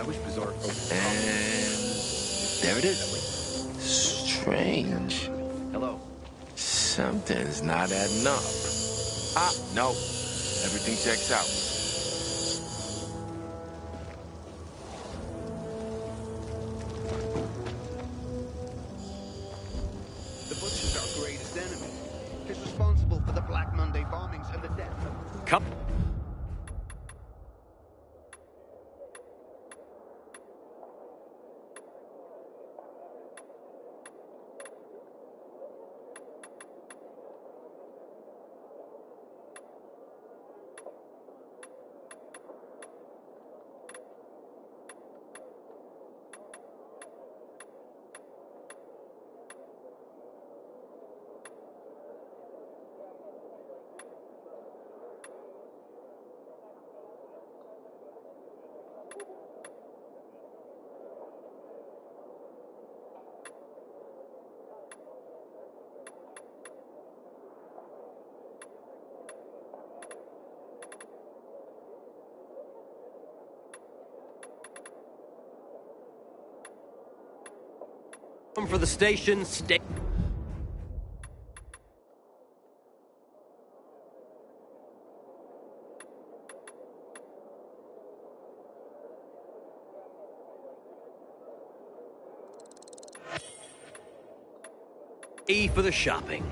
And there it is. Strange. Hello. Something's not adding up. Ah, no. Everything checks out. The Butcher's our greatest enemy. He's responsible for the Black Monday bombings and the death of... Come. For the station, E for the shopping.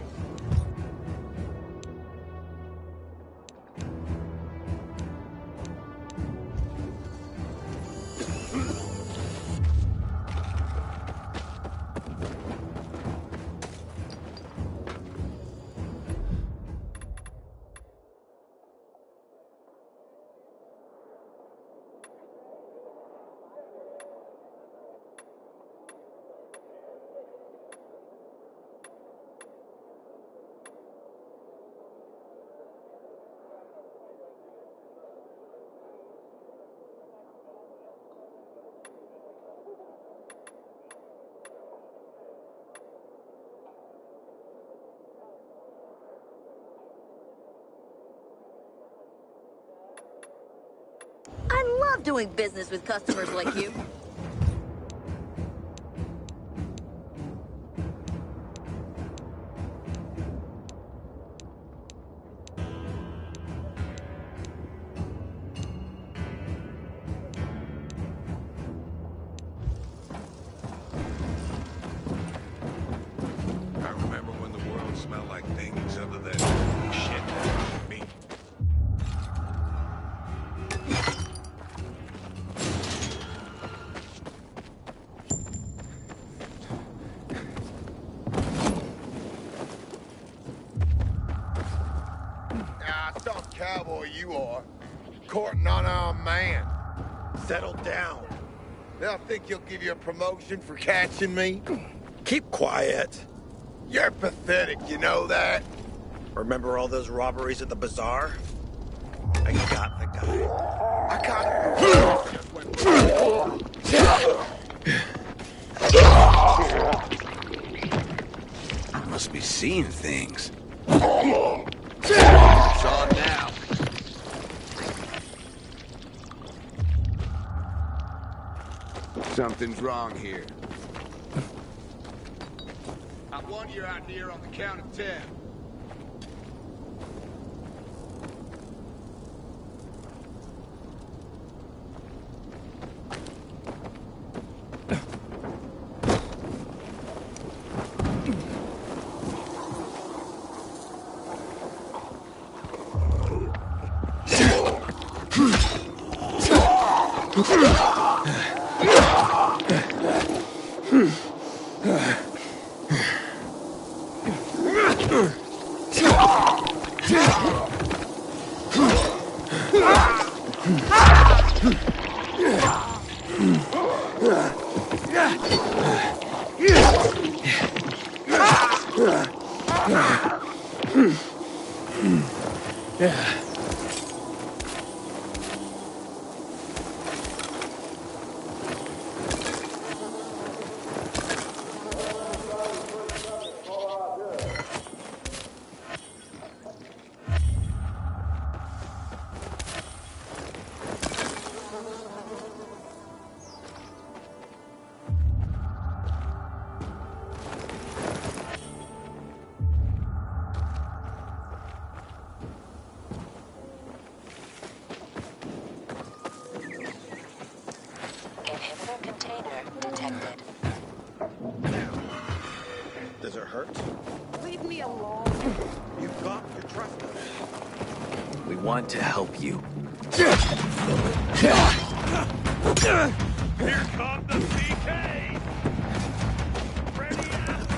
I love doing business with customers like you. I remember when the world smelled like things other than shit and meat. Tough cowboy you are. Courting on our man. Settle down. I think he'll give you a promotion for catching me. Keep quiet. You're pathetic, you know that? Remember all those robberies at the bazaar? I got the guy. I got I must be seeing things. It's on now. Something's wrong here. I want you out here on the count of 10. hurt? Leave me alone. You've got to trust us. We want to help you. Here comes the CK! Ready up!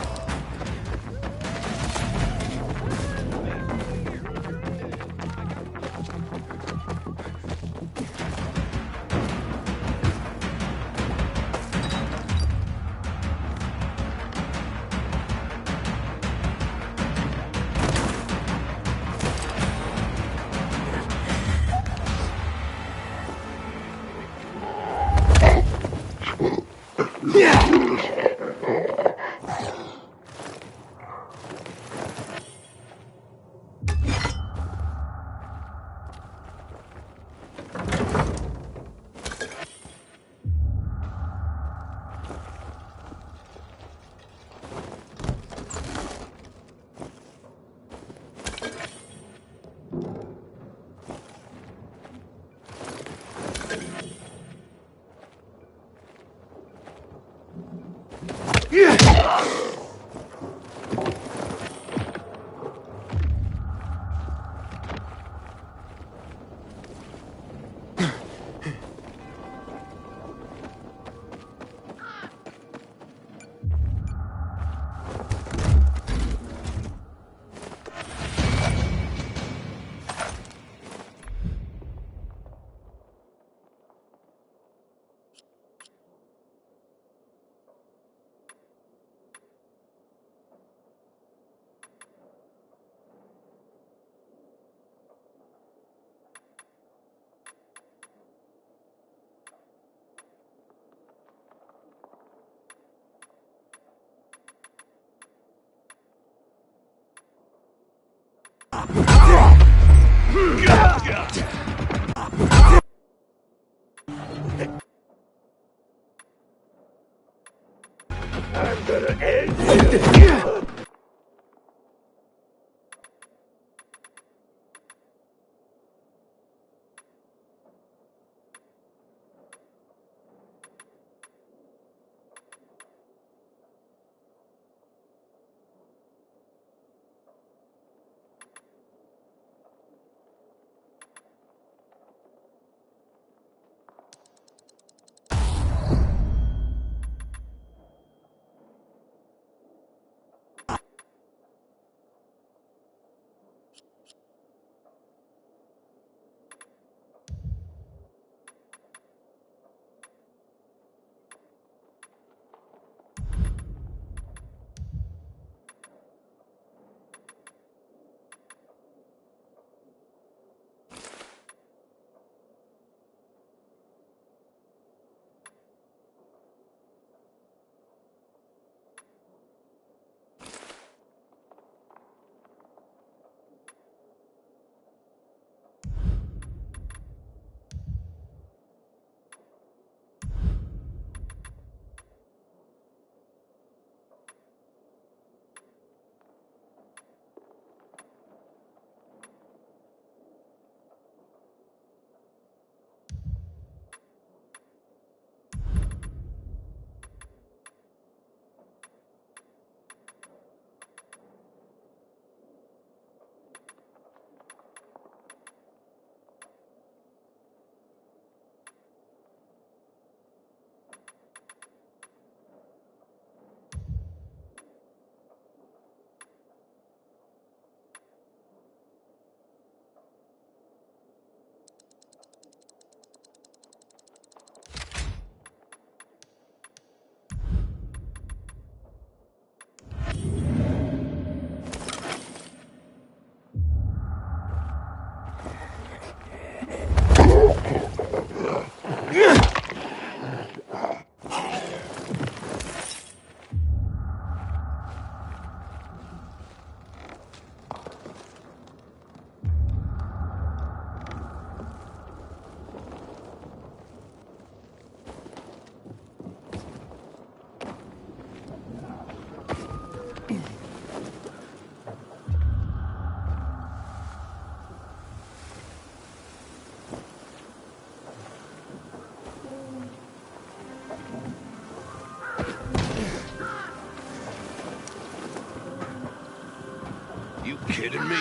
kidding me?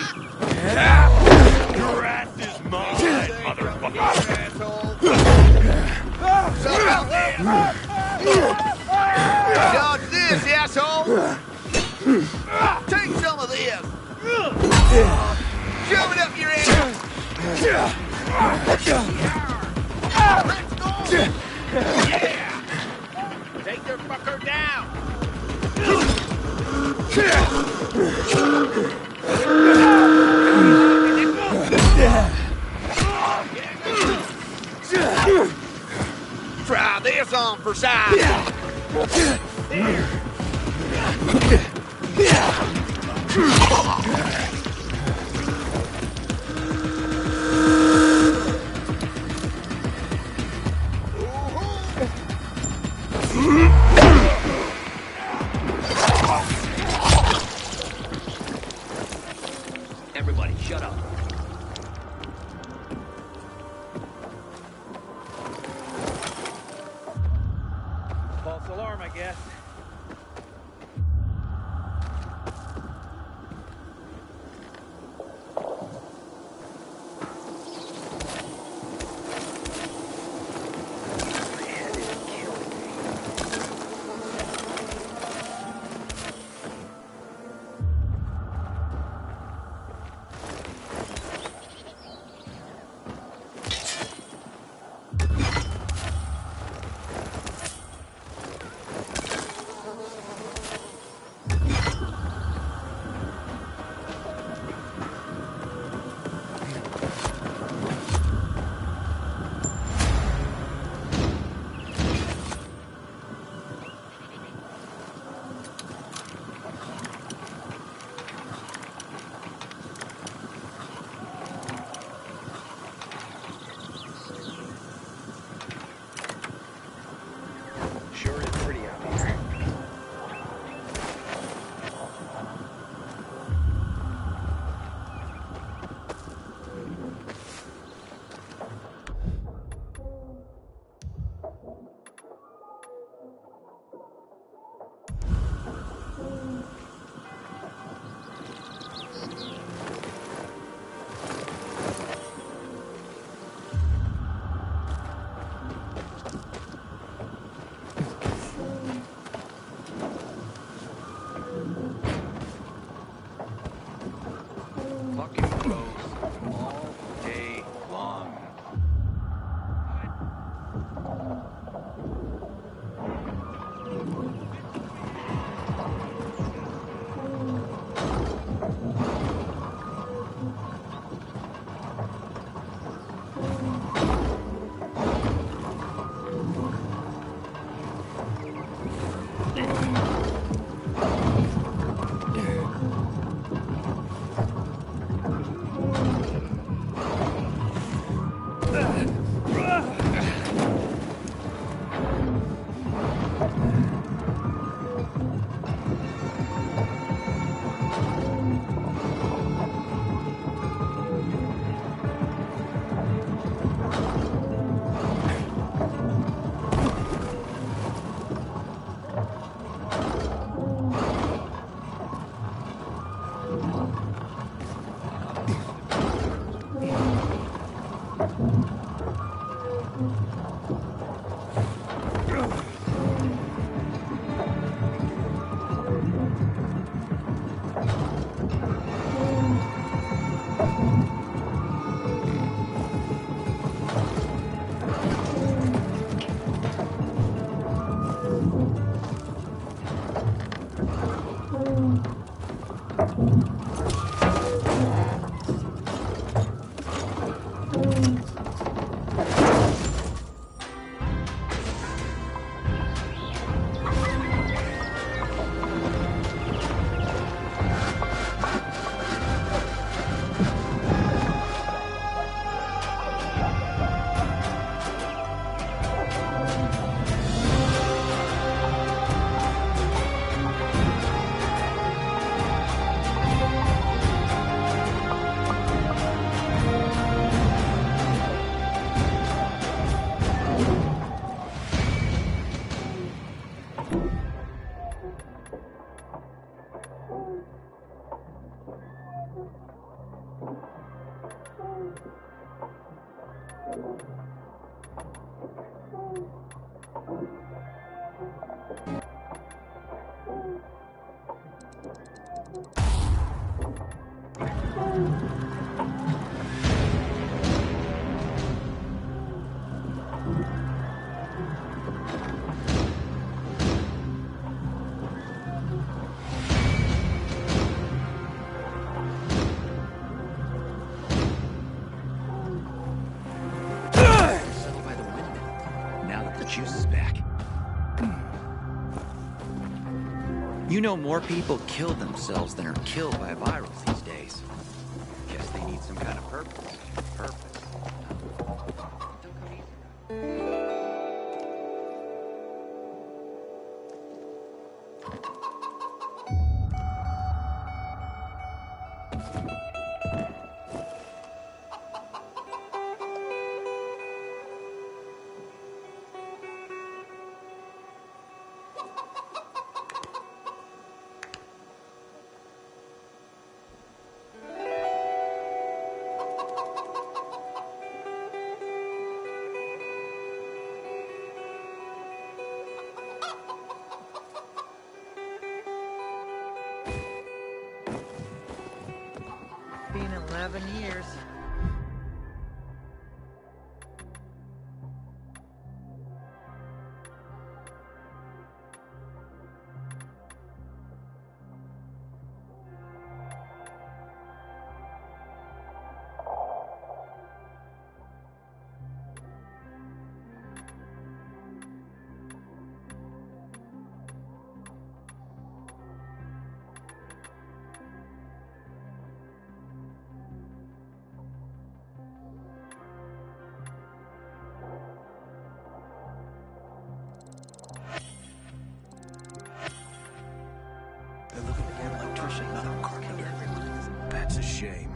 Your ass is mine, motherfucker. Dodge this, asshole! Take some of this! Shove it up your ass! Let's go! Yeah! Take their fucker down! Try this on for size! Everybody, shut up. False alarm, I guess. juice is back. You know, more people kill themselves than are killed by virals these days. Guess they need some kind of purpose. Been 11 years. They're looking for an electrician, not a carpenter. That's a shame.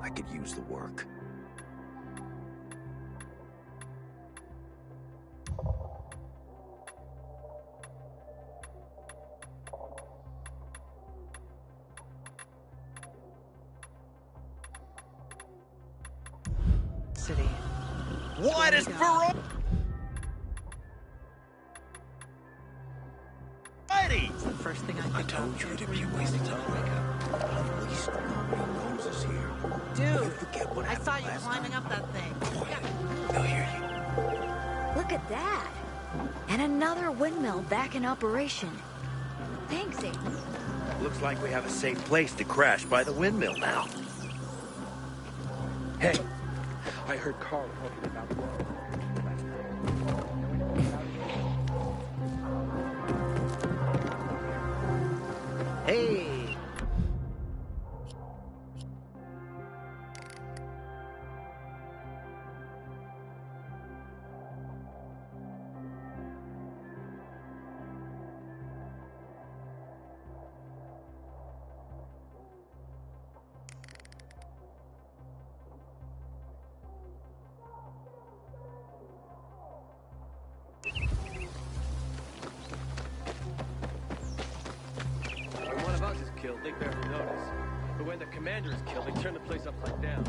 I could use the work. City. What is variety? It's the first thing I told you it'd be a waste of time. At least nobody knows us here. Dude, You forget what I happened saw you last climbing time. up that thing. They'll hear you. Look at that. And another windmill back in operation. Thanks, Aiden. Looks like we have a safe place to crash by the windmill now. Hey, I heard Carl talking about Hey! when one of us is killed, they barely notice. But when the commander is killed, they turn the place upside down.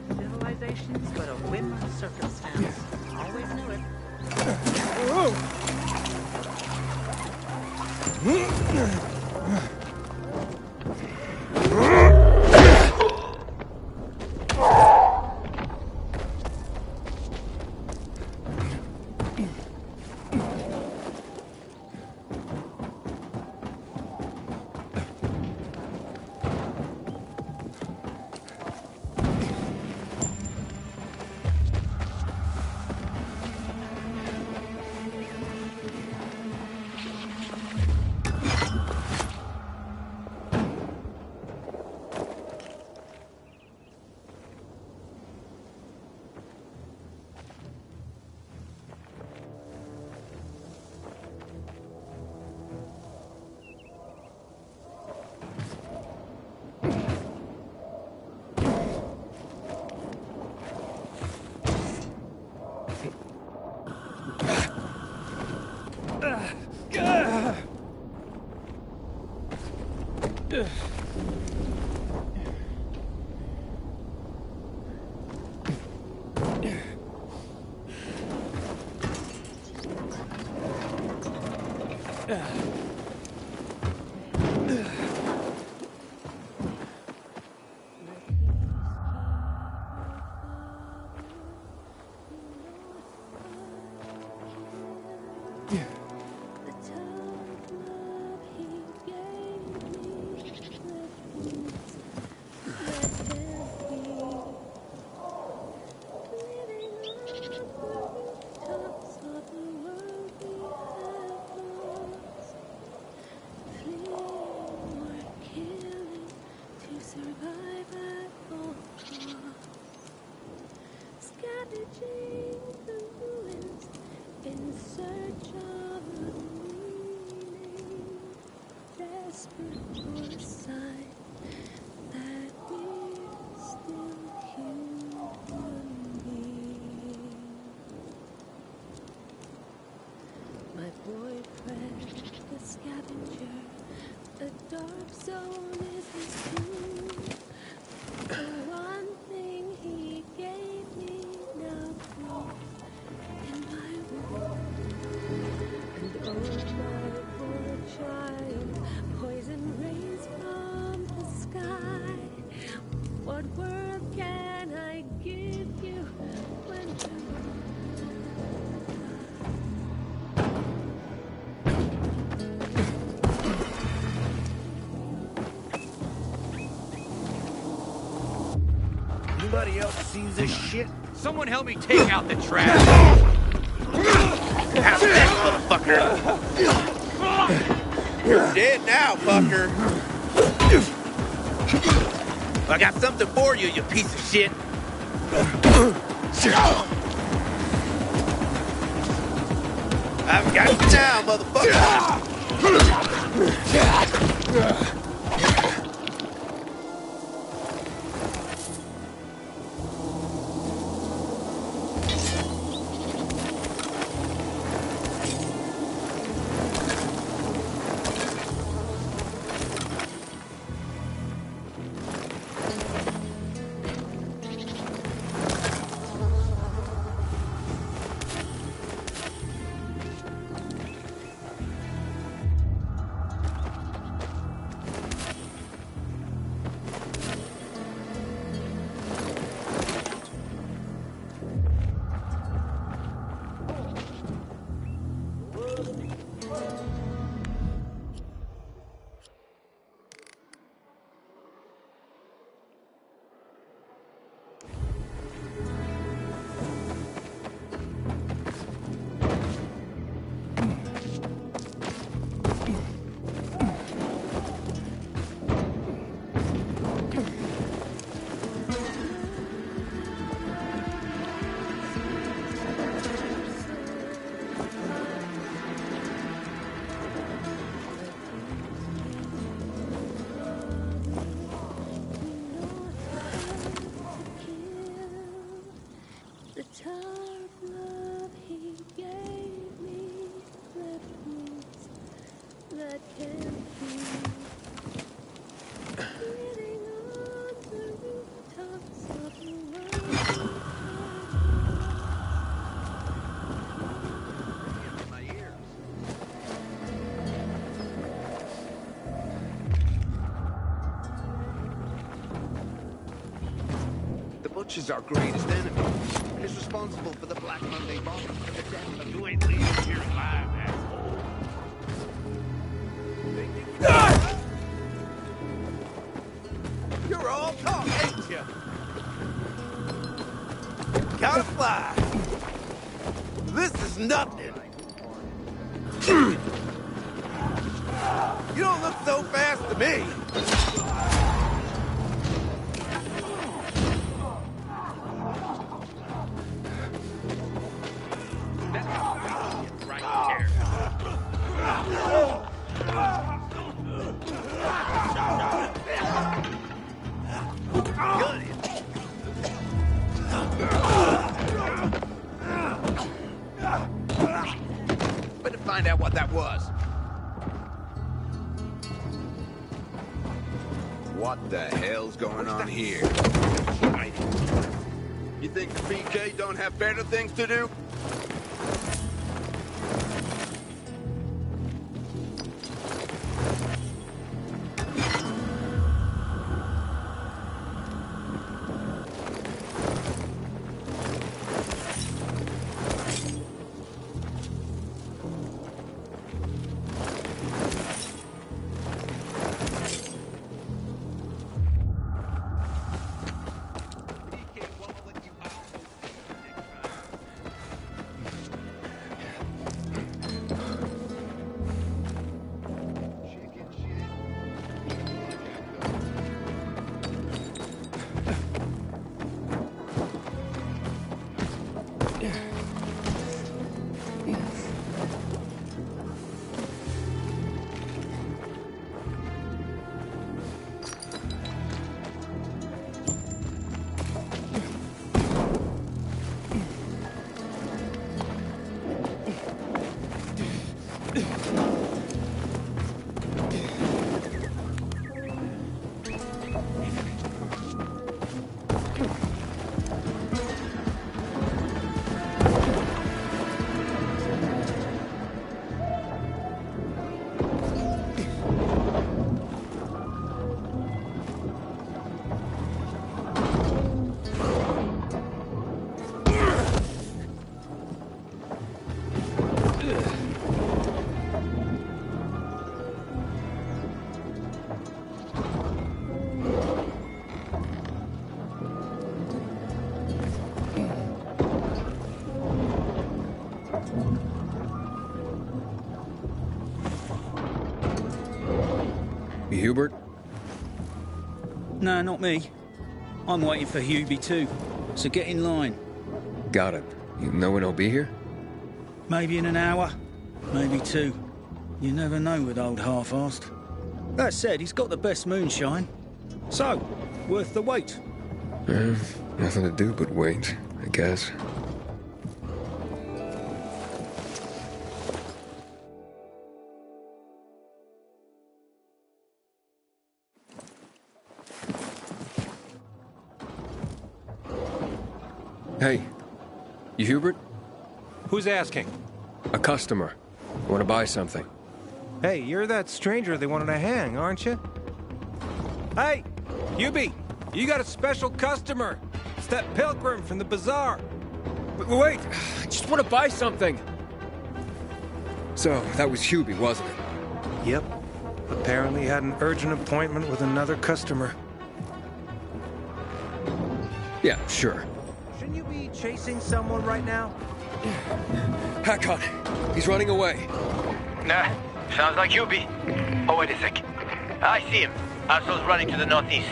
Civilization's but a whim of circumstance. Always knew it. scavenging the ruins in search of a meaning, desperate for a sign that we're still human beings. My boyfriend, the scavenger, a dark zone is his tomb. The one thing he gave me now grows in my room. And oh my poor child, poison rays from the sky. What word can I give you when Anybody else seen this shit? Someone help me take out the trash! How's that, motherfucker? You're dead now, fucker. I got something for you, you piece of shit. I've got you now, motherfucker. Is our greatest enemy. Is responsible for the Black Monday bombing and the death of You ain't leaving here alive, asshole. You're all talk, ain't you? Gotta fly. This is nothing. You don't look so fast to me. Better find out what that was. What the hell's going on here? You think the PK don't have better things to do? Hubert? No, not me. I'm waiting for Hubie too, so get in line. Got it. You know when he'll be here? Maybe in an hour, maybe two. You never know with old half-assed. That said, he's got the best moonshine. So, worth the wait. Nothing to do but wait, I guess. Hey, you Hubert? Who's asking? A customer. Want to buy something. Hey, you're that stranger they wanted to hang, aren't you? Hey, Hubie, you got a special customer. It's that pilgrim from the bazaar. Wait, I just want to buy something. So, that was Hubie, wasn't it? Yep. Apparently had an urgent appointment with another customer. Yeah, sure. Shouldn't you be chasing someone right now? Hakon, he's running away. Nah, sounds like Hubie. Oh, wait a sec. I see him. Arsehole's running to the northeast.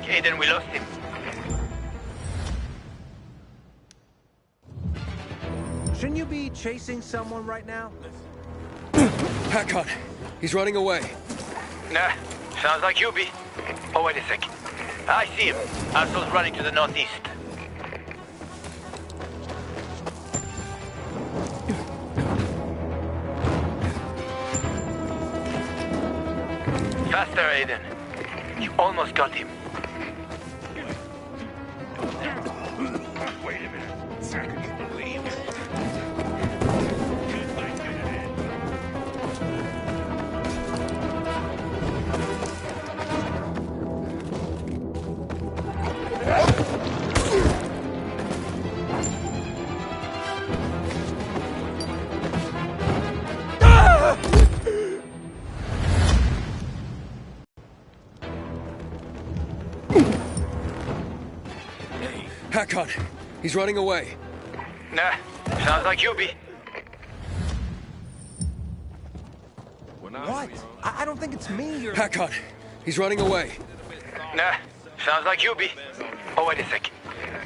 Aiden, we lost him. Shouldn't you be chasing someone right now? Hakon, he's running away. Nah, sounds like Hubie. Oh, wait a sec. I see him. Arsehole's running to the northeast. Faster, Aiden. You almost got him. Wait a minute. Can you believe it? Hakon, he's running away. Nah, sounds like Hubie. What? I don't think it's me. Hakon, he's running away. Nah, sounds like Hubie. Oh, wait a sec.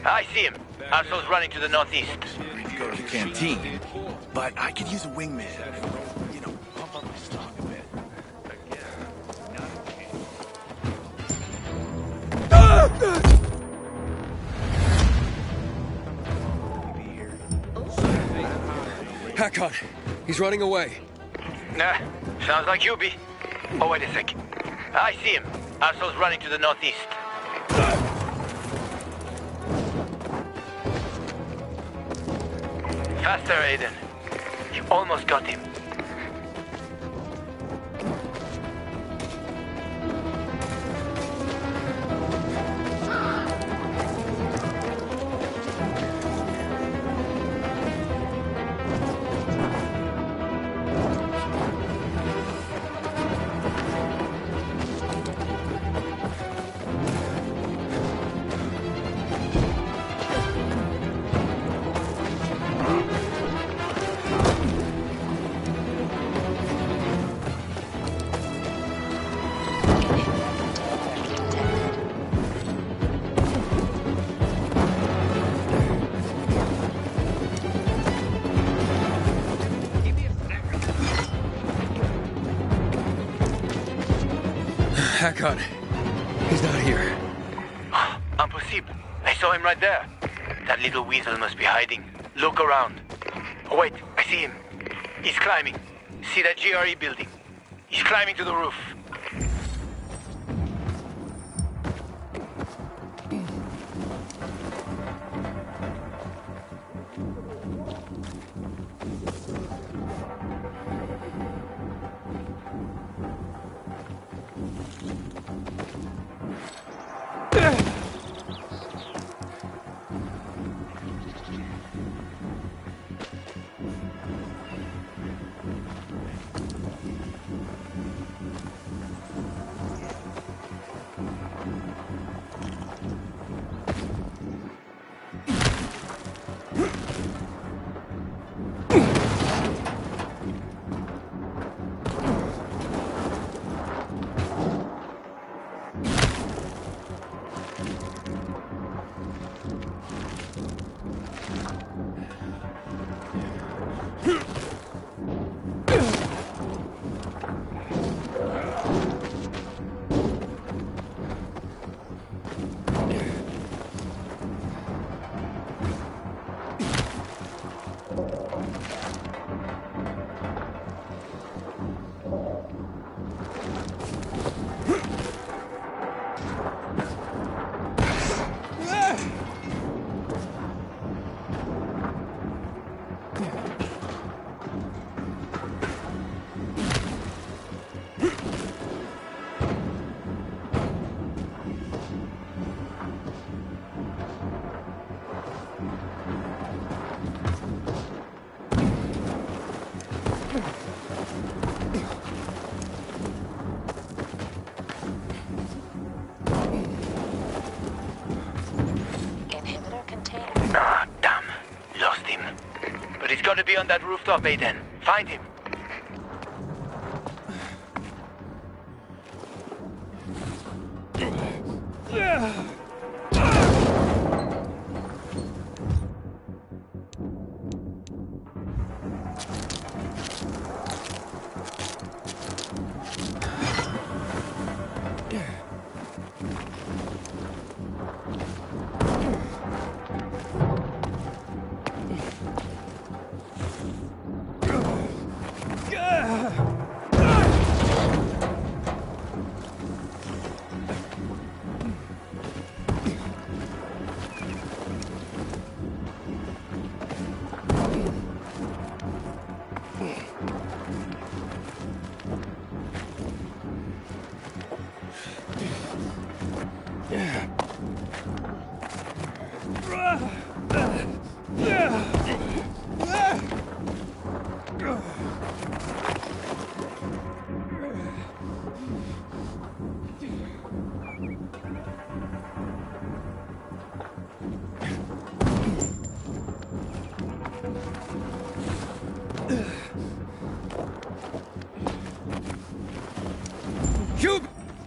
I see him. Arsehole's running to the northeast. Go to the canteen, but I could use a wingman. You know, pump up my stock a bit. Hakon, he's running away. Nah, sounds like Hubie. Oh, wait a sec. I see him. Arsehole's running to the northeast. Faster, Aiden. You almost got him. God. He's not here. Impossible. I saw him right there. That little weasel must be hiding. Look around. Oh, wait, I see him. He's climbing. See that GRE building? He's climbing to the roof. Gonna be on that rooftop, Aiden. Find him.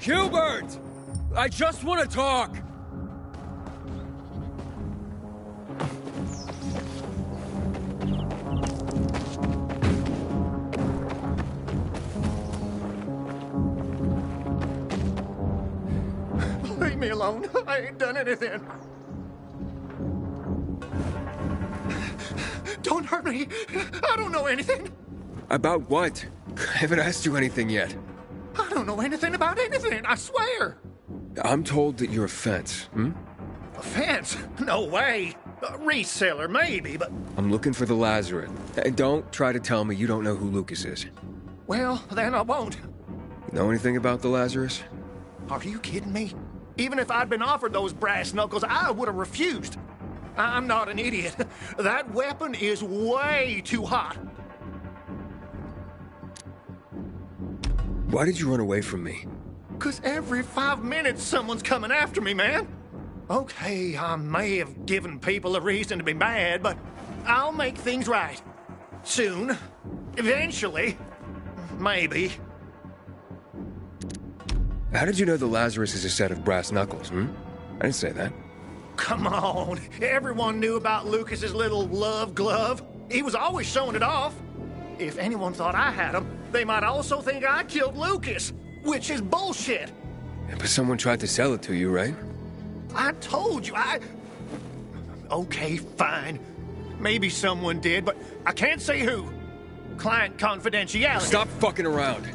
Hubert! I just want to talk! Leave me alone. I ain't done anything. Don't hurt me. I don't know anything. About what? I haven't asked you anything yet. I don't know anything about anything, I swear. I'm told that you're a fence, A fence? No way. A reseller, maybe, but... I'm looking for the Lazarus. And don't try to tell me you don't know who Lucas is. Well, then I won't. Know anything about the Lazarus? Are you kidding me? Even if I'd been offered those brass knuckles, I would have refused. I'm not an idiot. That weapon is way too hot. Why did you run away from me? 'Cause every 5 minutes someone's coming after me, man. Okay, I may have given people a reason to be mad, but I'll make things right. Soon. Eventually. Maybe. How did you know the Lazarus is a set of brass knuckles, I didn't say that. Come on. Everyone knew about Lucas's little love glove. He was always showing it off. If anyone thought I had him, they might also think I killed Lucas, which is bullshit. But someone tried to sell it to you, right? I told you, Okay, fine. Maybe someone did, but I can't say who. Client confidentiality. Stop fucking around.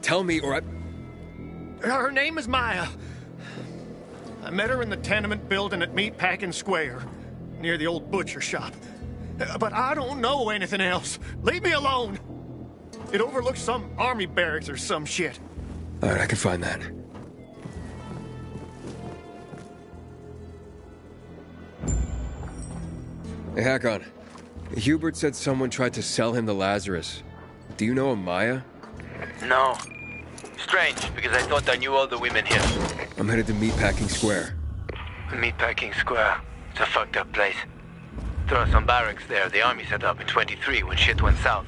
Tell me or I... Her name is Maya. I met her in the tenement building at Meatpacking Square, near the old butcher shop. But I don't know anything else. Leave me alone. It overlooks some army barracks or some shit. All right, I can find that. Hey, Hakon. Hubert said someone tried to sell him the Lazarus. Do you know a Maya? No. Strange, because I thought I knew all the women here. I'm headed to Meatpacking Square. Meatpacking Square. It's a fucked up place. There are some barracks there the army set up in 23 when shit went south.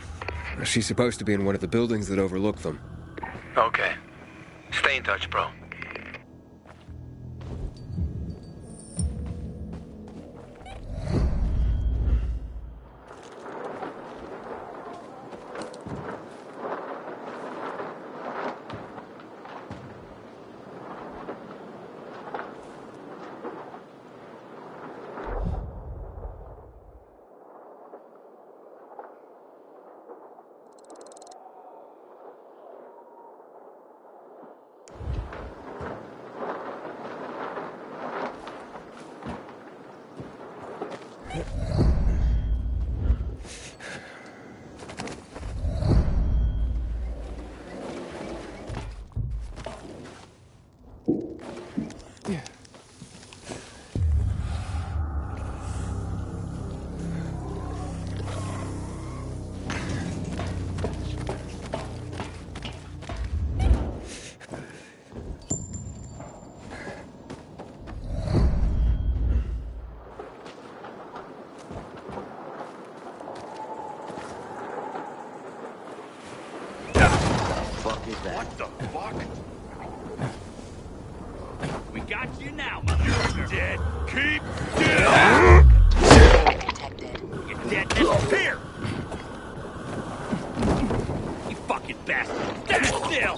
She's supposed to be in one of the buildings that overlook them. Okay. Stay in touch, bro. What the fuck? We got you now, motherfucker. You're dead. Keep still. You're dead. Disappear. You fucking bastard. Stand still.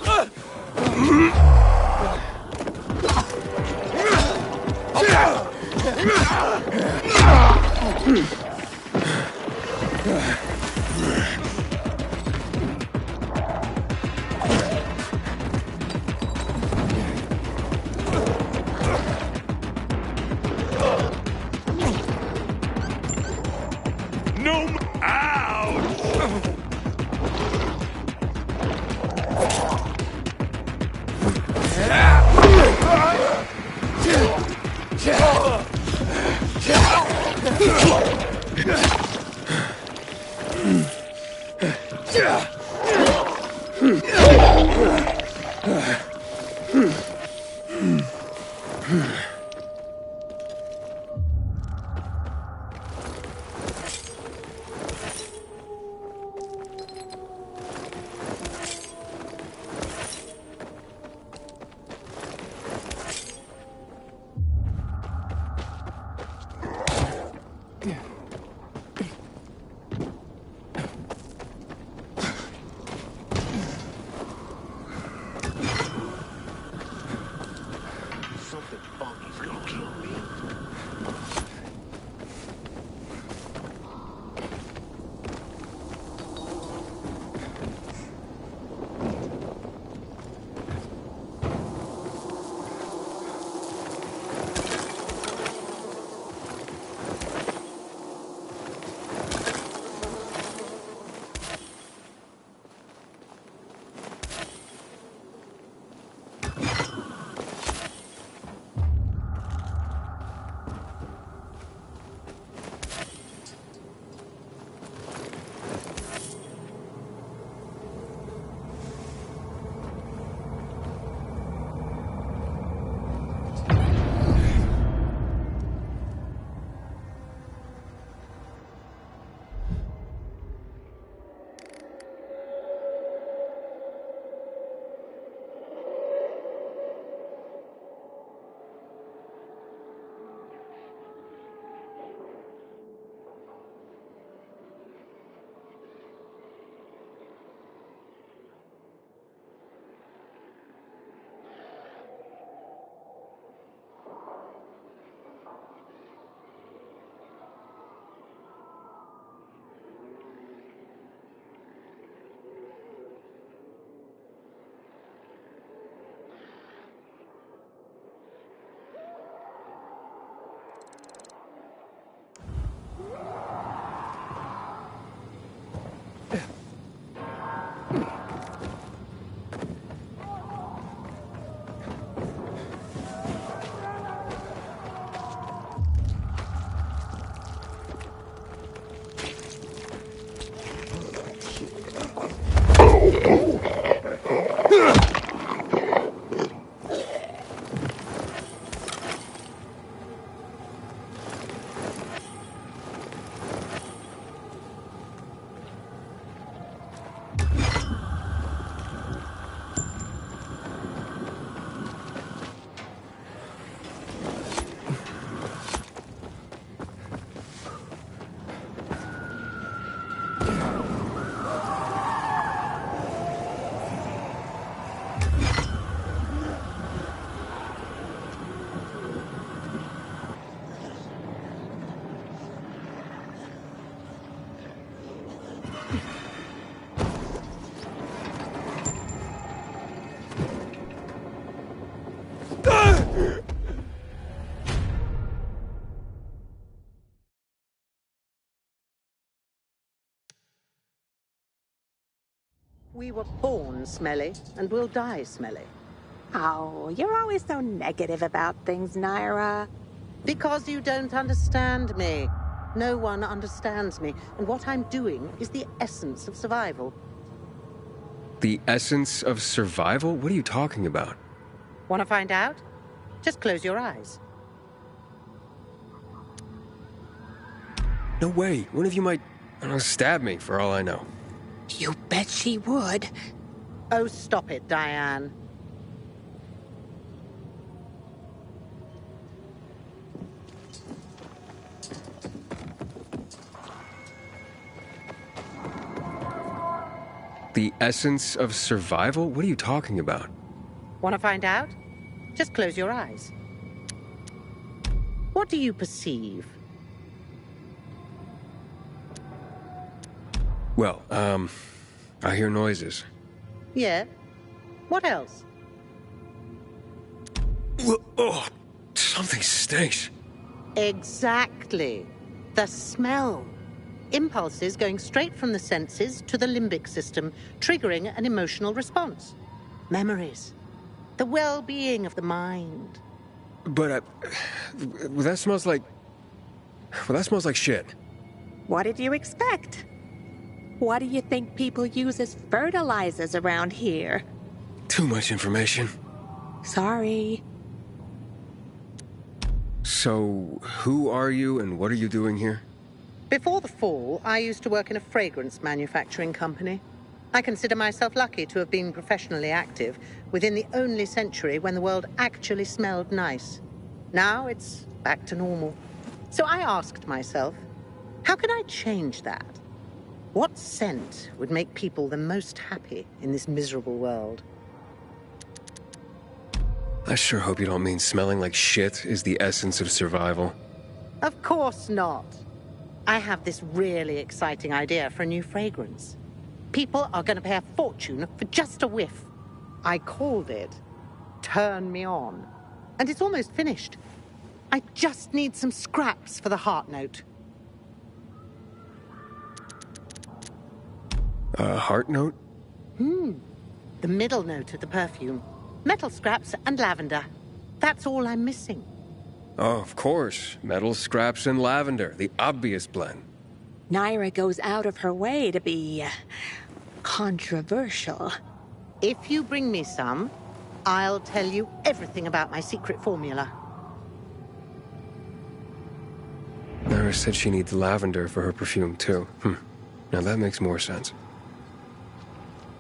We were born smelly, and we'll die smelly. Oh, you're always so negative about things, Naira. Because you don't understand me. No one understands me, and what I'm doing is the essence of survival. The essence of survival? What are you talking about? Want to find out? Just close your eyes. No way. One of you might, I don't know, stab me for all I know. You bet she would. Oh, stop it, Diane. The essence of survival? What are you talking about? Want to find out? Just close your eyes. What do you perceive? Well, I hear noises. Yeah? What else? Oh, something stinks. Exactly. The smell. Impulses going straight from the senses to the limbic system, triggering an emotional response. Memories. The well-being of the mind. But, well, that smells like... Well, that smells like shit. What did you expect? What do you think people use as fertilizers around here? Too much information. Sorry. So, who are you and what are you doing here? Before the fall, I used to work in a fragrance manufacturing company. I consider myself lucky to have been professionally active within the only century when the world actually smelled nice. Now it's back to normal. So I asked myself, how can I change that? What scent would make people the most happy in this miserable world? I sure hope you don't mean smelling like shit is the essence of survival. Of course not. I have this really exciting idea for a new fragrance. People are going to pay a fortune for just a whiff. I called it Turn Me On. And it's almost finished. I just need some scraps for the heart note. Heart note? The middle note of the perfume. Metal scraps and lavender. That's all I'm missing. Oh, of course. Metal scraps and lavender. The obvious blend. Naira goes out of her way to be... controversial. If you bring me some, I'll tell you everything about my secret formula. Naira said she needs lavender for her perfume, too. Now that makes more sense.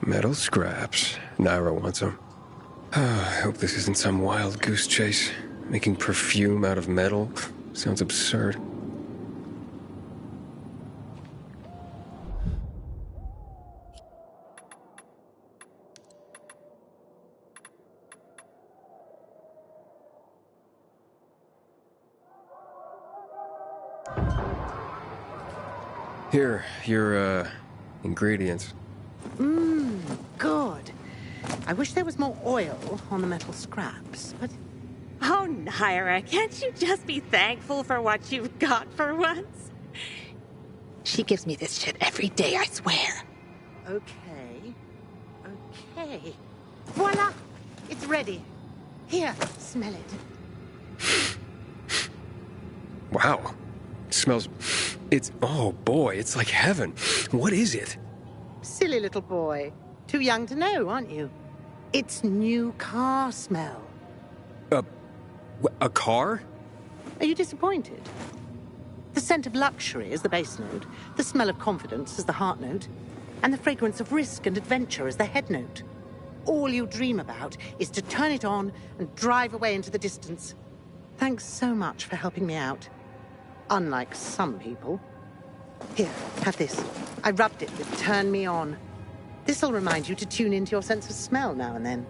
Metal scraps. Naira wants them. I hope this isn't some wild goose chase. Making perfume out of metal sounds absurd. Here, your, ingredients. Good. I wish there was more oil on the metal scraps, but... Oh, Naira, can't you just be thankful for what you've got for once? She gives me this shit every day, I swear. Okay. Voila! It's ready. Here, smell it. Wow. It smells... oh boy, it's like heaven. What is it? Silly little boy. Too young to know, aren't you? It's new car smell. A car? Are you disappointed? The scent of luxury is the base note, the smell of confidence is the heart note, and the fragrance of risk and adventure is the head note. All you dream about is to turn it on and drive away into the distance. Thanks so much for helping me out. Unlike some people. Here, have this. I rubbed it with Turn Me On. This'll remind you to tune into your sense of smell now and then.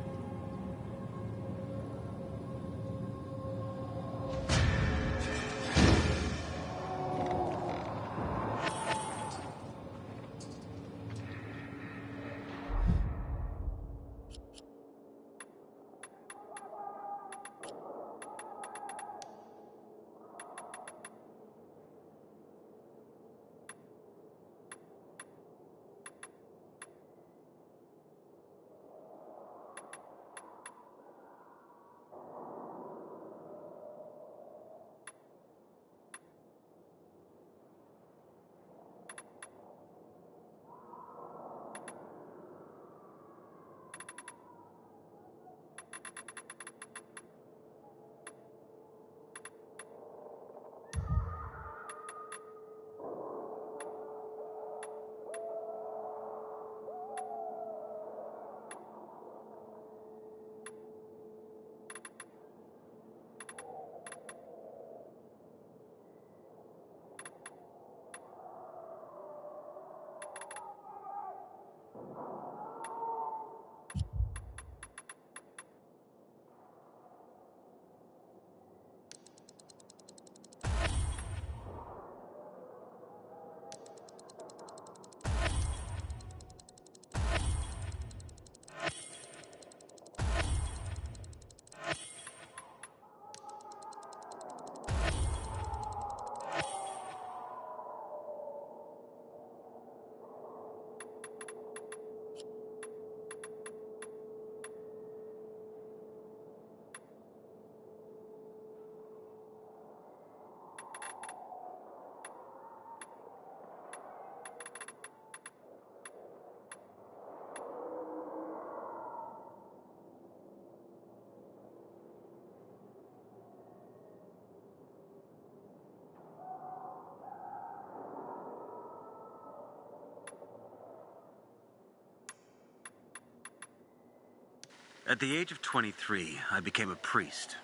At the age of 23, I became a priest.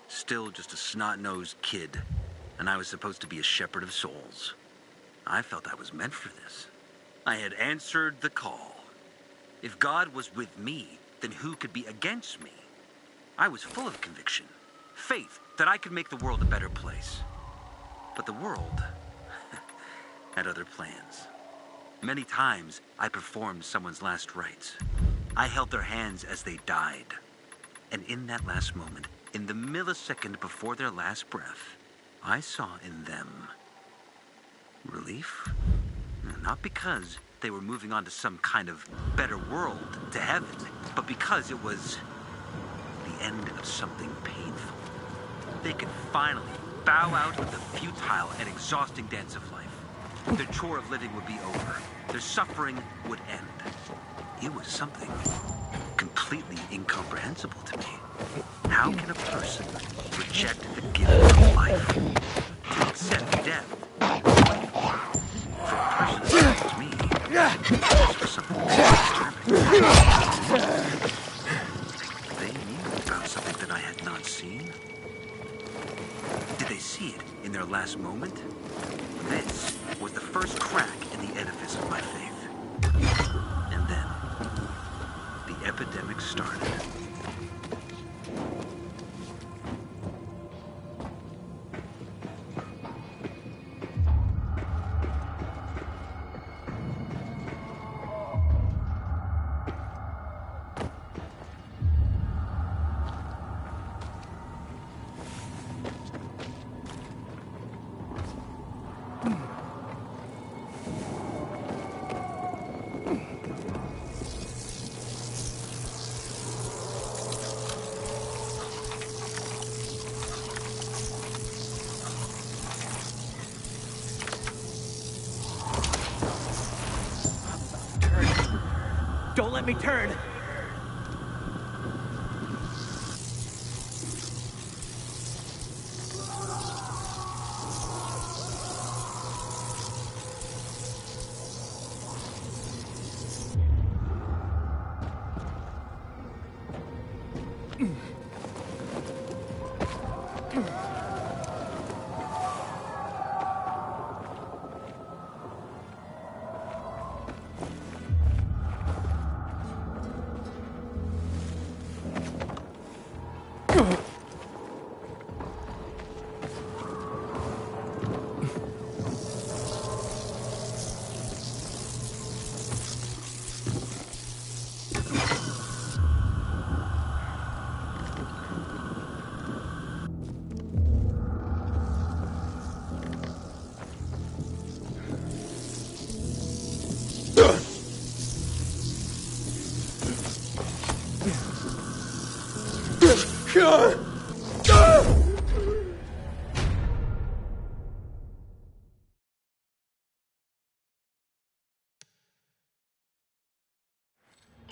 Still just a snot-nosed kid, and I was supposed to be a shepherd of souls. I felt I was meant for this. I had answered the call. If God was with me, then who could be against me? I was full of conviction, faith that I could make the world a better place. But the world had other plans. Many times, I performed someone's last rites. I held their hands as they died. And in that last moment, in the millisecond before their last breath, I saw in them relief. Not because they were moving on to some kind of better world, to heaven, but because it was the end of something painful. They could finally bow out of the futile and exhausting dance of life. Their chore of living would be over. Their suffering would end. It was something completely incomprehensible to me. How can a person reject the gift of life to accept death? For a person like me, this was something disturbing. They knew about something that I had not seen. Did they see it in their last moment? This was the first crack in the edifice of my faith. And then, the epidemic started. Don't let me turn!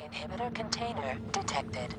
Inhibitor container detected.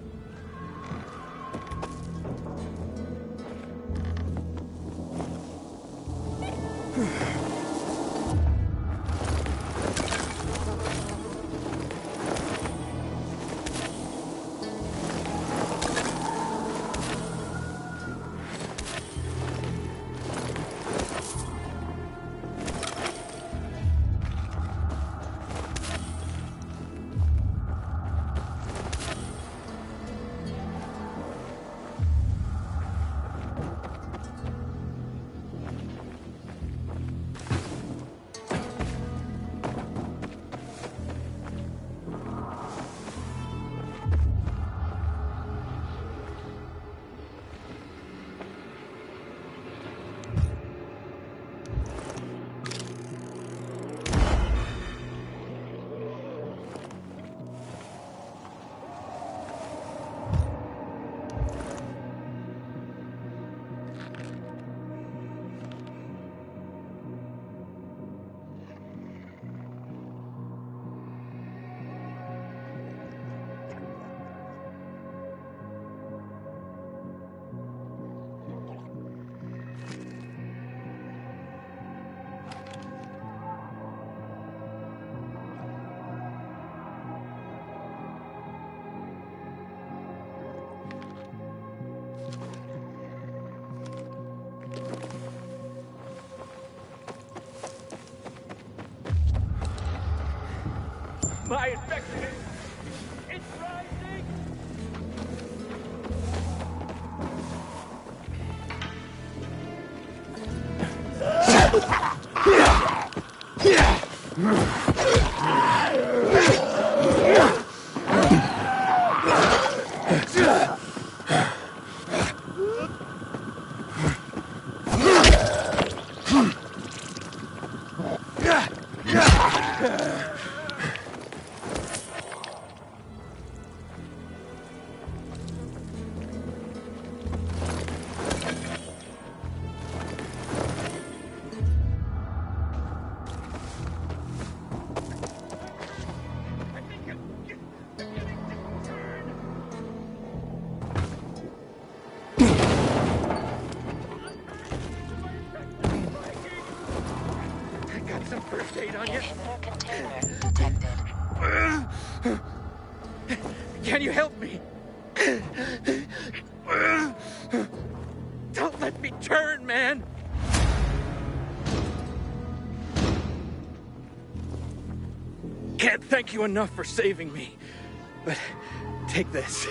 My infection it's rising! Can you help me? Don't let me turn, man! Can't thank you enough for saving me. But take this.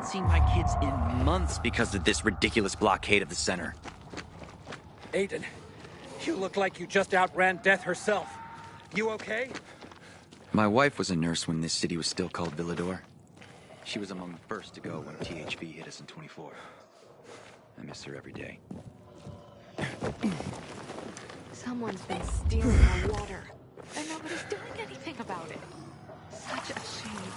haven't seen my kids in months because of this ridiculous blockade of the center. Aiden, you look like you just outran death herself. You okay? My wife was a nurse when this city was still called Villador. She was among the first to go when THV hit us in 24. I miss her every day. Someone's been stealing our water, and nobody's doing anything about it. Such a shame.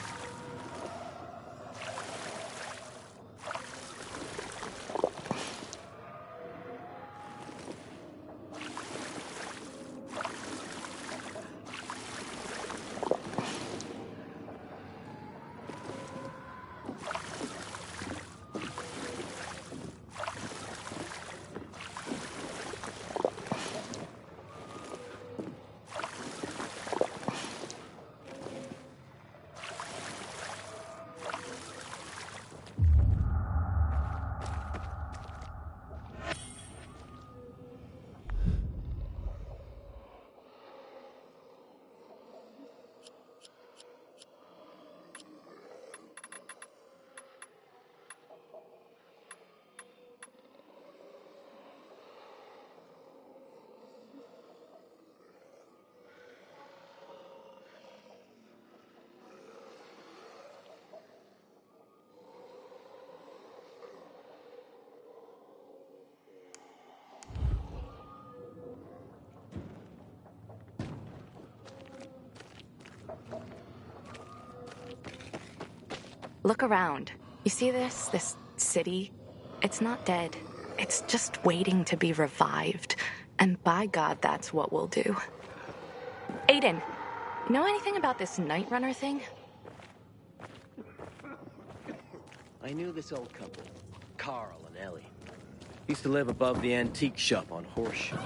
Look around. You see this? This city? It's not dead. It's just waiting to be revived. And by God, that's what we'll do. Aiden, you know anything about this Night Runner thing? I knew this old couple, Carl and Ellie. Used to live above the antique shop on Horseshoe.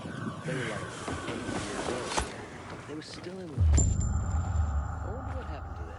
They were like 80 years old. They were still in love. I wonder what happened to them.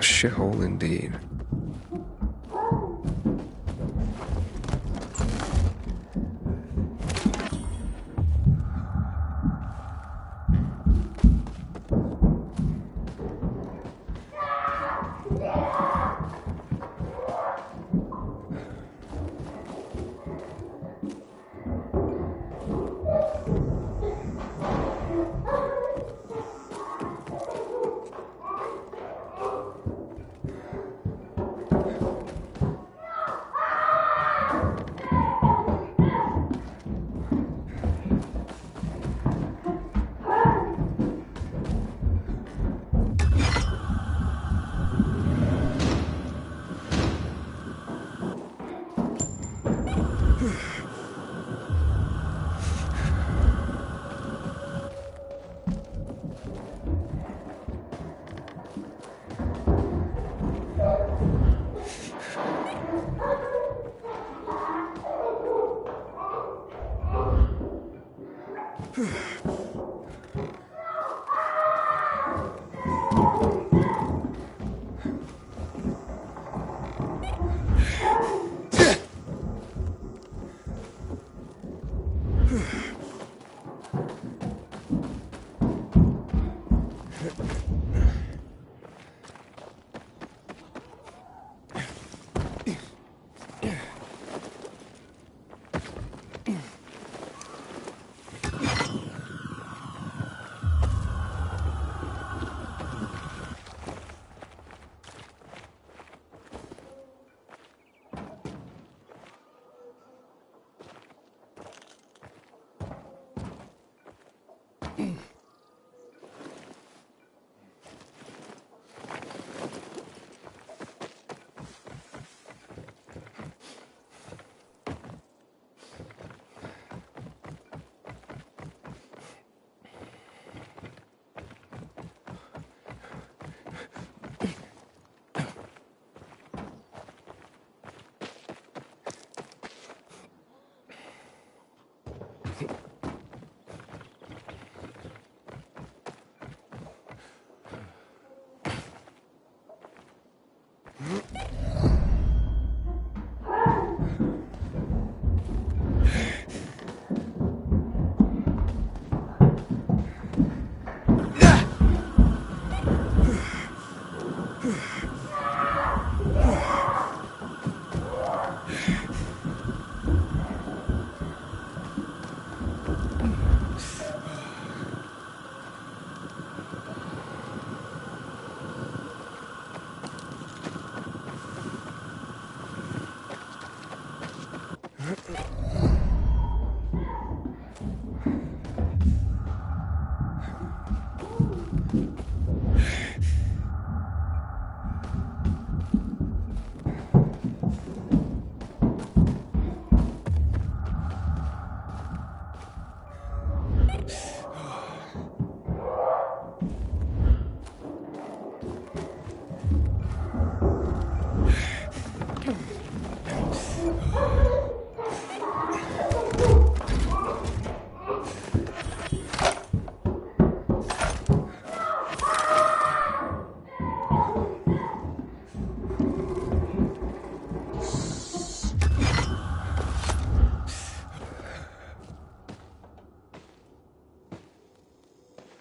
Shithole indeed.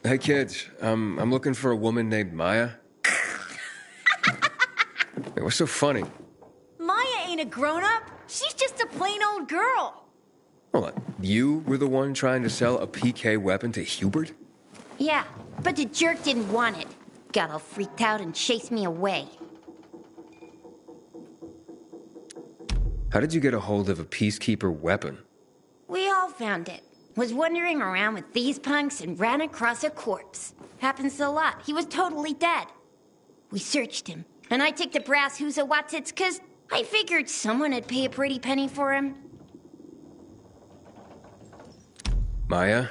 Hey kids, I'm looking for a woman named Maya. Hey, what's so funny? Maya ain't a grown-up. She's just a plain old girl. Hold on, you were the one trying to sell a PK weapon to Hubert? Yeah, but the jerk didn't want it. Got all freaked out and chased me away. How did you get a hold of a Peacekeeper weapon? We all found it. Was wandering around with these punks and ran across a corpse. Happens a lot. He was totally dead. We searched him, and I took the brass who's a Watsits, 'cause I figured someone would pay a pretty penny for him. Maya,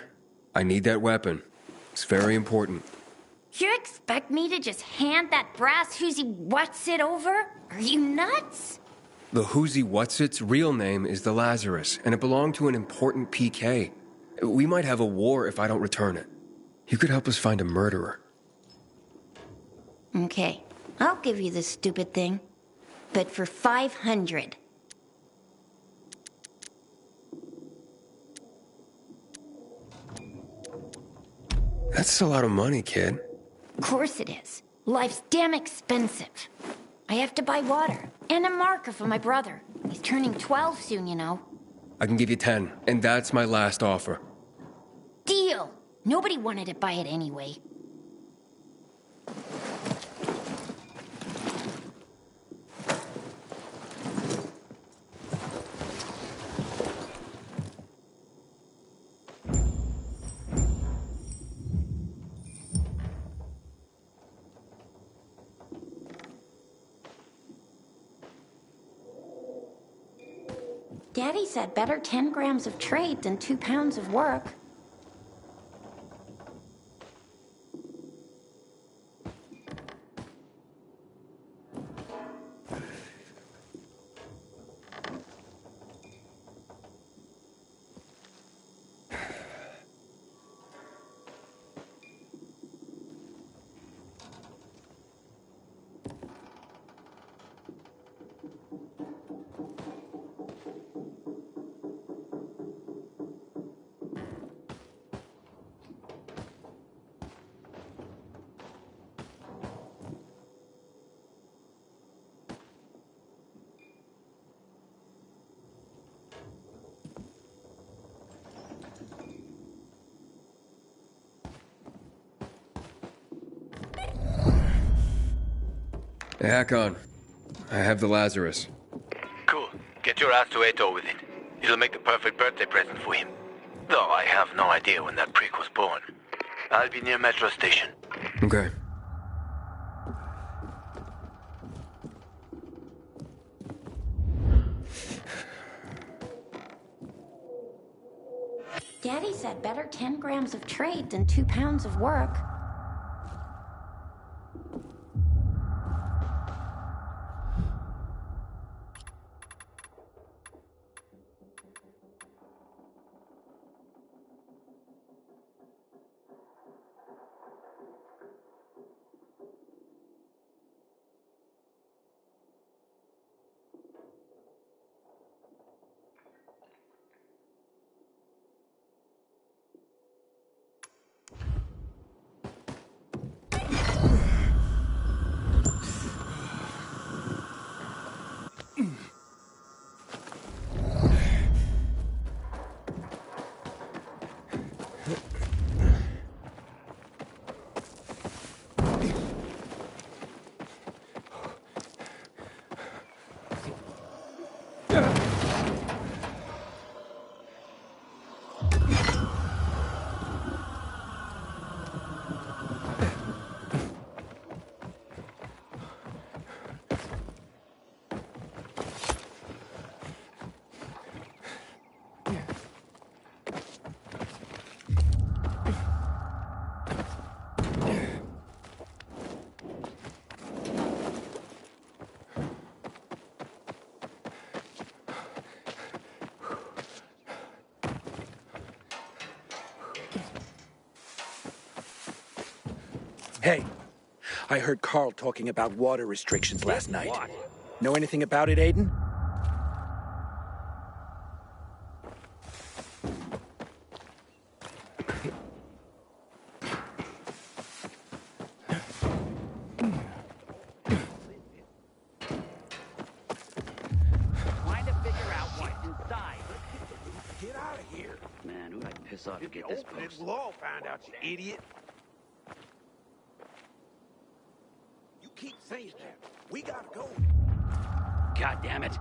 I need that weapon. It's very important. You expect me to just hand that brass who's Watsit over? Are you nuts? The Whoozy Whatsit's real name is the Lazarus, and it belonged to an important PK. We might have a war if I don't return it. You could help us find a murderer. Okay, I'll give you this stupid thing. But for 500. That's a lot of money, kid. Of course it is. Life's damn expensive. I have to buy water and a marker for my brother. He's turning 12 soon, you know. I can give you 10, and that's my last offer. Deal! Nobody wanted to buy it anyway. Daddy said better 10 grams of trade than 2 pounds of work. Hey, Hakon. I have the Lazarus. Cool. Get your ass to Eto with it. It'll make the perfect birthday present for him. Though I have no idea when that prick was born. I'll be near metro station. Okay. Daddy said better 10 grams of trade than 2 pounds of work. Hey, I heard Carl talking about water restrictions last night. Know anything about it, Aiden? Trying to figure out what's inside. Get out of here. Man, who'd I piss off to If you get this open it, post? we'll all find out, you idiot. You keep saying that. We gotta go. God damn it.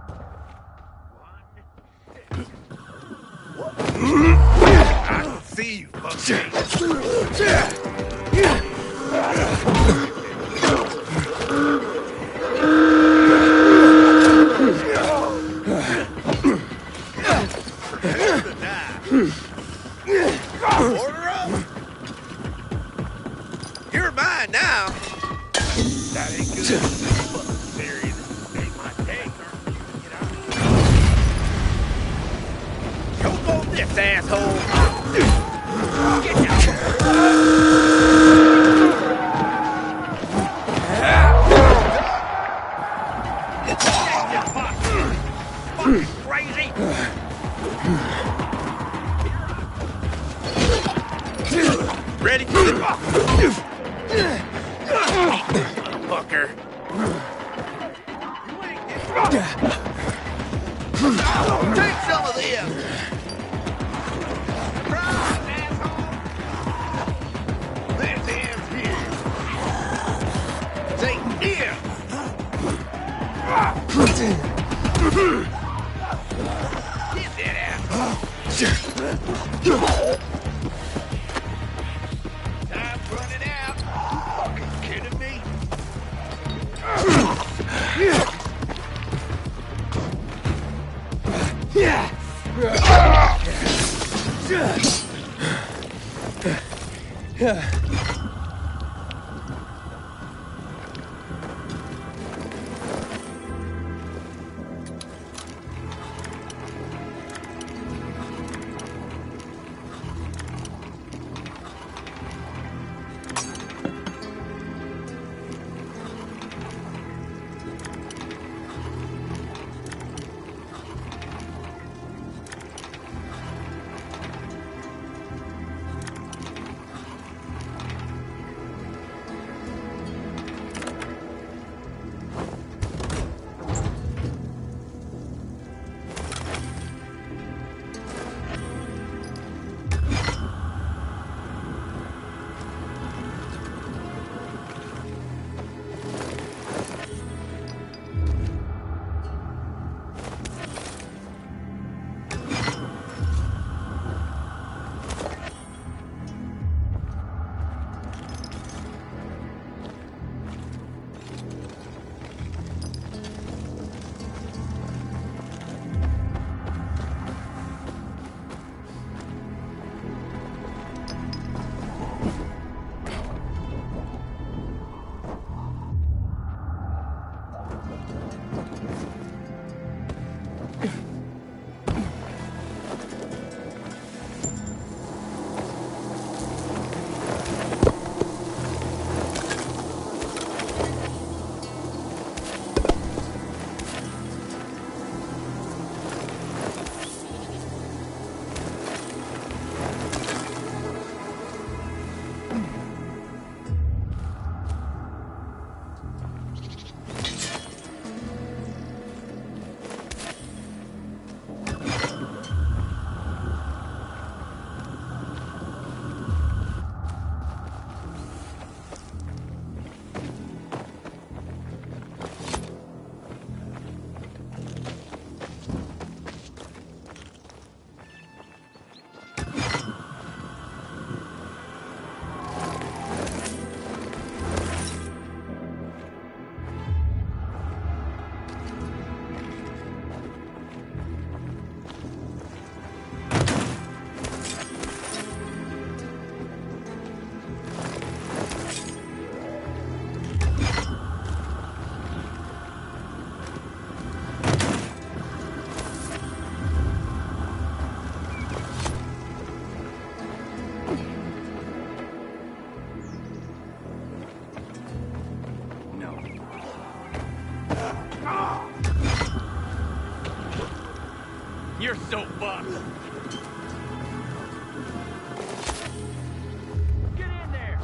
I can see you, Order up! You're mine now! That ain't good. Serious. Ain't my day. Choke on this, asshole! Get down! Fucking crazy! Ready for the motherfucker. Take some of this. Surprise, asshole. This ends here. Take here. Get that asshole. Time's running out. You fucking kidding me? You're so fucked. Get in there.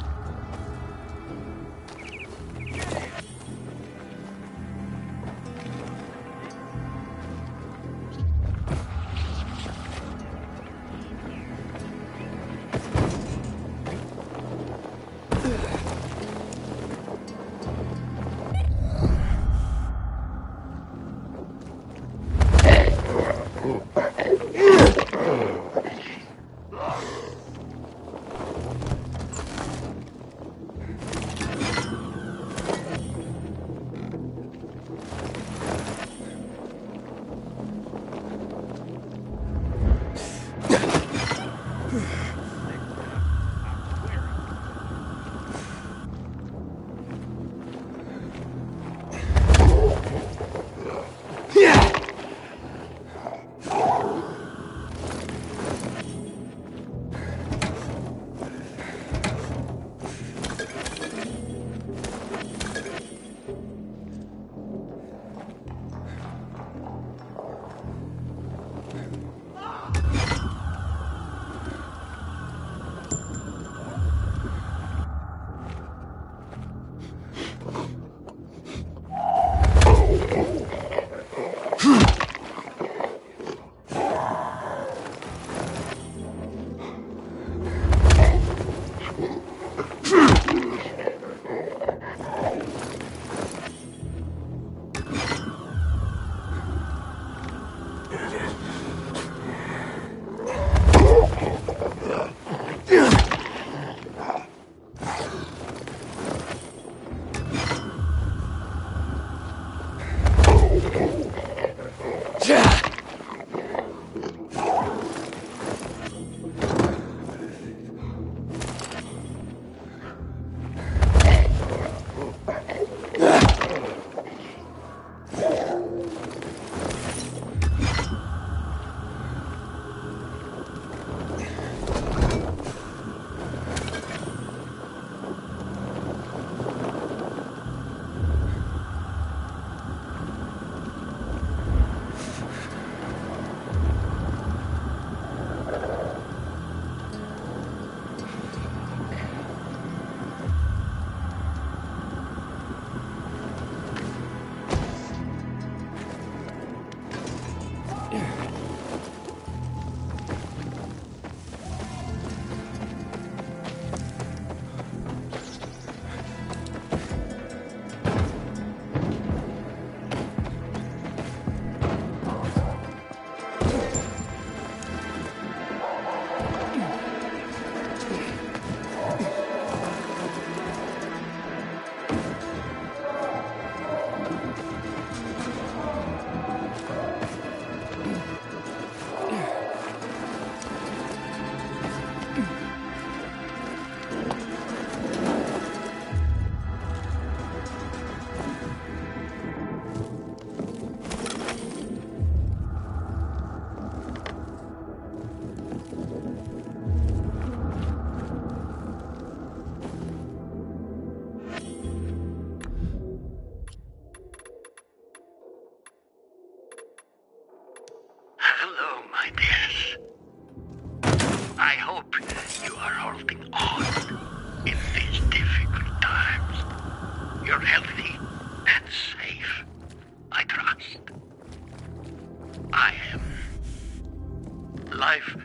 Life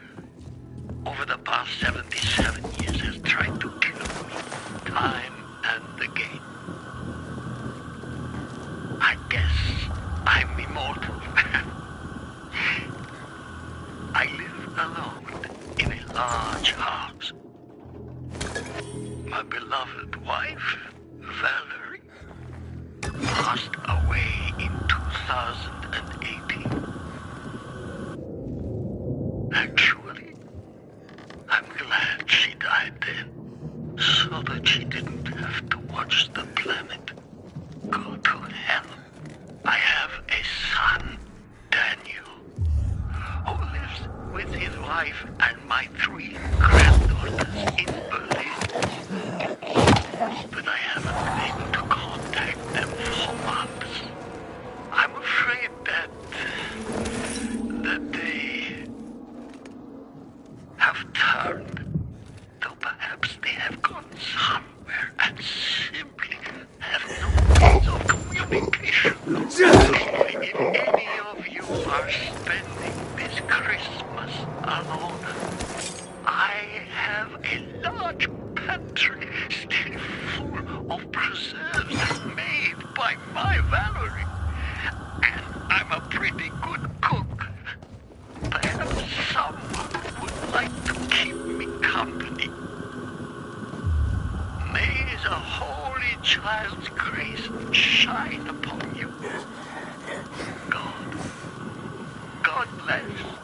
over the past 77 years has tried to kill me, time and again. I guess I'm immortal. I live alone in a large house. My beloved wife, Valerie, passed away in 2018. Actually, I'm glad she died then, so that she didn't have to watch the planet go to hell. I have a son, Daniel, who lives with his wife and my 3 granddaughters in Berlin. But I haven't been able to contact them for months. I'm afraid that they us alone. I have a large pantry still full of preserves made by my Valerie. And I'm a pretty good cook. Perhaps someone would like to keep me company. May the Holy Child's grace shine upon you. God bless.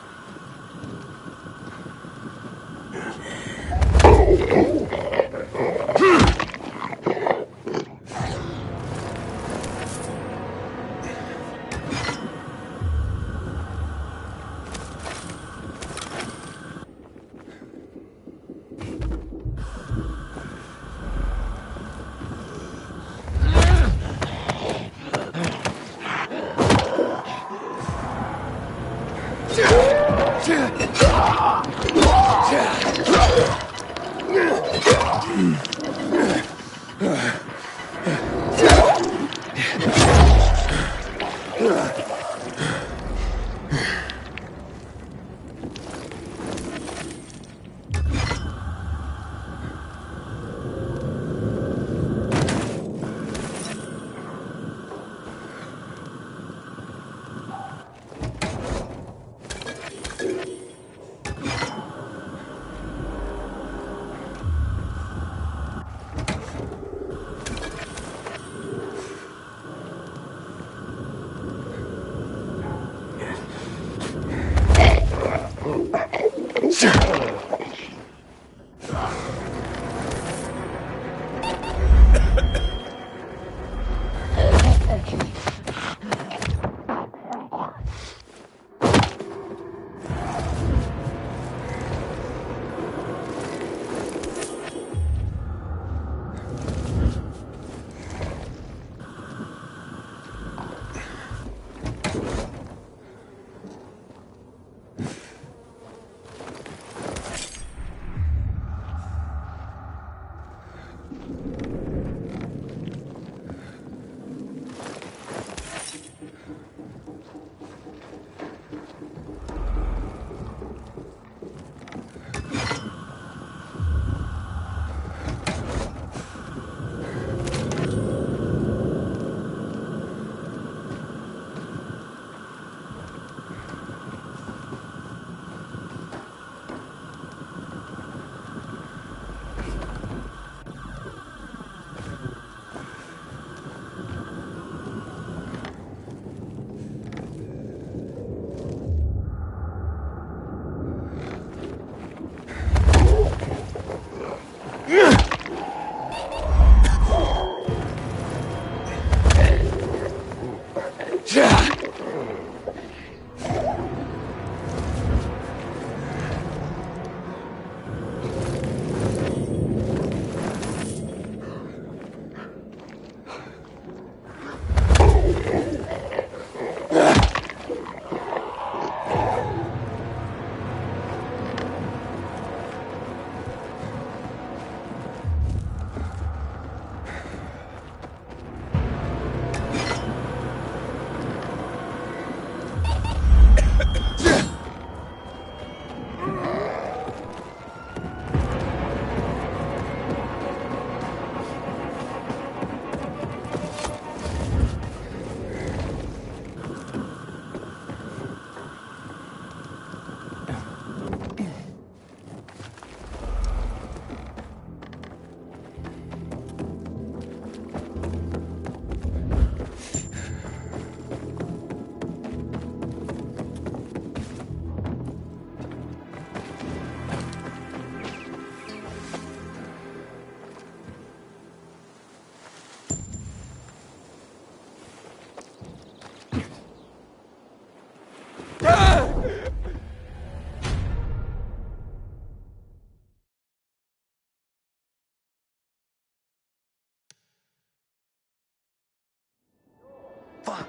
Fuck.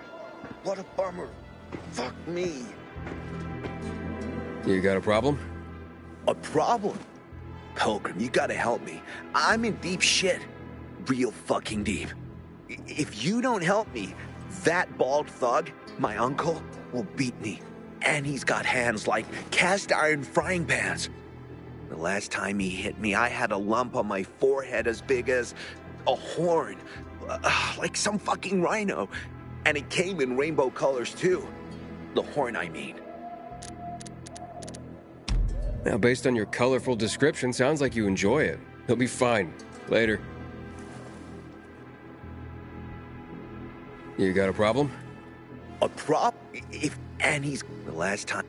What a bummer. Fuck me. You got a problem? A problem? Pilgrim, you gotta help me. I'm in deep shit. Real fucking deep. If you don't help me, that bald thug, my uncle, will beat me and he's got hands like cast iron frying pans. The last time he hit me, I had a lump on my forehead as big as a horn, like some fucking rhino. And it came in rainbow colors too. The horn, I mean. Now, based on your colorful description, sounds like you enjoy it. He'll be fine. Later. You got a problem? A prop? And he's the last time.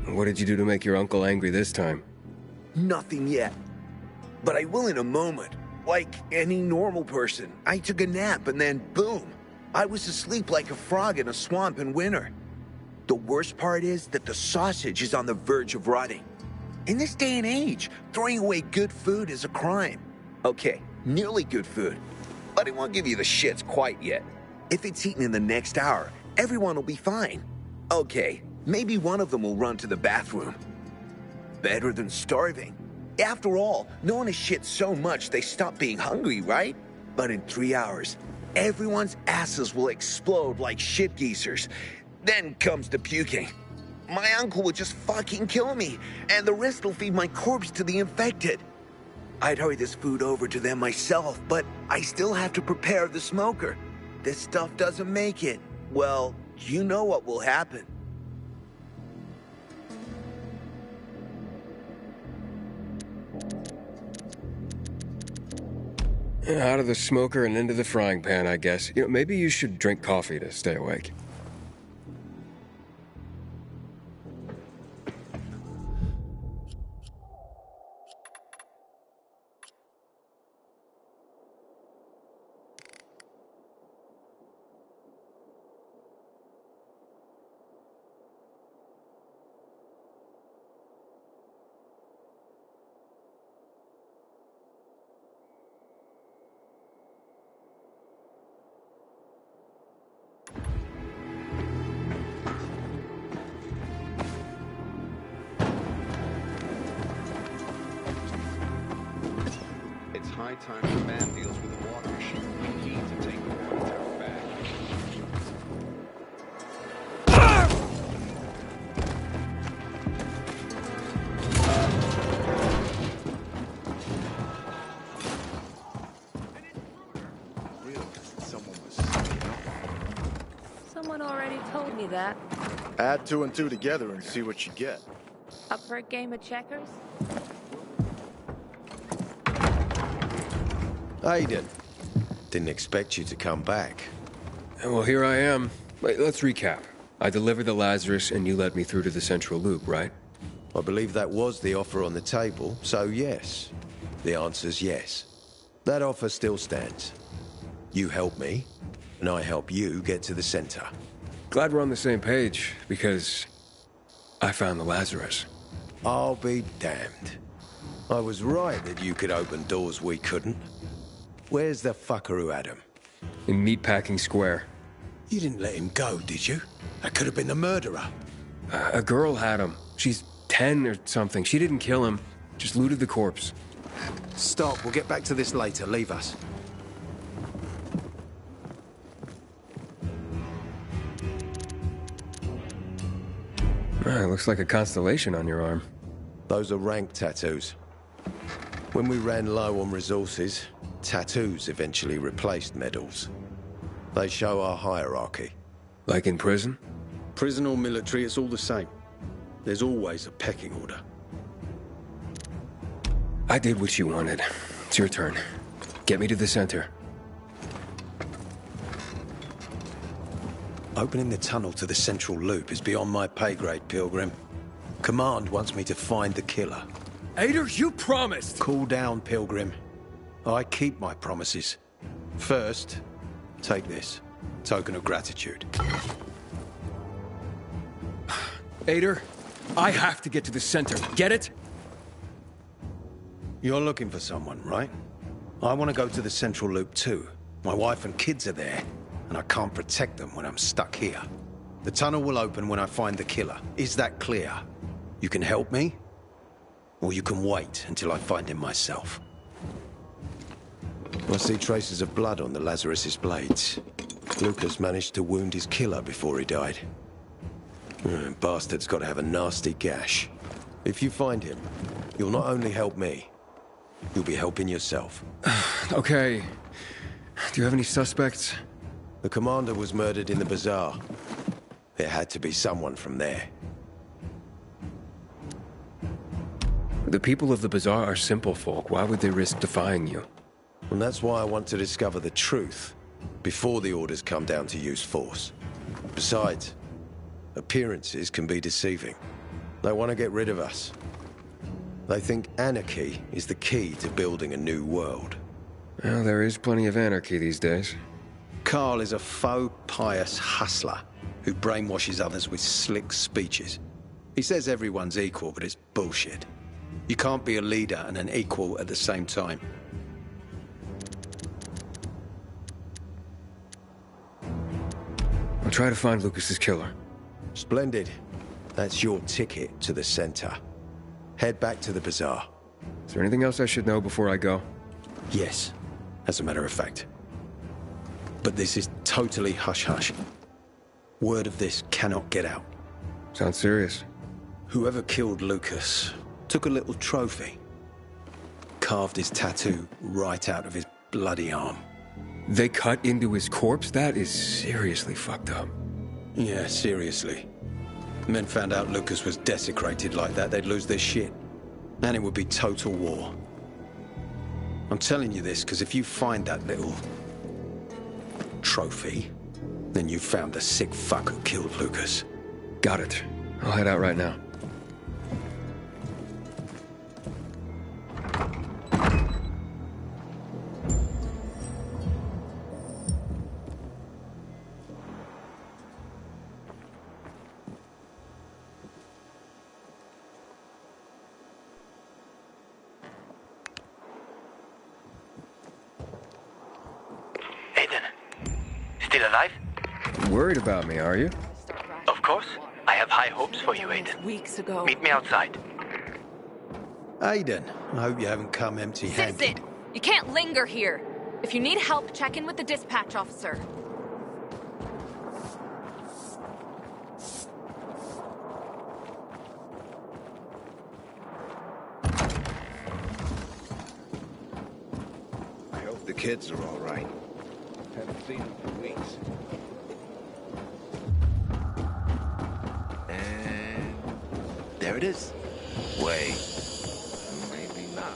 What did you do to make your uncle angry this time? Nothing yet. But I will in a moment. Like any normal person. I took a nap and then boom. I was asleep like a frog in a swamp in winter. The worst part is that the sausage is on the verge of rotting. In this day and age, throwing away good food is a crime. Okay, nearly good food. But it won't give you the shits quite yet. If it's eaten in the next hour, everyone will be fine. Okay, maybe one of them will run to the bathroom. Better than starving. After all, no one has shit so much they stop being hungry, right? But in 3 hours, everyone's asses will explode like shit geezers. Then comes the puking. My uncle would just fucking kill me, and the rest will feed my corpse to the infected. I'd hurry this food over to them myself, but I still have to prepare the smoker. This stuff doesn't make it. Well, you know what will happen. Out of the smoker and into the frying pan, I guess. You know, maybe you should drink coffee to stay awake. High time the man deals with the water issue. We need to take the water tower back. Really? Someone was... Someone already told me that. Add 2 and 2 together and see what you get. Up for a game of checkers? Aiden, didn't expect you to come back. Well, here I am. Wait, let's recap. I delivered the Lazarus and you led me through to the central loop, right? I believe that was the offer on the table, so yes. The answer's yes. That offer still stands. You help me, and I help you get to the center. Glad we're on the same page, because I found the Lazarus. I'll be damned. I was right that you could open doors we couldn't. Where's the fucker who had him? In Meatpacking Square. You didn't let him go, did you? That could have been the murderer. A girl had him. She's 10 or something. She didn't kill him, just looted the corpse. Stop, we'll get back to this later. Leave us. Looks like a constellation on your arm. Those are rank tattoos. When we ran low on resources, tattoos eventually replaced medals. They show our hierarchy. Like in prison? Prison or military, it's all the same. There's always a pecking order. I did what you wanted. It's your turn. Get me to the center. Opening the tunnel to the central loop is beyond my pay grade, Pilgrim. Command wants me to find the killer. Ader, you promised! Cool down, Pilgrim. I keep my promises. First, take this. Token of gratitude. Ader, I have to get to the center. Get it? You're looking for someone, right? I want to go to the central loop too. My wife and kids are there, and I can't protect them when I'm stuck here. The tunnel will open when I find the killer. Is that clear? You can help me, or you can wait until I find him myself. I see traces of blood on the Lazarus's blades. Lucas managed to wound his killer before he died. Bastard's got to have a nasty gash. If you find him, you'll not only help me, you'll be helping yourself. Okay. Do you have any suspects? The commander was murdered in the bazaar. There had to be someone from there. The people of the bazaar are simple folk. Why would they risk defying you? And that's why I want to discover the truth before the orders come down to use force. Besides, appearances can be deceiving. They want to get rid of us. They think anarchy is the key to building a new world. Well, there is plenty of anarchy these days. Carl is a faux pious hustler who brainwashes others with slick speeches. He says everyone's equal, but it's bullshit. You can't be a leader and an equal at the same time. I'll try to find Lucas's killer. Splendid. That's your ticket to the center. Head back to the bazaar. Is there anything else I should know before I go? Yes, as a matter of fact. But this is totally hush-hush. Word of this cannot get out. Sounds serious. Whoever killed Lucas took a little trophy. Carved his tattoo right out of his bloody arm. They cut into his corpse? That is seriously fucked up. Yeah, seriously. Men found out Lucas was desecrated like that, they'd lose their shit. And it would be total war. I'm telling you this because if you find that little trophy, then you found the sick fuck who killed Lucas. Got it. I'll head out right now. Still alive? Worried about me, are you? Of course. I have high hopes for you, Aiden. Weeks ago. Meet me outside. Aiden, I hope you haven't come empty-handed. Citizen, you can't linger here. If you need help, check in with the dispatch officer. I hope the kids are all right. Haven't seen them for weeks. And there it is. Wait. Maybe not.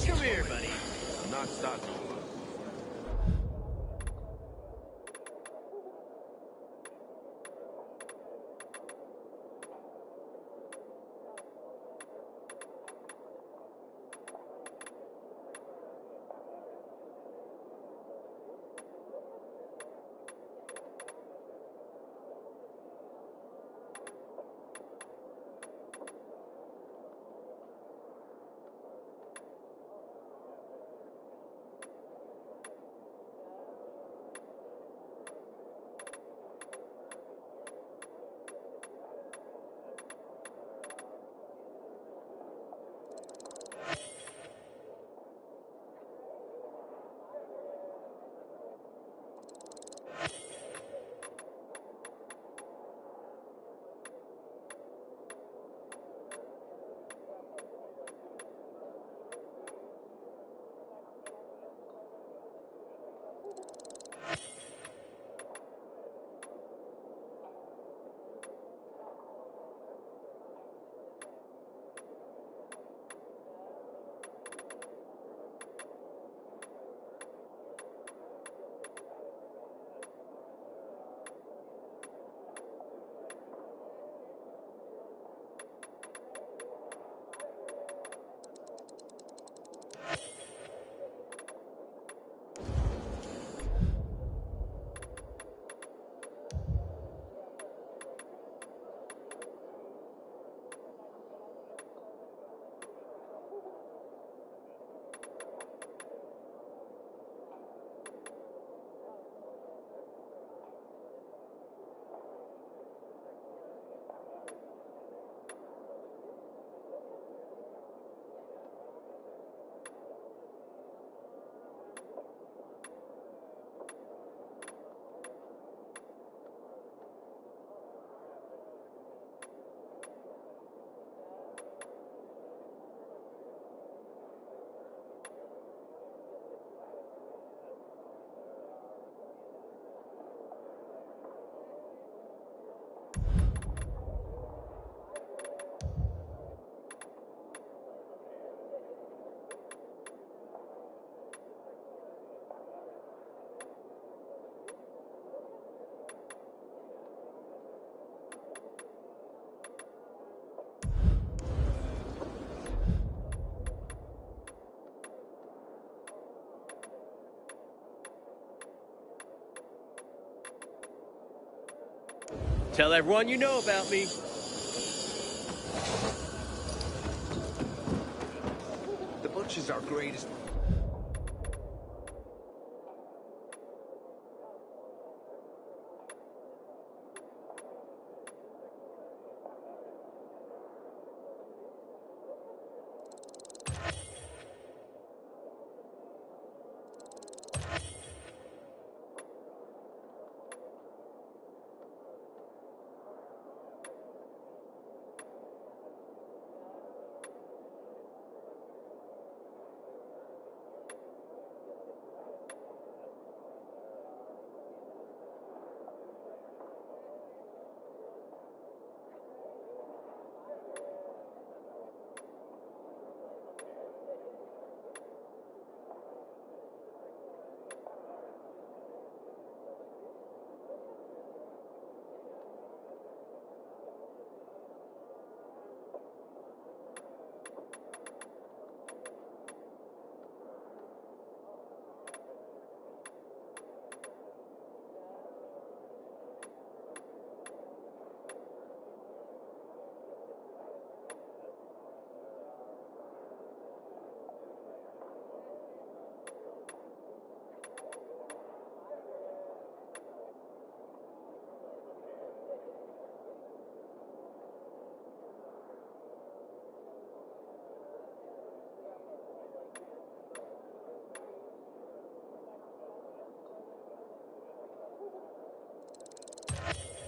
Come here, buddy. I'm not starting. Tell everyone you know about me. The butcher's our greatest.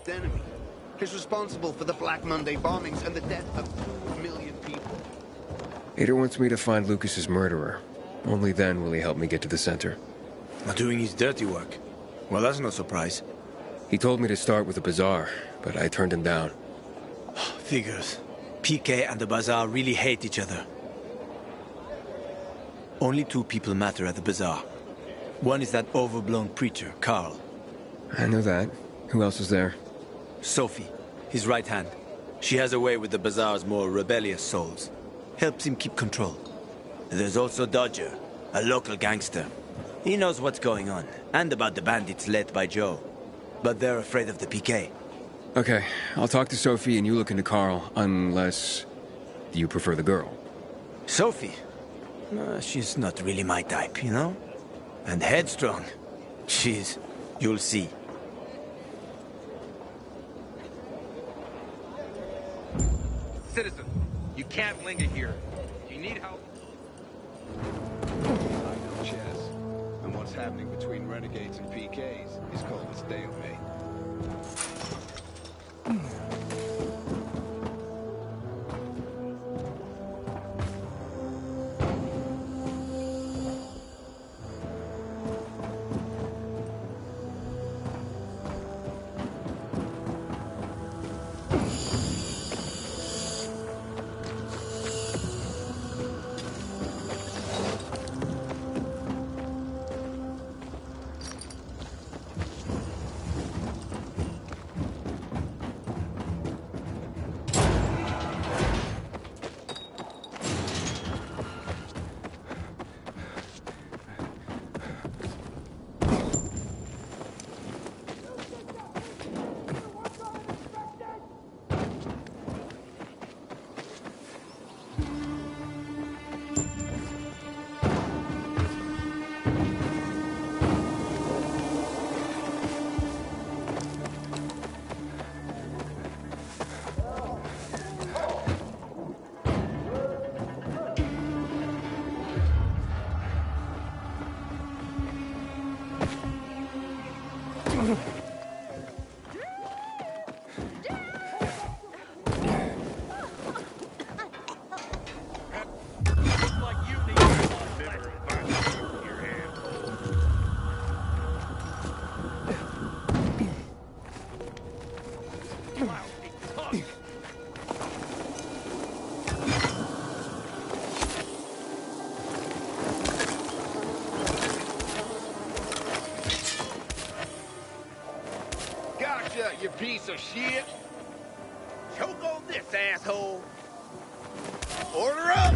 Enemy. He's responsible for the Black Monday bombings and the death of 2 million people. Ada wants me to find Lucas's murderer. Only then will he help me get to the center. Not doing his dirty work. Well, that's no surprise. He told me to start with the bazaar, but I turned him down. Figures. PK and the bazaar really hate each other. Only 2 people matter at the bazaar. One is that overblown preacher, Carl. I know that. Who else is there? Sophie, his right hand. She has a way with the bazaar's more rebellious souls. Helps him keep control. There's also Dodger, a local gangster. He knows what's going on, and about the bandits led by Joe. But they're afraid of the PK. Okay, I'll talk to Sophie and you look into Carl, unless you prefer the girl. Sophie? She's not really my type, you know? And headstrong. You'll see. Citizen, you can't linger here. Do you need help? I know chess. And what's happening between renegades and PKs is called a stalemate. You piece of shit. Choke on this, asshole. Order up.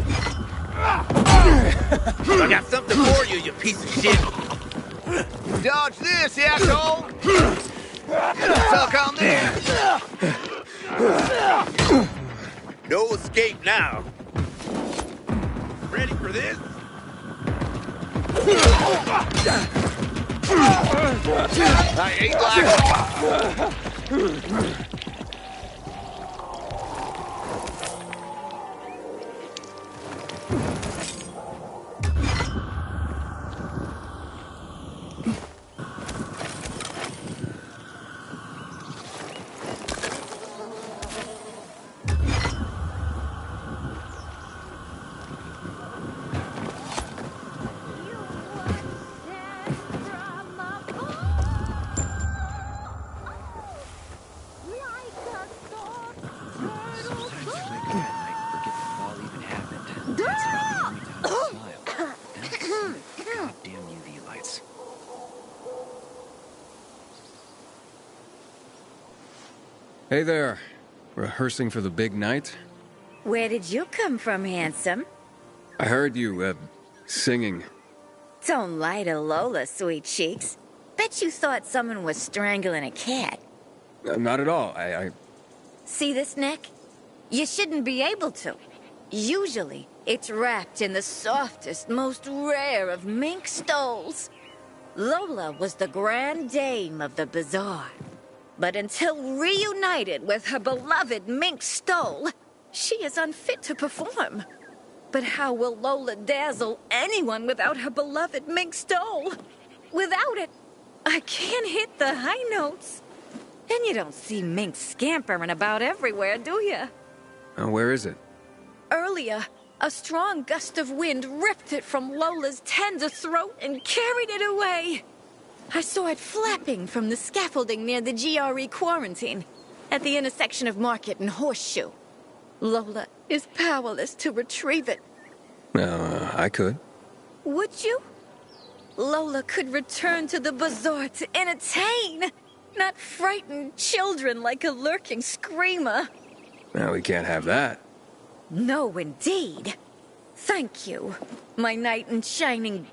I got something for you, you piece of shit. Dodge this, asshole. Suck on this! No escape now. Ready for this? I ain't like... Hey there. Rehearsing for the big night? Where did you come from, handsome? I heard you, singing. Don't lie to Lola, sweet cheeks. Bet you thought someone was strangling a cat. Not at all. I... See this neck? You shouldn't be able to. Usually, it's wrapped in the softest, most rare of mink stoles. Lola was the grand dame of the bazaar. But until reunited with her beloved mink stole, she is unfit to perform. But how will Lola dazzle anyone without her beloved mink stole? Without it, I can't hit the high notes. And you don't see minks scampering about everywhere, do you? Where is it? Earlier, a strong gust of wind ripped it from Lola's tender throat and carried it away. I saw it flapping from the scaffolding near the GRE quarantine, at the intersection of Market and Horseshoe. Lola is powerless to retrieve it. I could. Would you? Lola could return to the bazaar to entertain, not frighten children like a lurking screamer. Well, we can't have that. No, indeed. Thank you, my knight in shining...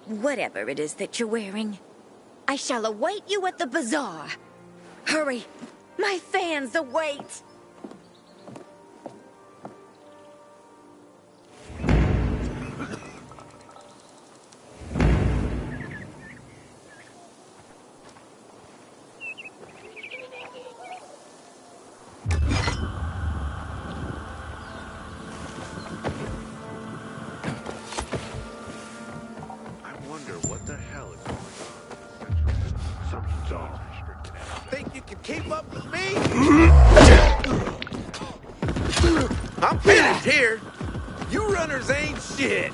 whatever it is that you're wearing. I shall await you at the bazaar. Hurry, my fans await. Think you can keep up with me? I'm finished here. You runners ain't shit.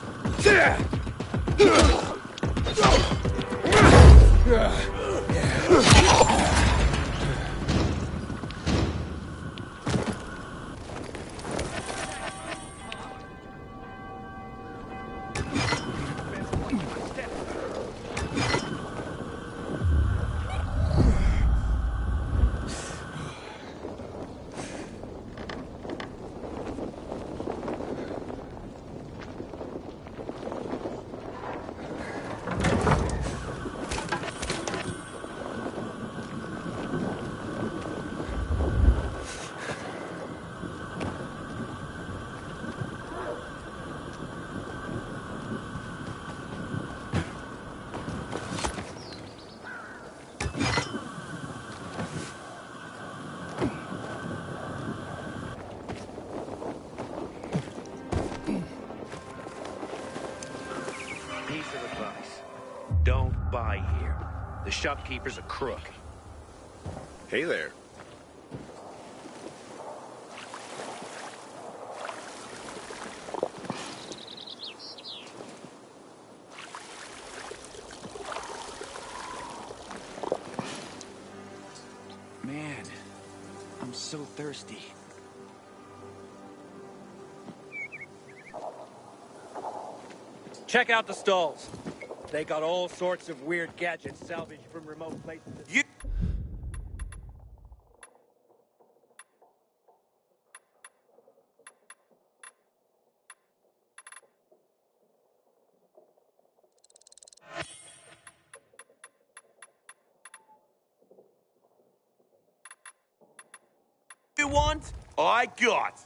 Don't buy here. The shopkeeper's a crook. Hey there. Man, I'm so thirsty. Check out the stalls. They got all sorts of weird gadgets salvaged from remote places. want, I got.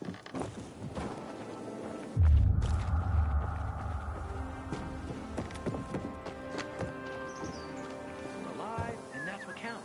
We're alive, and that's what counts.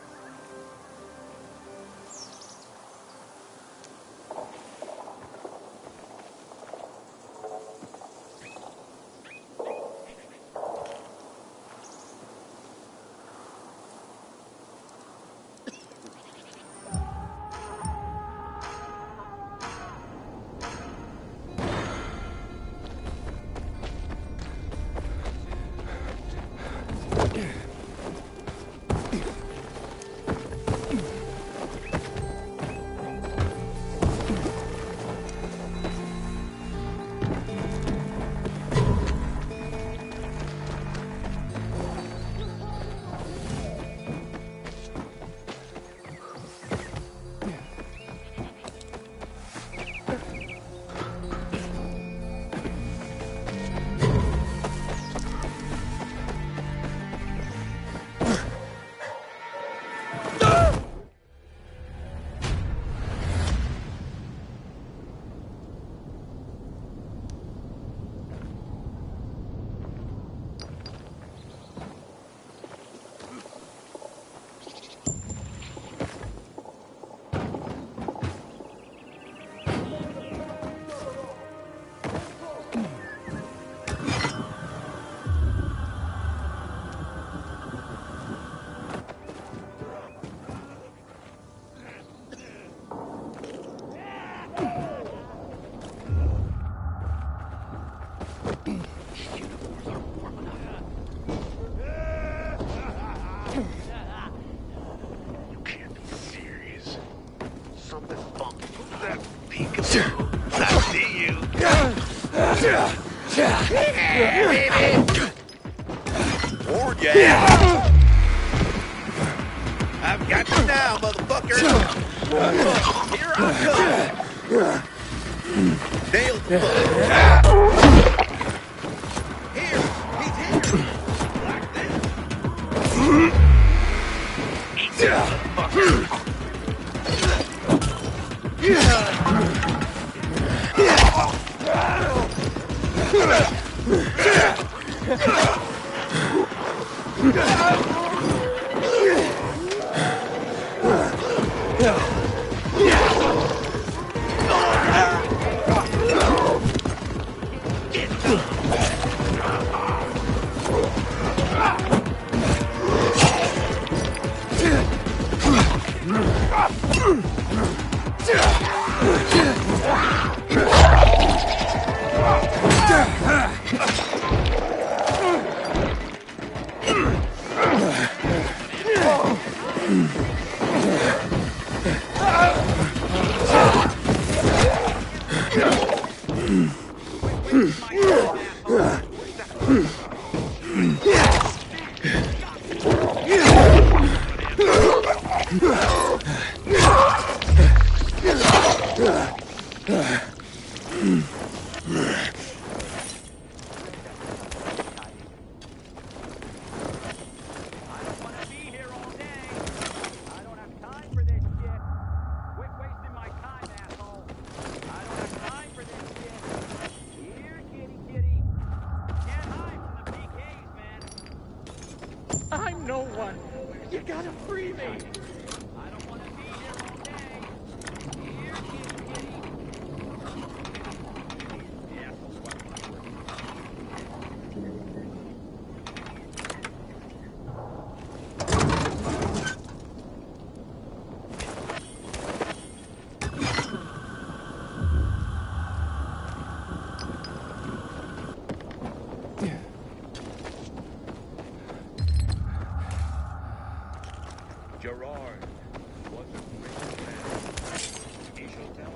I've got you now, motherfucker! Here I come! Nailed the fuck! Here! He's here! Like this! Eat that, motherfucker! I'm no one. You gotta free me. I don't want to be here all day. Here, kitty. Yeah, Gerard was a great man. He shall tell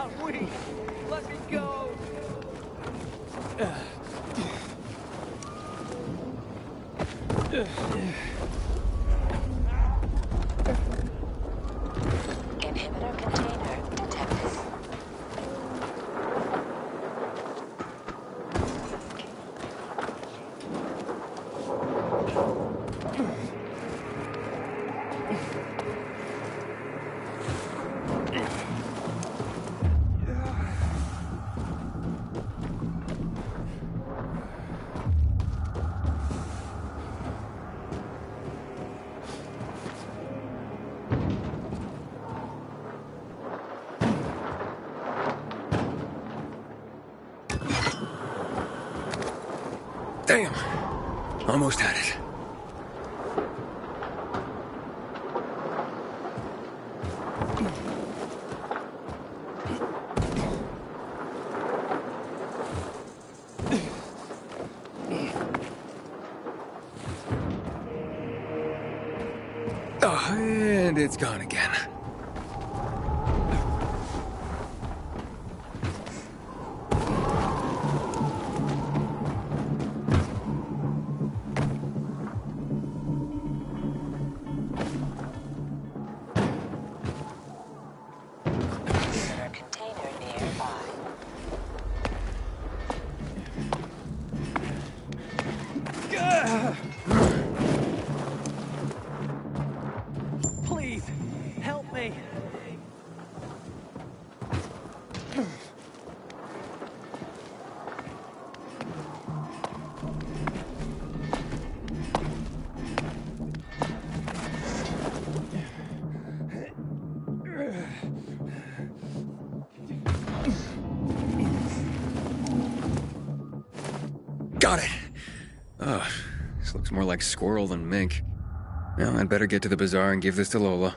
not weak. Let me go. Inhibitor container detected. Damn! Almost had it. Oh, and it's gone again. Please, help me. Got it! Oh, this looks more like squirrel than mink. Well, I'd better get to the bazaar and give this to Lola.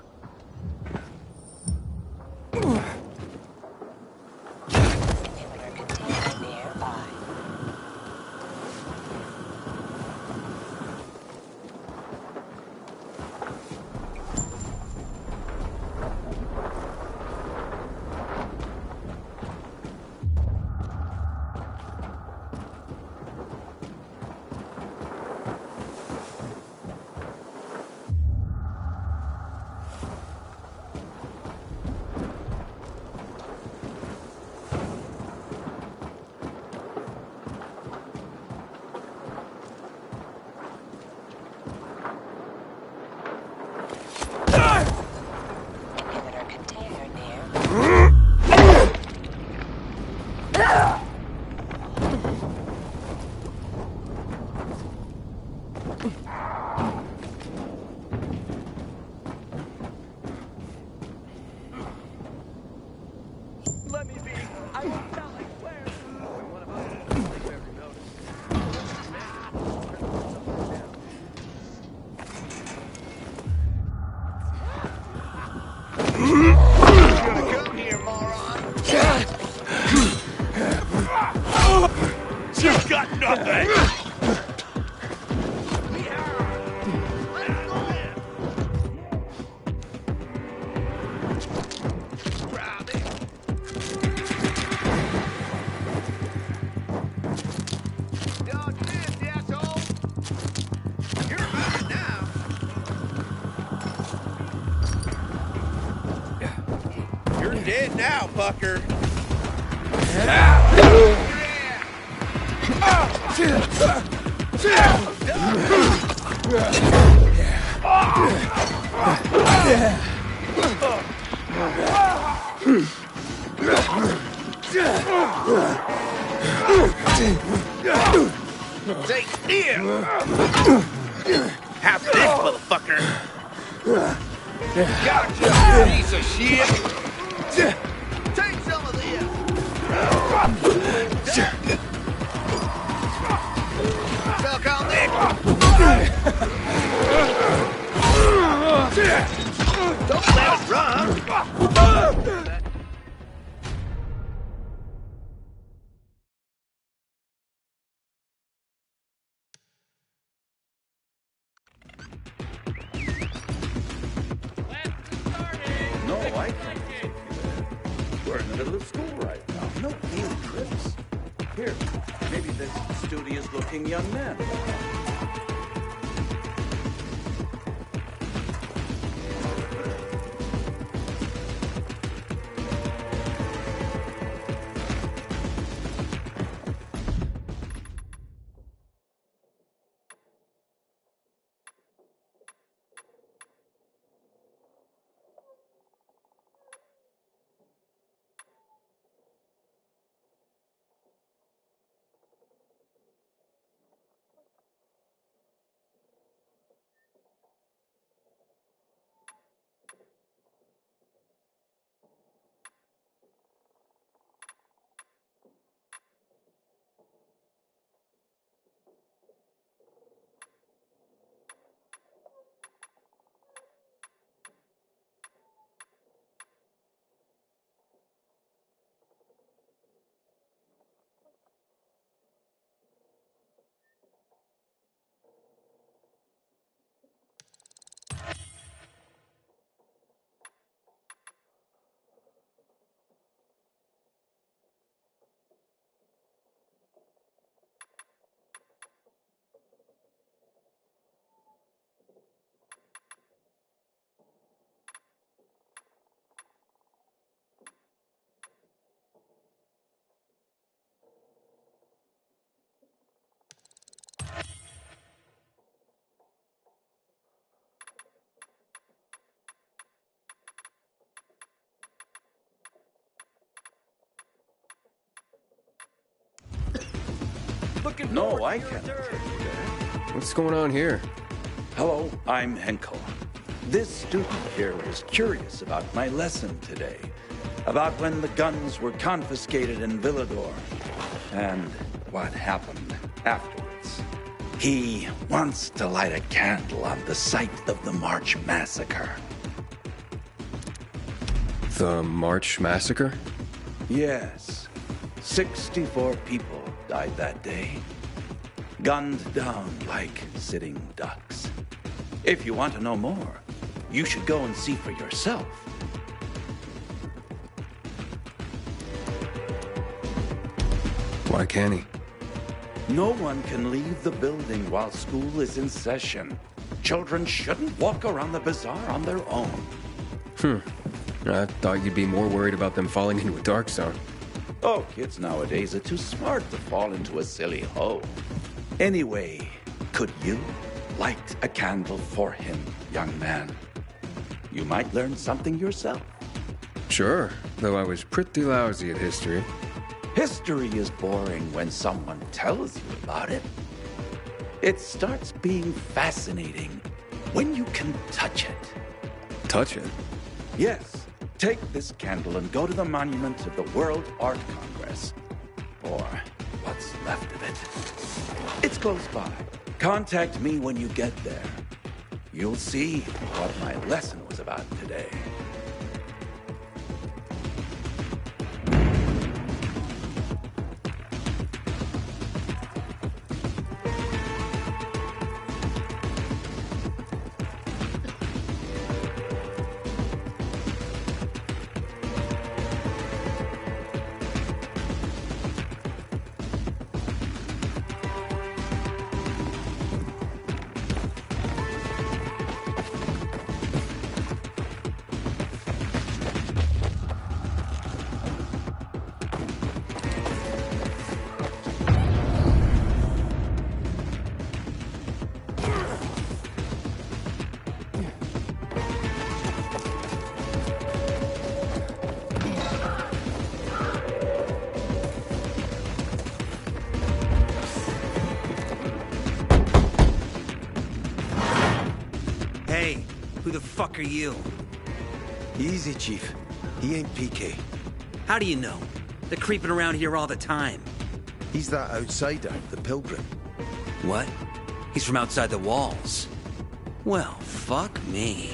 Let me be. I will not swear. One of us is ever noticed. You're gonna come here, moron. You got nothing! You're dead now, fucker. Take here! Have this, motherfucker! Gotcha, piece of shit! Take some of this! Suck on this! Don't let it run! No, I can't. We're in the middle of school right now. No field trips. Here, maybe this studious-looking young man. No, I can't tell you that. What's going on here? Hello, I'm Henkel. This student here was curious about my lesson today. About when the guns were confiscated in Villador. And what happened afterwards. He wants to light a candle on the site of the March Massacre. The March Massacre? Yes. 64 people died that day. Gunned down like sitting ducks. If you want to know more, you should go and see for yourself. Why can't he? No one can leave the building while school is in session. Children shouldn't walk around the bazaar on their own. I thought you'd be more worried about them falling into a dark zone. Oh, kids nowadays are too smart to fall into a silly hole. Anyway, could you light a candle for him, young man? You might learn something yourself. Sure, though I was pretty lousy at history. History is boring when someone tells you about it. It starts being fascinating when you can touch it. Touch it? Yes. Take this candle and go to the monument of the World Art Congress. Or what's left of it. It's close by. Contact me when you get there. You'll see what my lesson was about today. Who the fuck are you? Easy, Chief. He ain't PK. How do you know? They're creeping around here all the time. He's that outsider, the pilgrim. What? He's from outside the walls. Well, fuck me.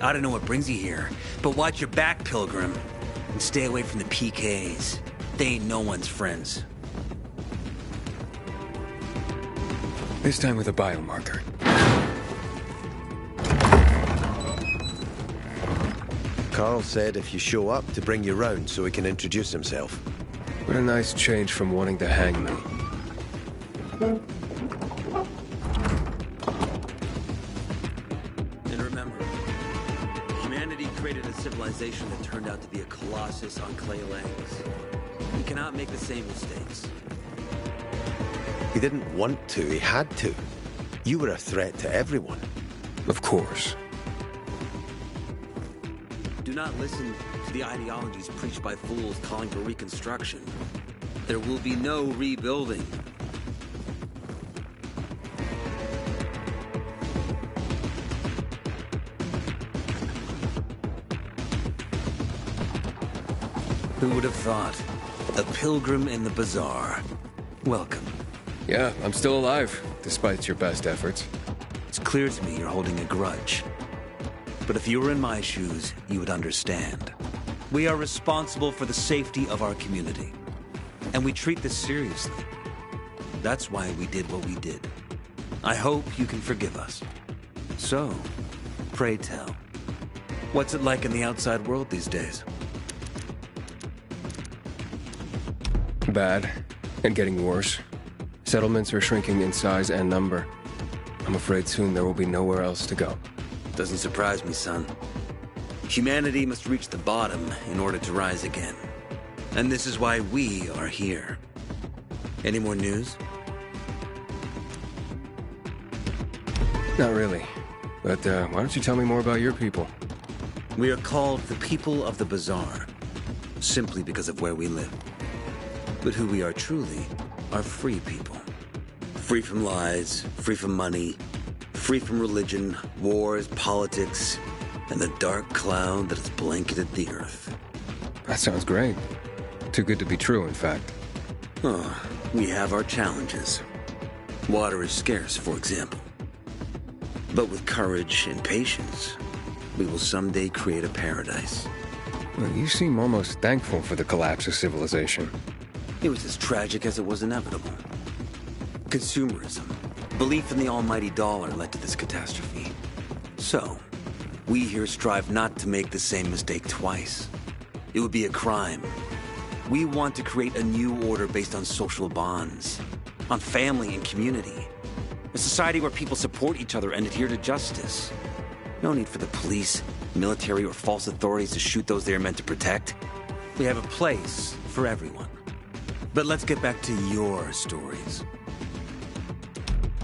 I don't know what brings you here, but watch your back, pilgrim. And stay away from the PKs. They ain't no one's friends. This time with a biomarker. Carl said if you show up to bring you round so he can introduce himself. What a nice change from wanting to hang me. And remember, humanity created a civilization that turned out to be a colossus on clay legs. We cannot make the same mistakes. He didn't want to, he had to. You were a threat to everyone. Of course. Do not listen to the ideologies preached by fools calling for reconstruction. There will be no rebuilding. Who would have thought? A pilgrim in the bazaar. Welcome. Yeah, I'm still alive, despite your best efforts. It's clear to me you're holding a grudge. But if you were in my shoes, you would understand. We are responsible for the safety of our community. And we treat this seriously. That's why we did what we did. I hope you can forgive us. So, pray tell, what's it like in the outside world these days? Bad, and getting worse. Settlements are shrinking in size and number. I'm afraid soon there will be nowhere else to go. Doesn't surprise me, son. Humanity must reach the bottom in order to rise again. And this is why we are here. Any more news? Not really. But why don't you tell me more about your people? We are called the people of the bazaar, simply because of where we live. But who we are truly are free people. Free from lies, free from money, free from religion, wars, politics, and the dark cloud that has blanketed the earth. That sounds great. Too good to be true, in fact. Oh, we have our challenges. Water is scarce, for example. But with courage and patience, we will someday create a paradise. Well, you seem almost thankful for the collapse of civilization. It was as tragic as it was inevitable. Consumerism, belief in the almighty dollar led to this catastrophe. So, we here strive not to make the same mistake twice. It would be a crime. We want to create a new order based on social bonds, on family and community. A society where people support each other and adhere to justice. No need for the police, military, or false authorities to shoot those they are meant to protect. We have a place for everyone. But let's get back to your stories.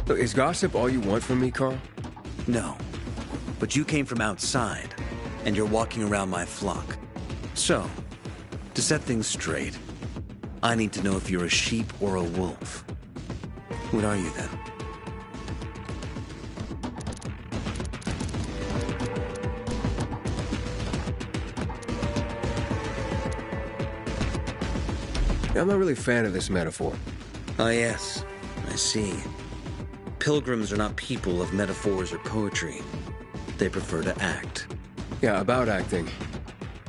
Is gossip all you want from me, Carl? No. But you came from outside, and you're walking around my flock. So, to set things straight, I need to know if you're a sheep or a wolf. What are you then? I'm not really a fan of this metaphor. Ah, yes. I see. Pilgrims are not people of metaphors or poetry. They prefer to act. Yeah, about acting.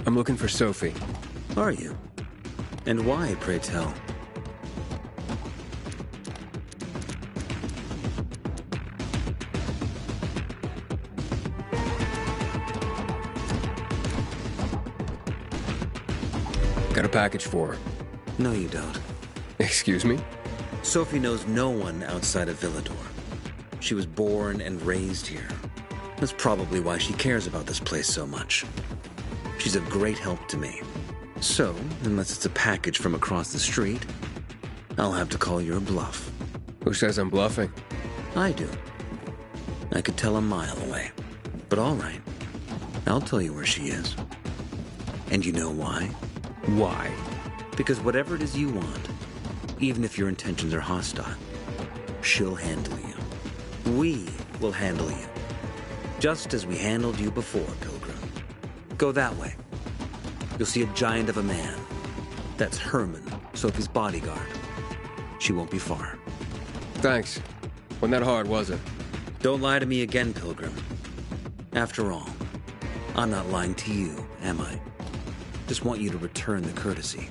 I'm looking for Sophie. Are you? And why, pray tell? Got a package for her. No, you don't. Excuse me? Sophie knows no one outside of Villador. She was born and raised here. That's probably why she cares about this place so much. She's of great help to me. So, unless it's a package from across the street, I'll have to call your bluff. Who says I'm bluffing? I do. I could tell a mile away. But all right. I'll tell you where she is. And you know why? Why? Because whatever it is you want, even if your intentions are hostile, she'll handle you. We will handle you. Just as we handled you before, Pilgrim. Go that way. You'll see a giant of a man. That's Herman, Sophie's bodyguard. She won't be far. Thanks. Wasn't that hard, was it? Don't lie to me again, Pilgrim. After all, I'm not lying to you, am I? Just want you to return the courtesy.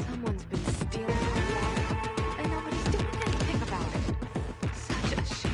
Someone's been stealing our water, and nobody's doing anything about it. Such a shame.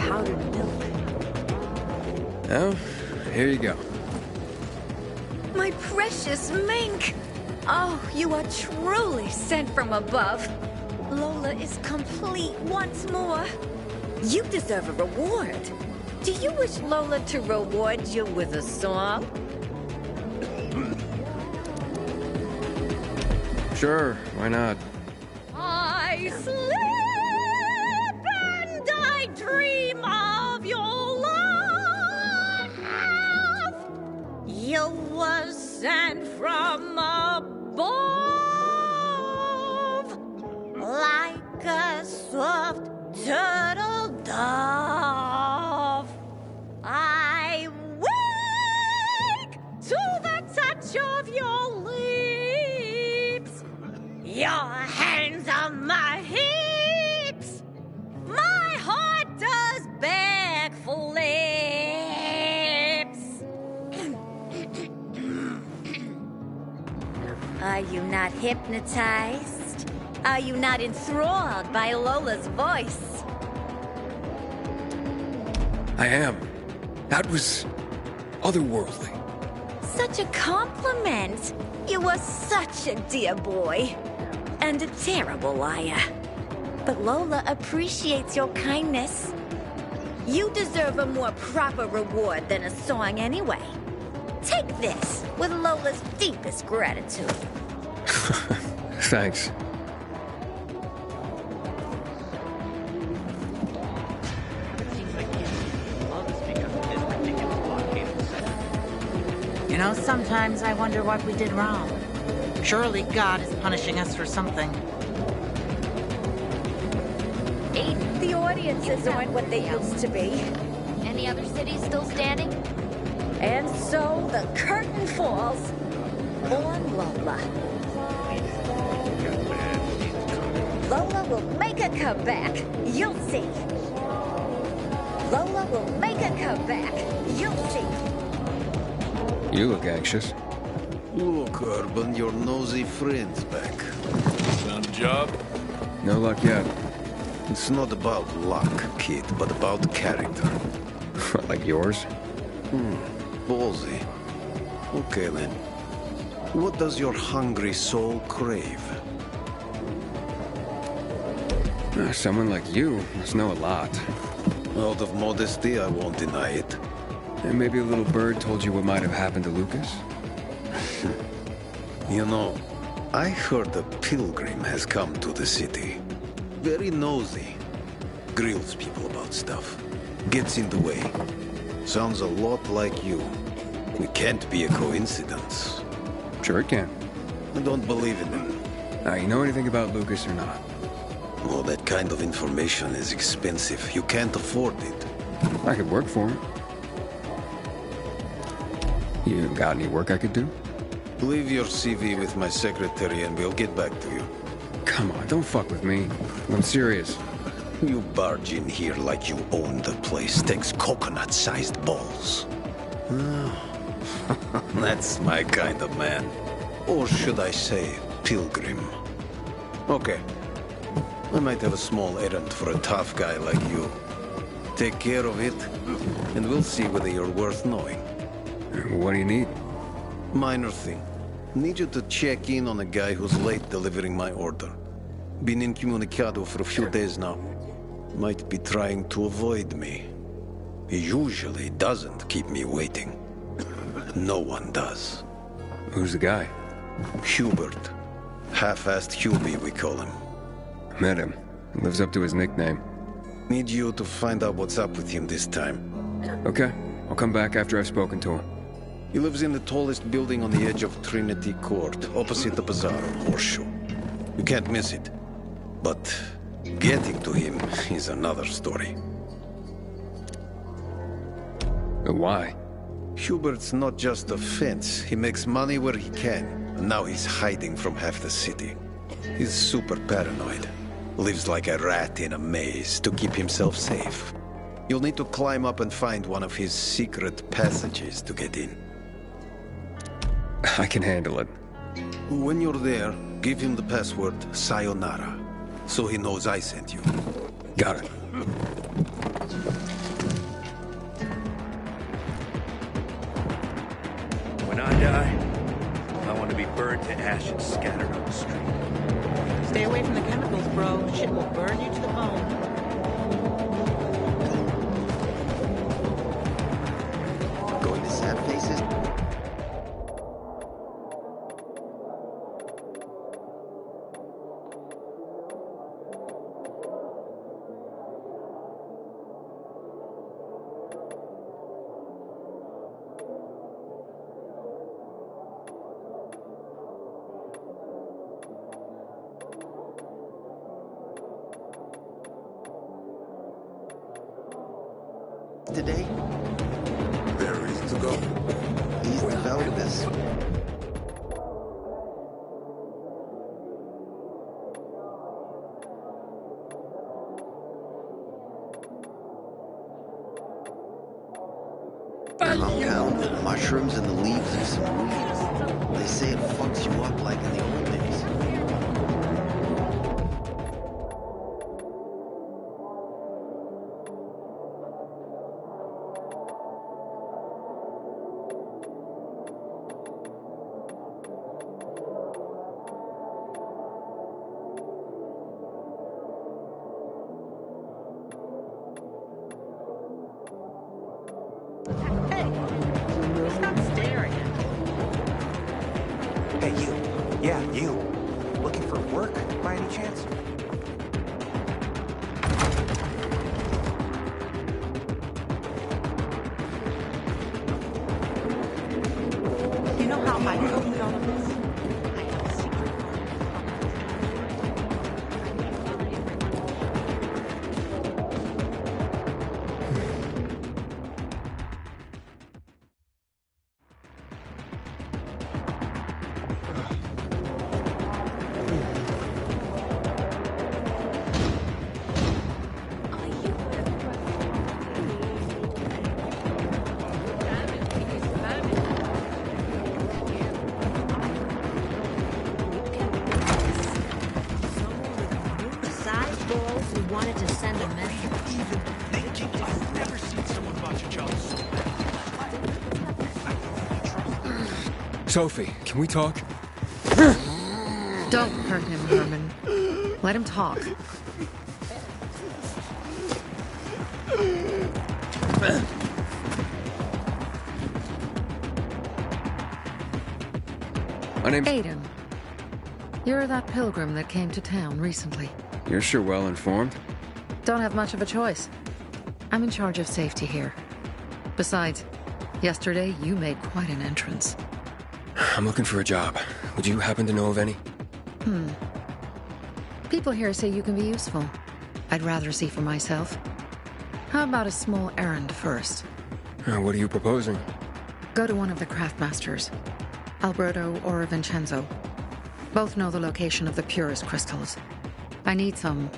powdered milk. Oh, here you go. My precious mink! Oh, you are truly sent from above. Lola is complete once more. You deserve a reward. Do you wish Lola to reward you with a song? Sure, why not? I sleep and I dream of your love. You were sent from above, like a soft turtle dove. I wake to the touch of your lips, your hands on my hips. My heart does beg for lips. Are you not hypnotized? Are you not enthralled by Lola's voice? I am. That was otherworldly. Such a compliment. You are such a dear boy. And a terrible liar. But Lola appreciates your kindness. You deserve a more proper reward than a song anyway. Take this with Lola's deepest gratitude. Thanks. You know, sometimes I wonder what we did wrong. Surely God is punishing us for something. Aiden, the audiences aren't what they used to be. Any other cities still standing? And so the curtain falls on Lola. Lola will make a comeback. You'll see. Lola will make a comeback. You'll see. You look anxious. Look, Urban, your nosy friend's back. Found a job? No luck yet. It's not about luck, kid, but about character. Like yours? Ballsy. Okay, then. What does your hungry soul crave? Someone like you must know a lot. Out of modesty, I won't deny it. And maybe a little bird told you what might have happened to Lucas? You know, I heard a pilgrim has come to the city. Very nosy. Grills people about stuff. Gets in the way. Sounds a lot like you. It can't be a coincidence. Sure it can. I don't believe in him. You know anything about Lucas or not? Well, that kind of information is expensive. You can't afford it. I could work for him. You got any work I could do? Leave your CV with my secretary and we'll get back to you. Come on, don't fuck with me. I'm serious. You barge in here like you own the place. Takes coconut-sized balls. That's my kind of man. Or should I say, pilgrim. Okay. I might have a small errand for a tough guy like you. Take care of it, and we'll see whether you're worth knowing. What do you need? Minor thing. Need you to check in on a guy who's late delivering my order. Been incommunicado for a few days now. Might be trying to avoid me. He usually doesn't keep me waiting. No one does. Who's the guy? Hubert. Half-assed Hubie, we call him. Met him. Lives up to his nickname. Need you to find out what's up with him this time. Okay. I'll come back after I've spoken to him. He lives in the tallest building on the edge of Trinity Court, opposite the bazaar on Horseshoe. You can't miss it. But getting to him is another story. Why? Hubert's not just a fence. He makes money where he can. And now he's hiding from half the city. He's super paranoid. Lives like a rat in a maze to keep himself safe. You'll need to climb up and find one of his secret passages to get in. I can handle it. When you're there, give him the password Sayonara, so he knows I sent you. Got it. burned to ash and scattered on the street. Stay away from the chemicals, bro. Shit will burn you to the bone. Going to sad faces? Today? There is to go. He's developed this. Compound the mushrooms and the leaves of some weed. They say it fucks you up like in the old days. Stop staring. Hey, you. Yeah, you. Looking for work, by any chance? You know how I coped all of this? I have a secret. Besides balls, we wanted to send a message. I've never seen someone watch a job so Sophie, can we talk? Don't hurt him, Herman. Let him talk. My name's... Aiden. You're that pilgrim that came to town recently. You're sure well informed. Don't have much of a choice. I'm in charge of safety here. Besides, yesterday you made quite an entrance. I'm looking for a job. Would you happen to know of any? People here say you can be useful. I'd rather see for myself. How about a small errand first? What are you proposing? Go to one of the craftmasters, Alberto or Vincenzo. Both know the location of the purest crystals. I need some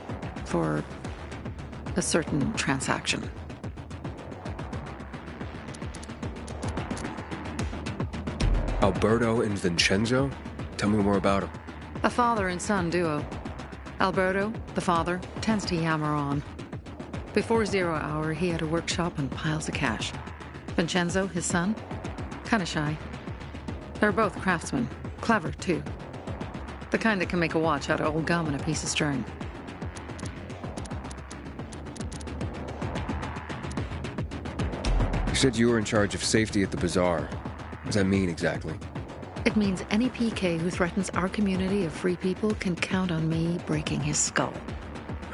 for a certain transaction. Alberto and Vincenzo? Tell me more about them. A father and son duo. Alberto, the father, tends to yammer on. Before 0 hour, he had a workshop and piles of cash. Vincenzo, his son, kinda shy. They're both craftsmen, clever too. The kind that can make a watch out of old gum and a piece of string. You said you were in charge of safety at the bazaar. What does that mean exactly? It means any PK who threatens our community of free people can count on me breaking his skull.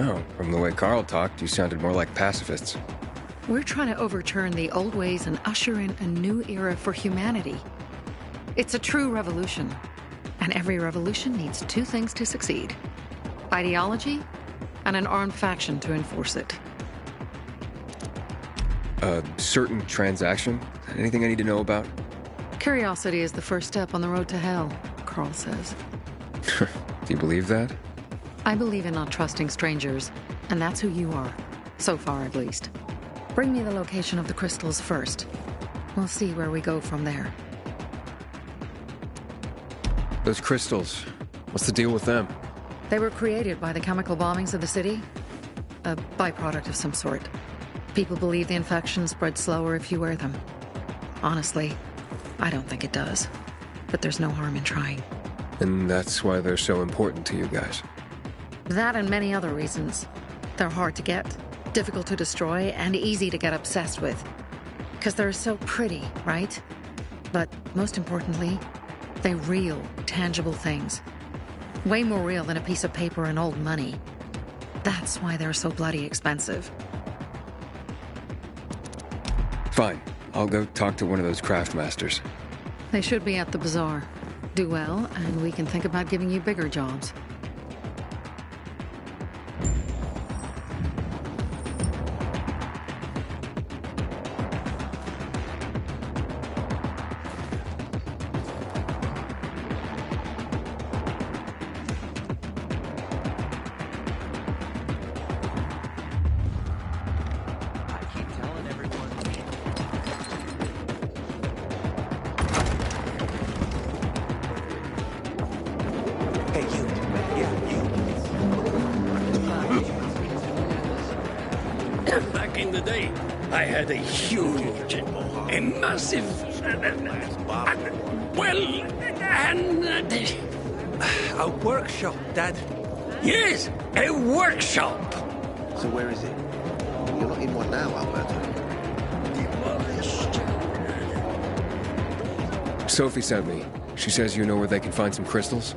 Oh, from the way Carl talked, you sounded more like pacifists. We're trying to overturn the old ways and usher in a new era for humanity. It's a true revolution. And every revolution needs two things to succeed: ideology and an armed faction to enforce it. A certain transaction? Anything I need to know about? Curiosity is the first step on the road to hell, Carl says. Do you believe that? I believe in not trusting strangers, and that's who you are. So far, at least. Bring me the location of the crystals first. We'll see where we go from there. Those crystals, what's the deal with them? They were created by the chemical bombings of the city. A byproduct of some sort. People believe the infection spreads slower if you wear them. Honestly, I don't think it does. But there's no harm in trying. And that's why they're so important to you guys. That and many other reasons. They're hard to get, difficult to destroy, and easy to get obsessed with. Because they're so pretty, right? But most importantly, they're real, tangible things. Way more real than a piece of paper and old money. That's why they're so bloody expensive. Fine. I'll go talk to one of those craft masters. They should be at the bazaar. Do well, and we can think about giving you bigger jobs. Back in the day, I had a huge, a massive, A workshop, Dad. Yes, a workshop. So where is it? You're not in one now, Alberto. Sophie sent me. She says you know where they can find some crystals?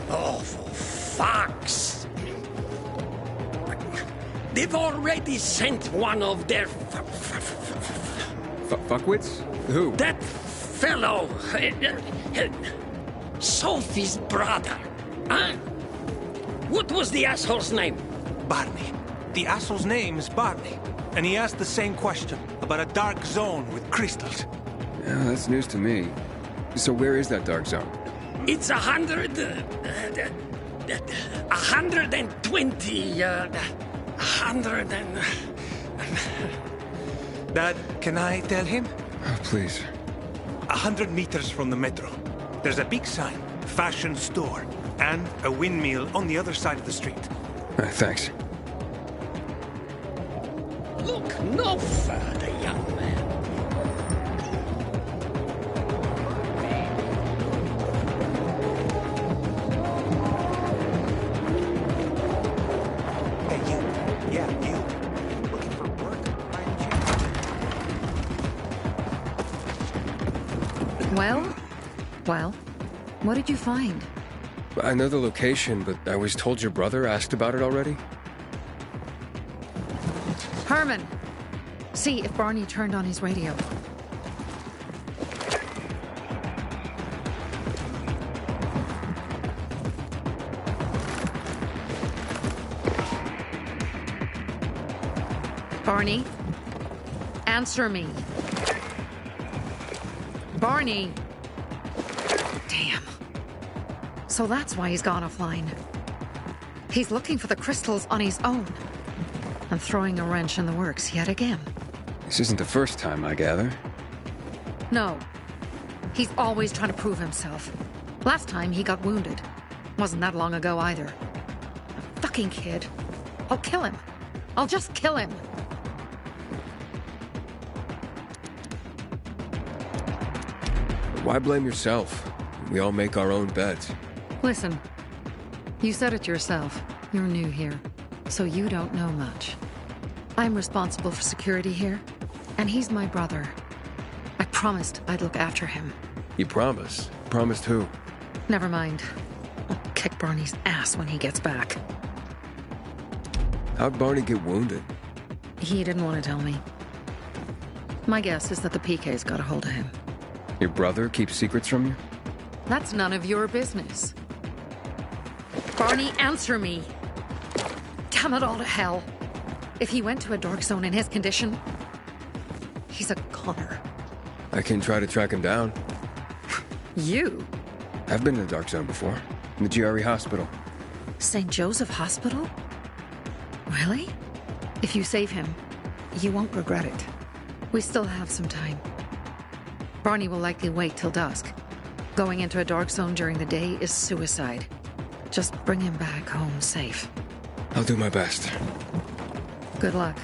Oh, for fuck's... They've already sent one of their... Fuckwits? Who? That fellow... Sophie's brother. Huh? What was the asshole's name? Barney. The asshole's name is Barney. And he asked the same question about a dark zone with crystals. Yeah, that's news to me. So where is that dark zone? It's 120... 100 and... Dad, can I tell him? Oh, please. 100 meters from the metro. There's a big sign, fashion store, and a windmill on the other side of the street. Thanks. Look no further, young man. Well, what did you find? I know the location, but I was told your brother asked about it already. Herman! See if Barney turned on his radio. Barney? Answer me. Barney! Damn. So that's why he's gone offline. He's looking for the crystals on his own. And throwing a wrench in the works yet again. This isn't the first time, I gather. No. He's always trying to prove himself. Last time he got wounded. Wasn't that long ago either. A fucking kid. I'll kill him. I'll just kill him. Why blame yourself? We all make our own beds. Listen, you said it yourself. You're new here, so you don't know much. I'm responsible for security here, and he's my brother. I promised I'd look after him. You promised? Promised who? Never mind. I'll kick Barney's ass when he gets back. How'd Barney get wounded? He didn't want to tell me. My guess is that the PK's got a hold of him. Your brother keeps secrets from you? That's none of your business. Barney, answer me! Damn it all to hell! If he went to a dark zone in his condition, he's a goner. I can try to track him down. You? I've been in the dark zone before. In the GRE hospital. St. Joseph Hospital? Really? If you save him, you won't regret it. We still have some time. Barney will likely wait till dusk. Going into a dark zone during the day is suicide. Just bring him back home safe. I'll do my best. Good luck.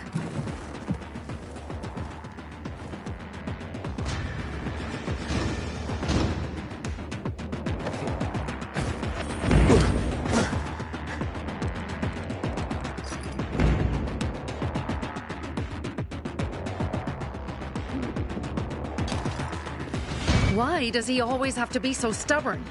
Why does he always have to be so stubborn?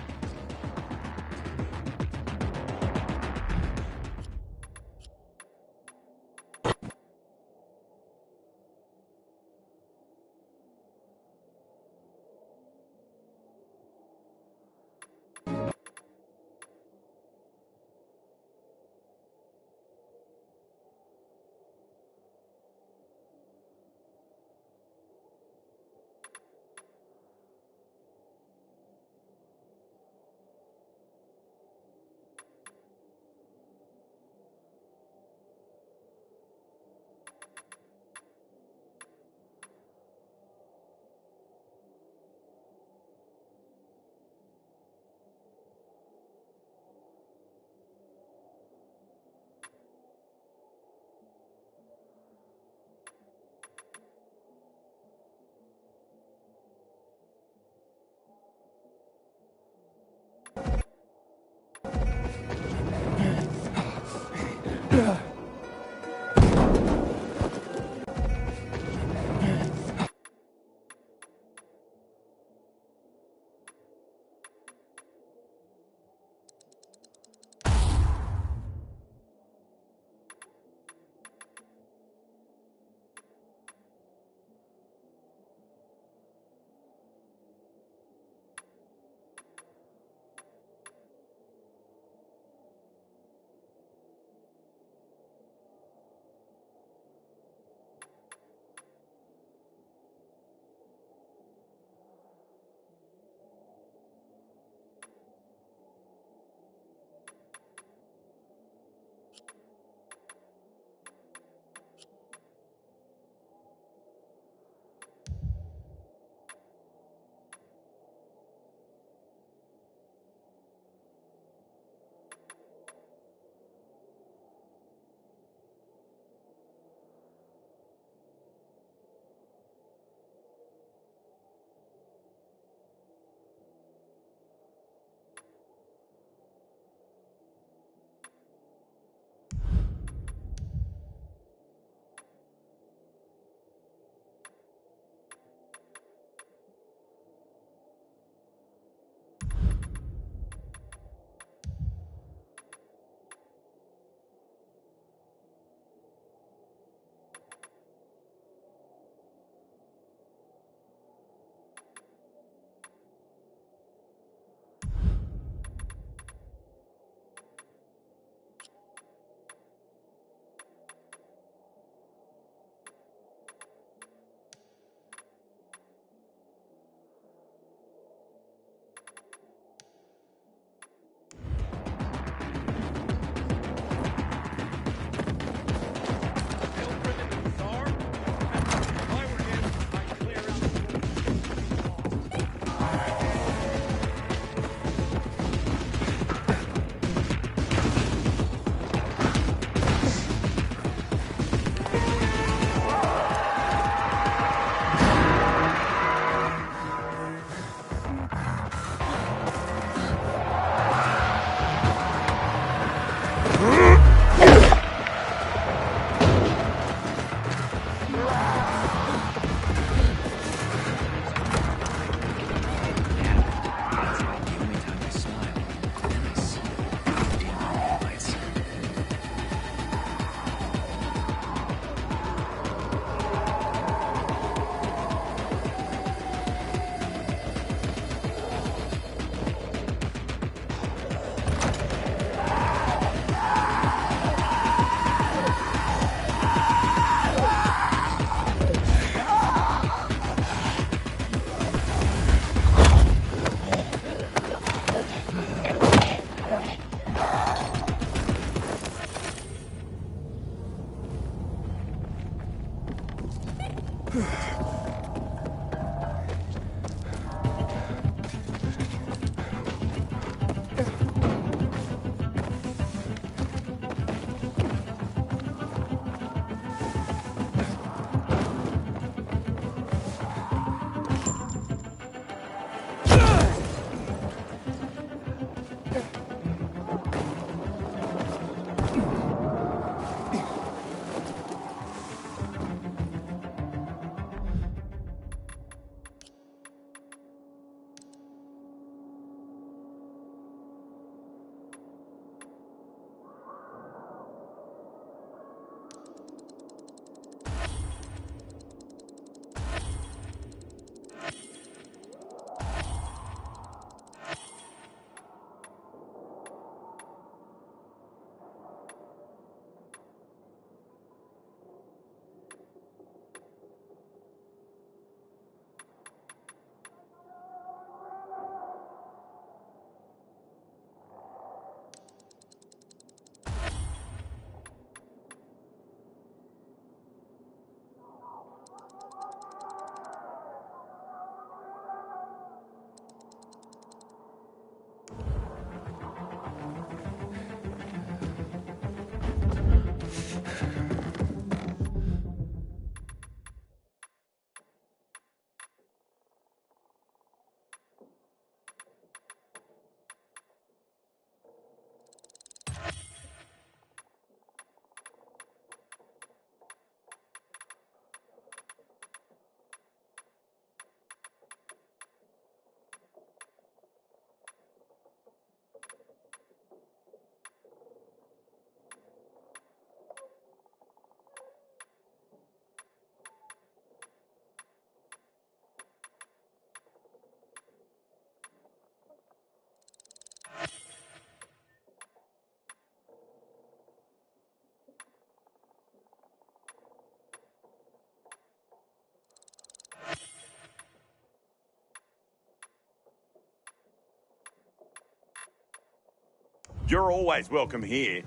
You're always welcome here.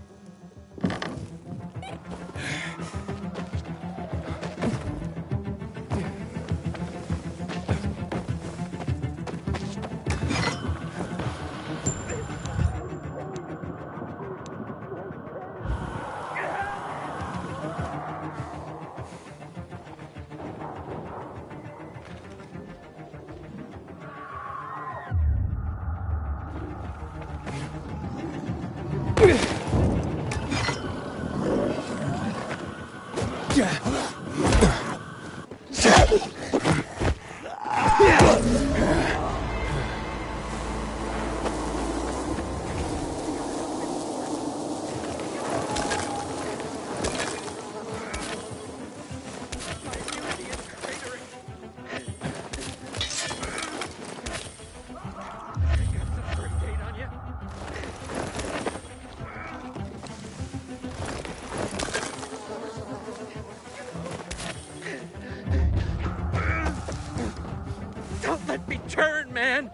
Don't let me turn, man!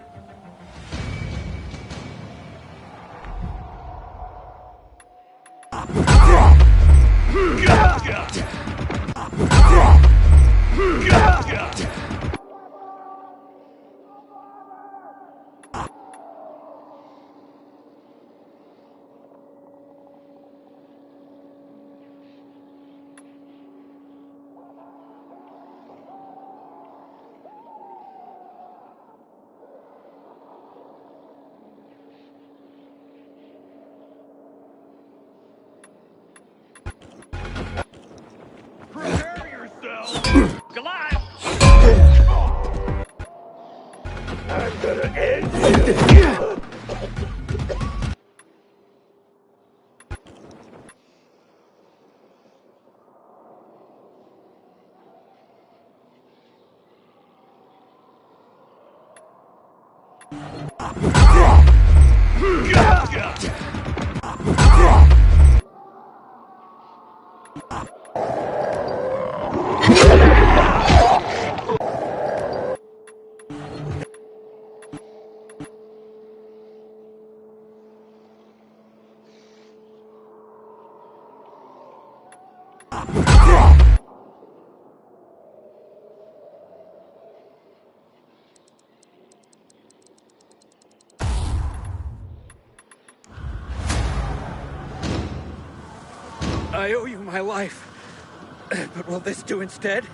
Prepare yourself! Goliath! I'm gonna end you! I owe you my life. But will this do instead?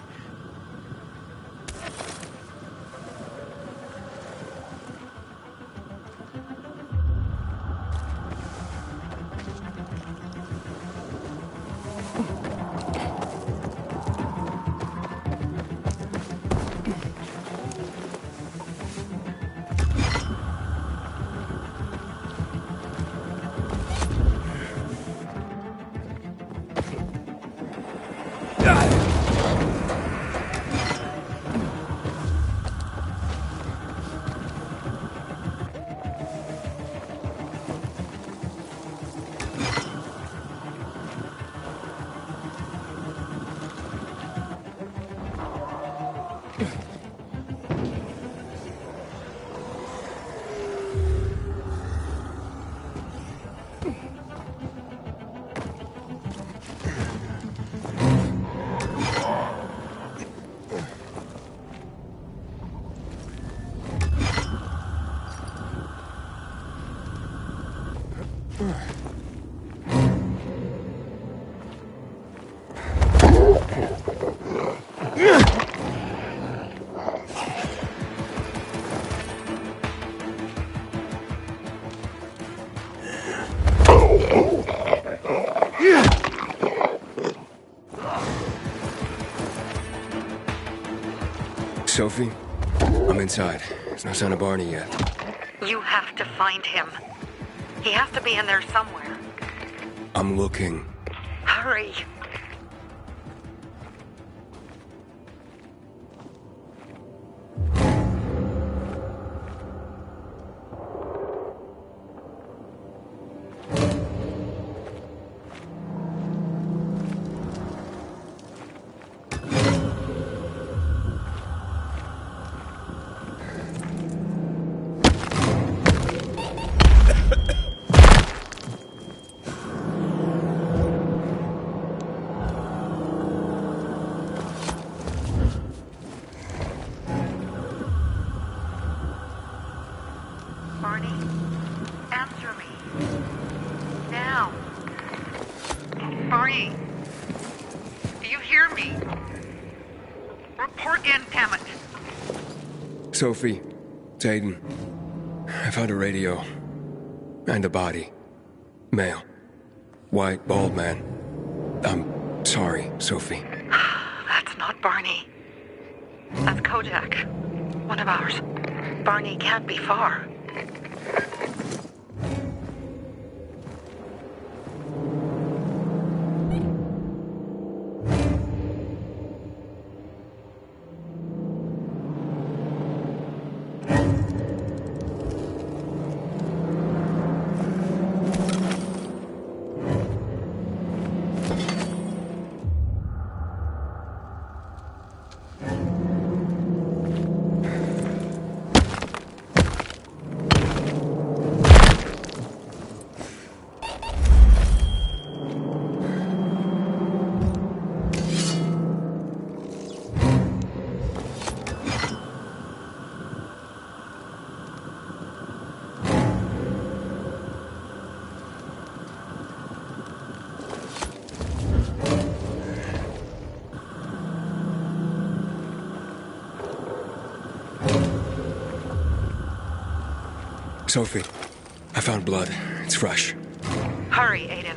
Sophie, I'm inside. There's no sign of Barney yet. You have to find him. He has to be in there somewhere. I'm looking. Hurry. Report in, damn it. Sophie, it's Aiden. I found a radio. And a body. Male. White, bald man. I'm sorry, Sophie. That's not Barney. That's Kojak. One of ours. Barney can't be far. Sophie, I found blood. It's fresh. Hurry, Aiden.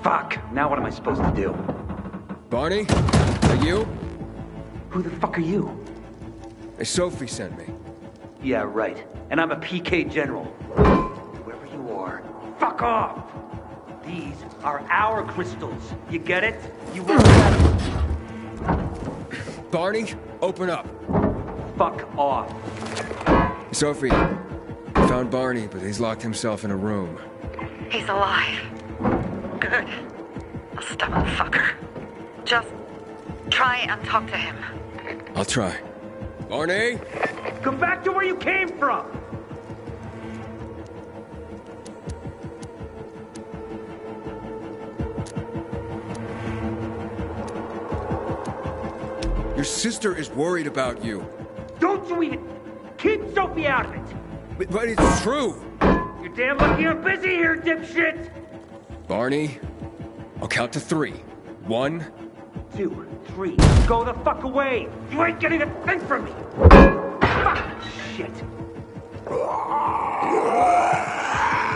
Fuck! Now what am I supposed to do? Barney? Are you? Who the fuck are you? Sophie sent me. Yeah, right. And I'm a PK general. Whoever you are, fuck off! These are our crystals. You get it? You won't have them. Barney, open up. Fuck off. Sophie, I found Barney, but he's locked himself in a room. He's alive. Good. A stubborn fucker. Just try and talk to him. I'll try. Barney? Come back to where you came from! Your sister is worried about you. Don't you even... Keep Sophie out of it! But it's true! You're damn lucky I'm busy here, dipshit! Barney, I'll count to 3. 1, 2, 3. Go the fuck away! You ain't getting a thing from me! Fuck! Shit!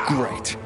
Great.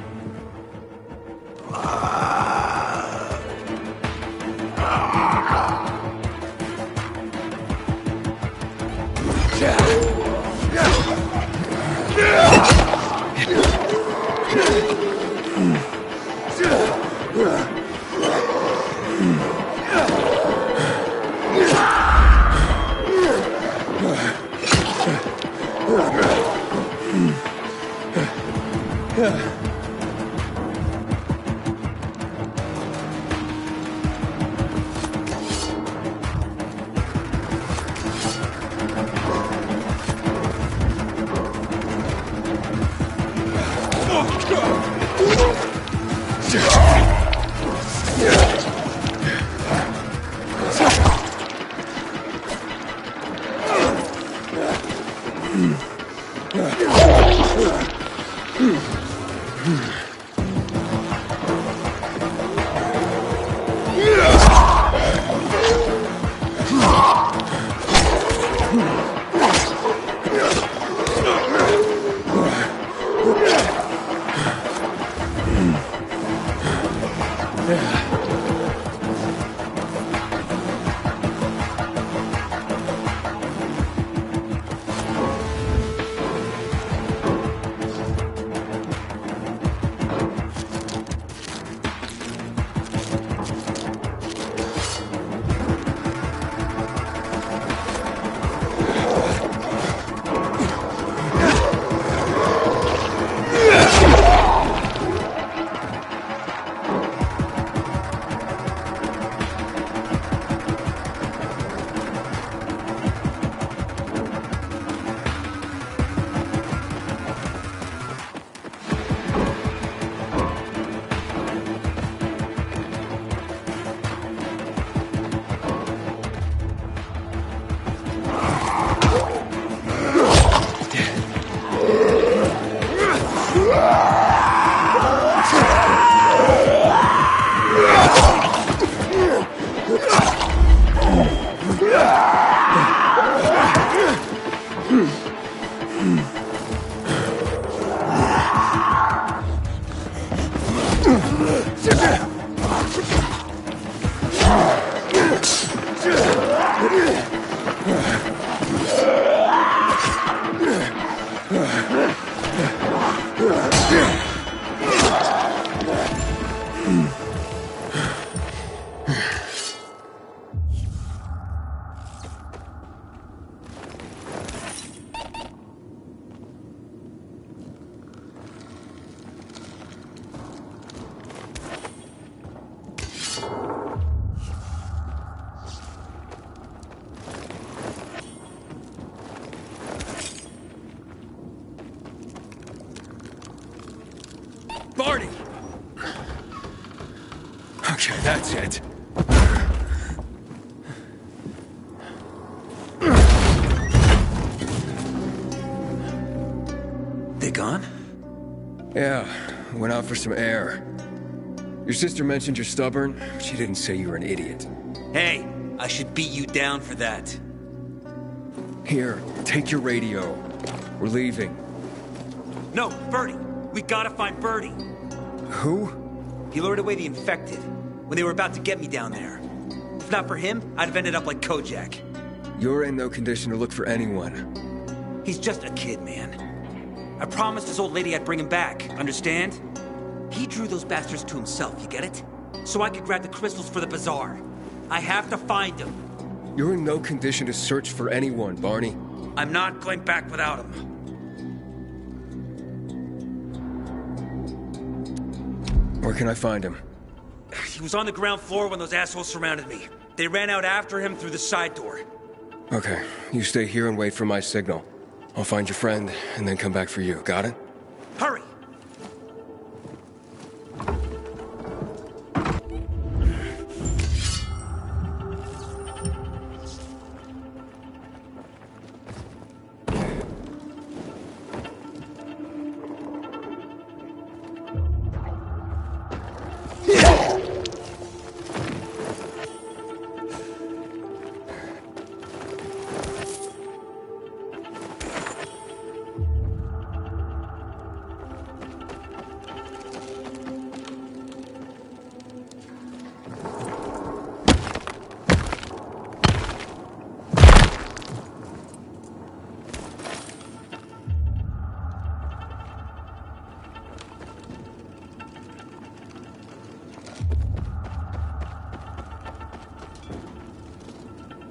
Barney! Okay, that's it. they gone? Yeah, went out for some air. Your sister mentioned you're stubborn. She didn't say you were an idiot. Hey, I should beat you down for that. Here, take your radio. We're leaving. No, Birdie! We gotta find Birdie! Who? He lured away the infected when they were about to get me down there. If not for him, I'd have ended up like Kojak. You're in no condition to look for anyone. He's just a kid, man. I promised his old lady I'd bring him back, understand? He drew those bastards to himself, you get it? So I could grab the crystals for the bazaar. I have to find him. You're in no condition to search for anyone, Barney. I'm not going back without him. Where can I find him? He was on the ground floor when those assholes surrounded me. They ran out after him through the side door. Okay, you stay here and wait for my signal. I'll find your friend and then come back for you. Got it? Hurry!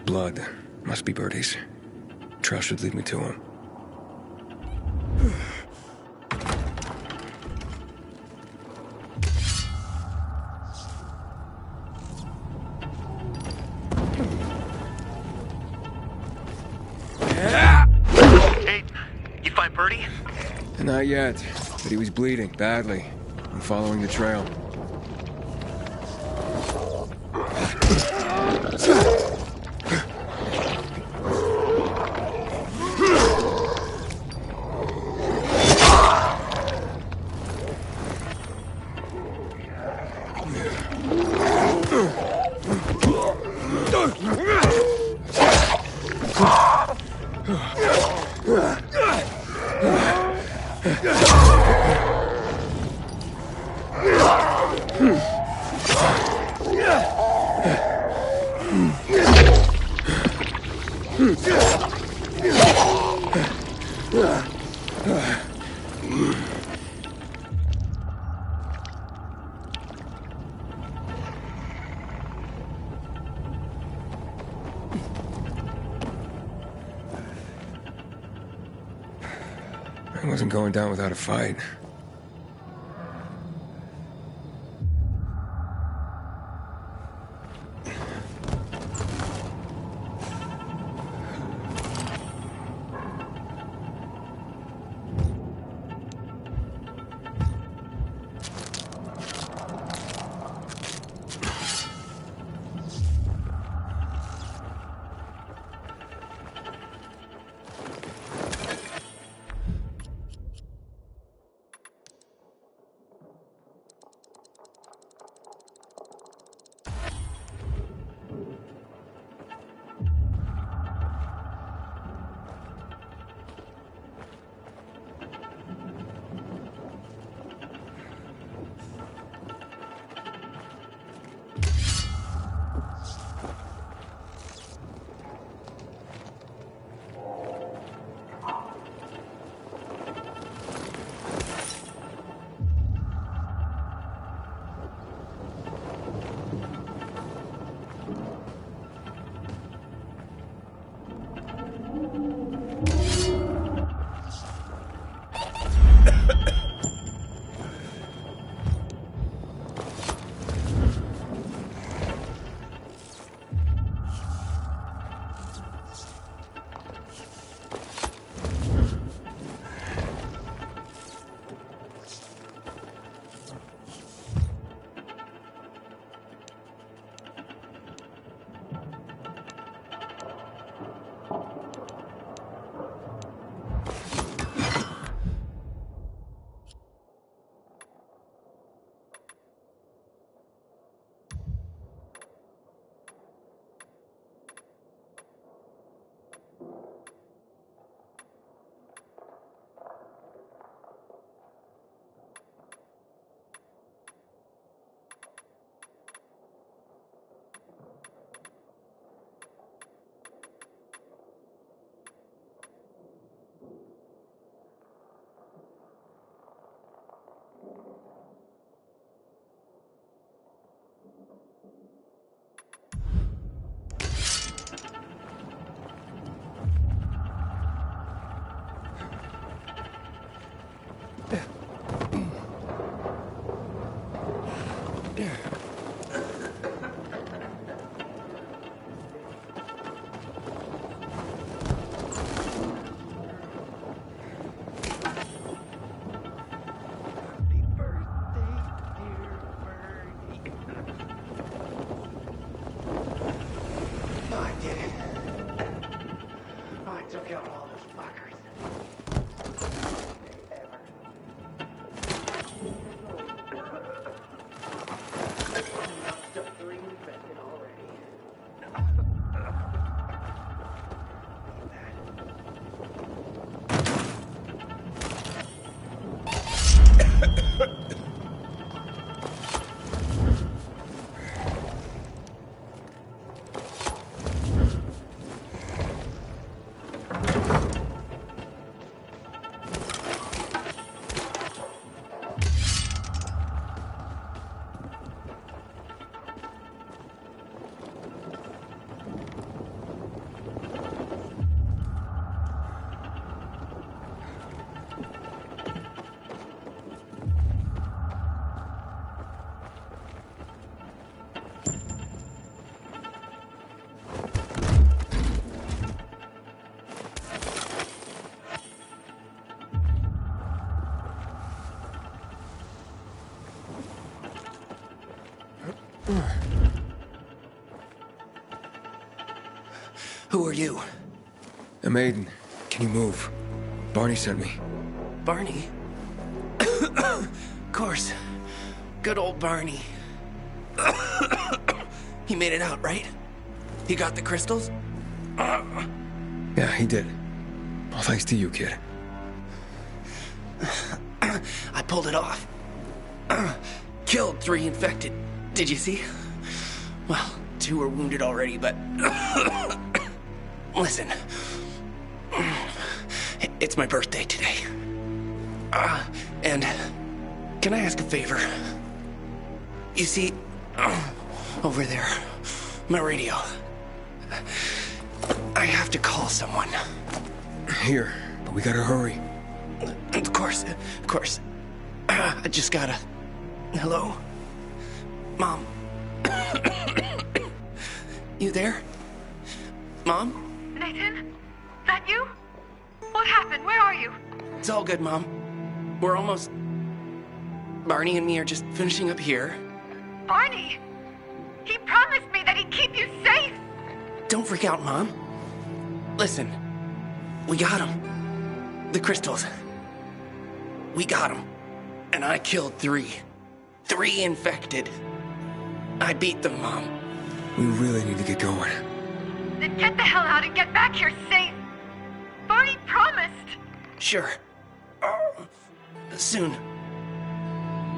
Blood. Must be Birdie's. Trail should lead me to him. Hey, you find Birdie? Not yet, but he was bleeding badly. I'm following the trail. I wasn't going down without a fight. Who are you? I'm Aiden. Can you move? Barney sent me. Barney? Of course. Good old Barney. He made it out, right? He got the crystals? Yeah, he did. All thanks to you, kid. I pulled it off. Killed 3 infected. Did you see? Well, 2 are wounded already, but... Listen. It's my birthday today. And can I ask a favor? You see, over there, my radio. I have to call someone. Here, but we gotta hurry. Of course. I just gotta... Hello? Mom? You there? Mom? Nathan? That you? What happened? Where are you? It's all good, Mom. We're almost... Barney and me are just finishing up here. Barney! He promised me that he'd keep you safe! Don't freak out, Mom. Listen. We got him. The crystals. We got him. And I killed 3. 3 infected. I beat them, Mom. We really need to get going. Then get the hell out and get back here safe! Barney promised! Sure. Soon.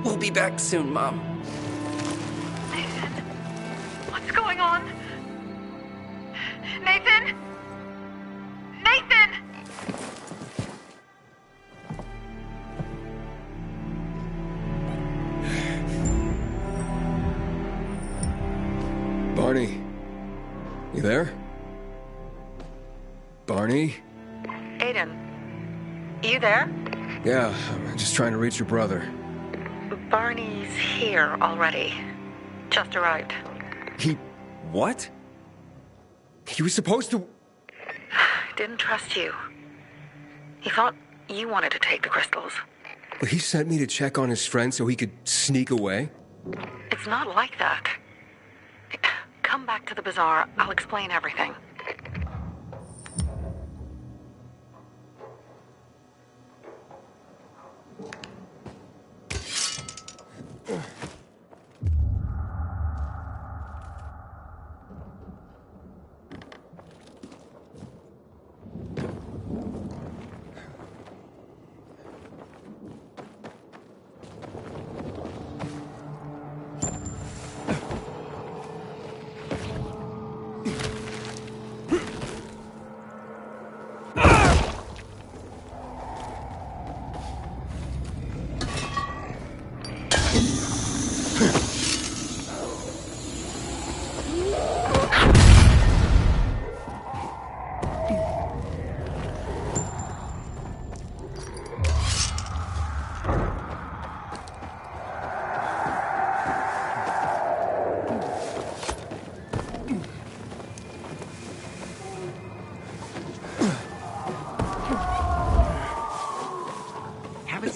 We'll be back soon, Mom. Nathan? What's going on? Nathan? Nathan! Barney. You there? Barney? Aiden, you there? Yeah, I'm just trying to reach your brother. Barney's here already. Just arrived. He... what? He was supposed to... Didn't trust you. He thought you wanted to take the crystals. But he sent me to check on his friend so he could sneak away? It's not like that. Come back to the bazaar. I'll explain everything.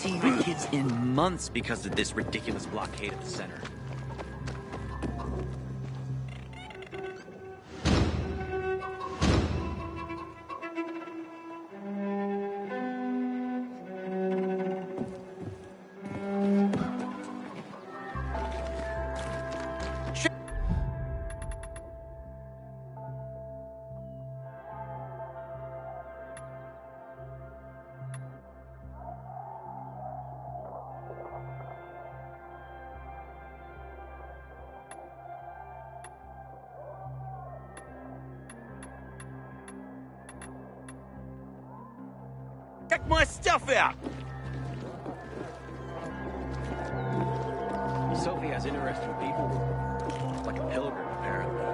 seen my kids in months because of this ridiculous blockade at the center. Check my stuff out! Sophie has interesting people. Like a pilgrim, apparently.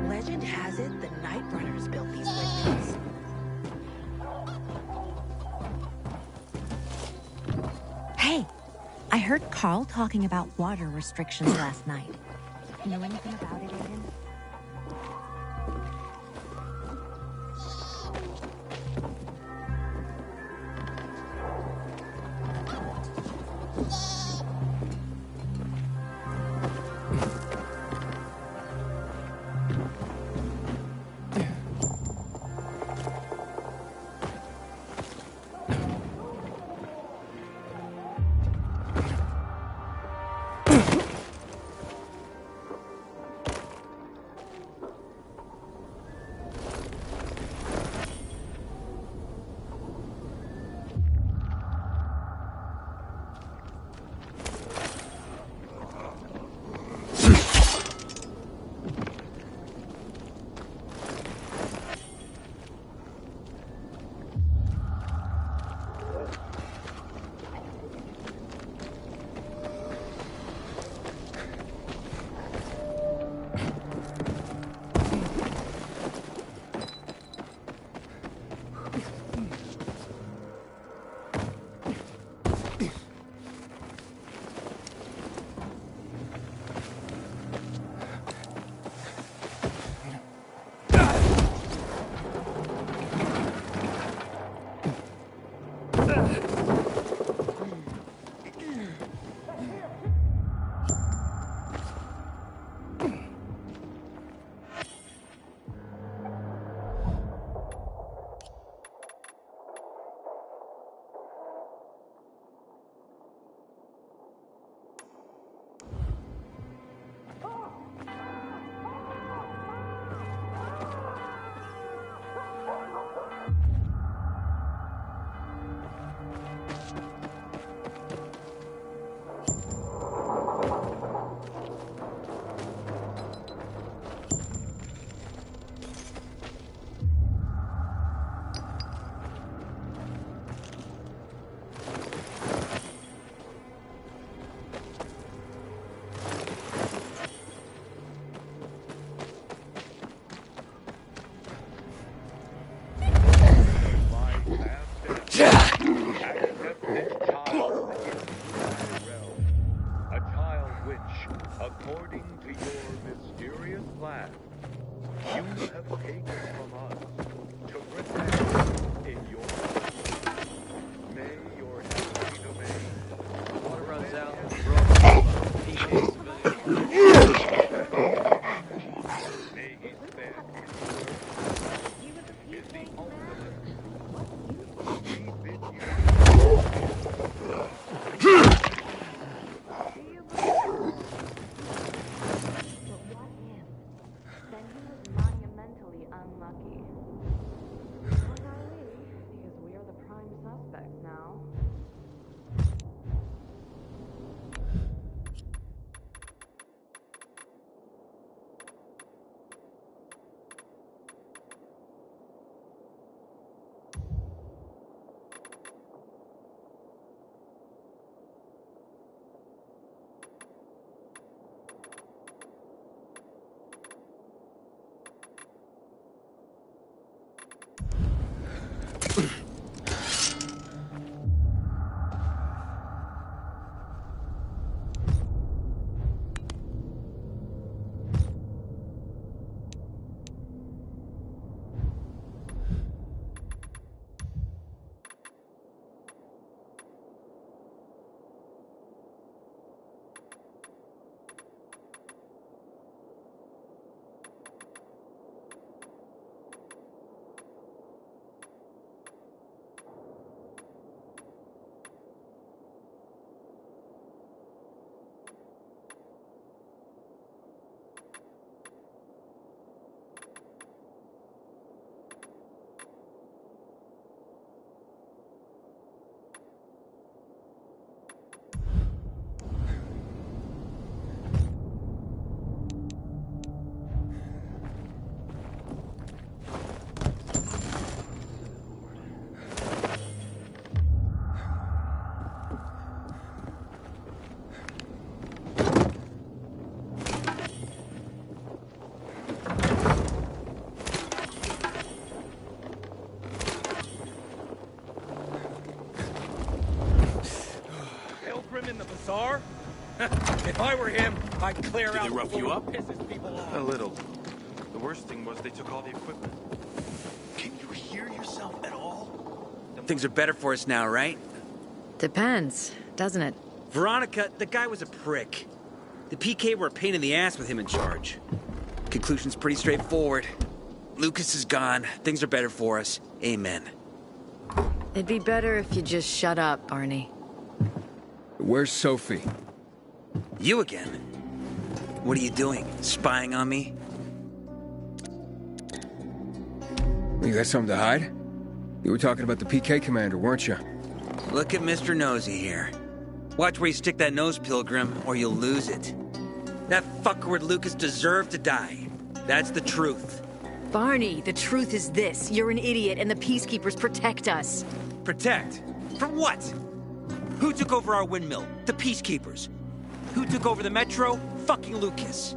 Legend has it the Night Runners built these windmills. Hey, I heard Carl talking about water restrictions last night. Know anything about it, Aiden? unlucky. Because we are the prime suspects now. If I were him, I'd clear out. Did they rough you up? Pisses people off. A little. The worst thing was they took all the equipment. Can you hear yourself at all? Things are better for us now, right? Depends, doesn't it? Veronica, the guy was a prick. The PK were a pain in the ass with him in charge. Conclusion's pretty straightforward. Lucas is gone. Things are better for us. Amen. It'd be better if you just shut up, Barney. Where's Sophie? You again? What are you doing? Spying on me? You got something to hide? You were talking about the PK commander, weren't you? Look at Mr. Nosy here. Watch where you stick that nose, Pilgrim, or you'll lose it. That fuckward Lucas deserved to die. That's the truth. Barney, the truth is this. You're an idiot, and the Peacekeepers protect us. Protect? For what? Who took over our windmill? The Peacekeepers. Who took over the Metro? Fucking Lucas.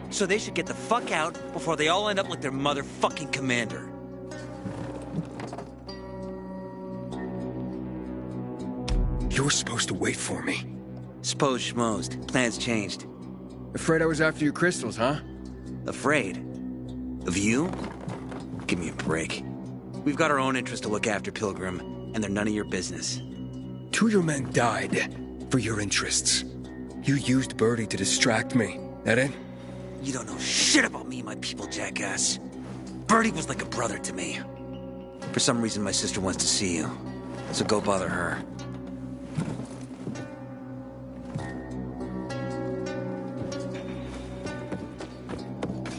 So they should get the fuck out before they all end up like their motherfucking commander. You were supposed to wait for me. Suppose schmozed. Plans changed. Afraid I was after your crystals, huh? Afraid? Of you? Give me a break. We've got our own interests to look after, Pilgrim, and they're none of your business. 2 of your men died for your interests. You used Birdie to distract me. That it? You don't know shit about me and my people, jackass. Birdie was like a brother to me. For some reason, my sister wants to see you. So go bother her.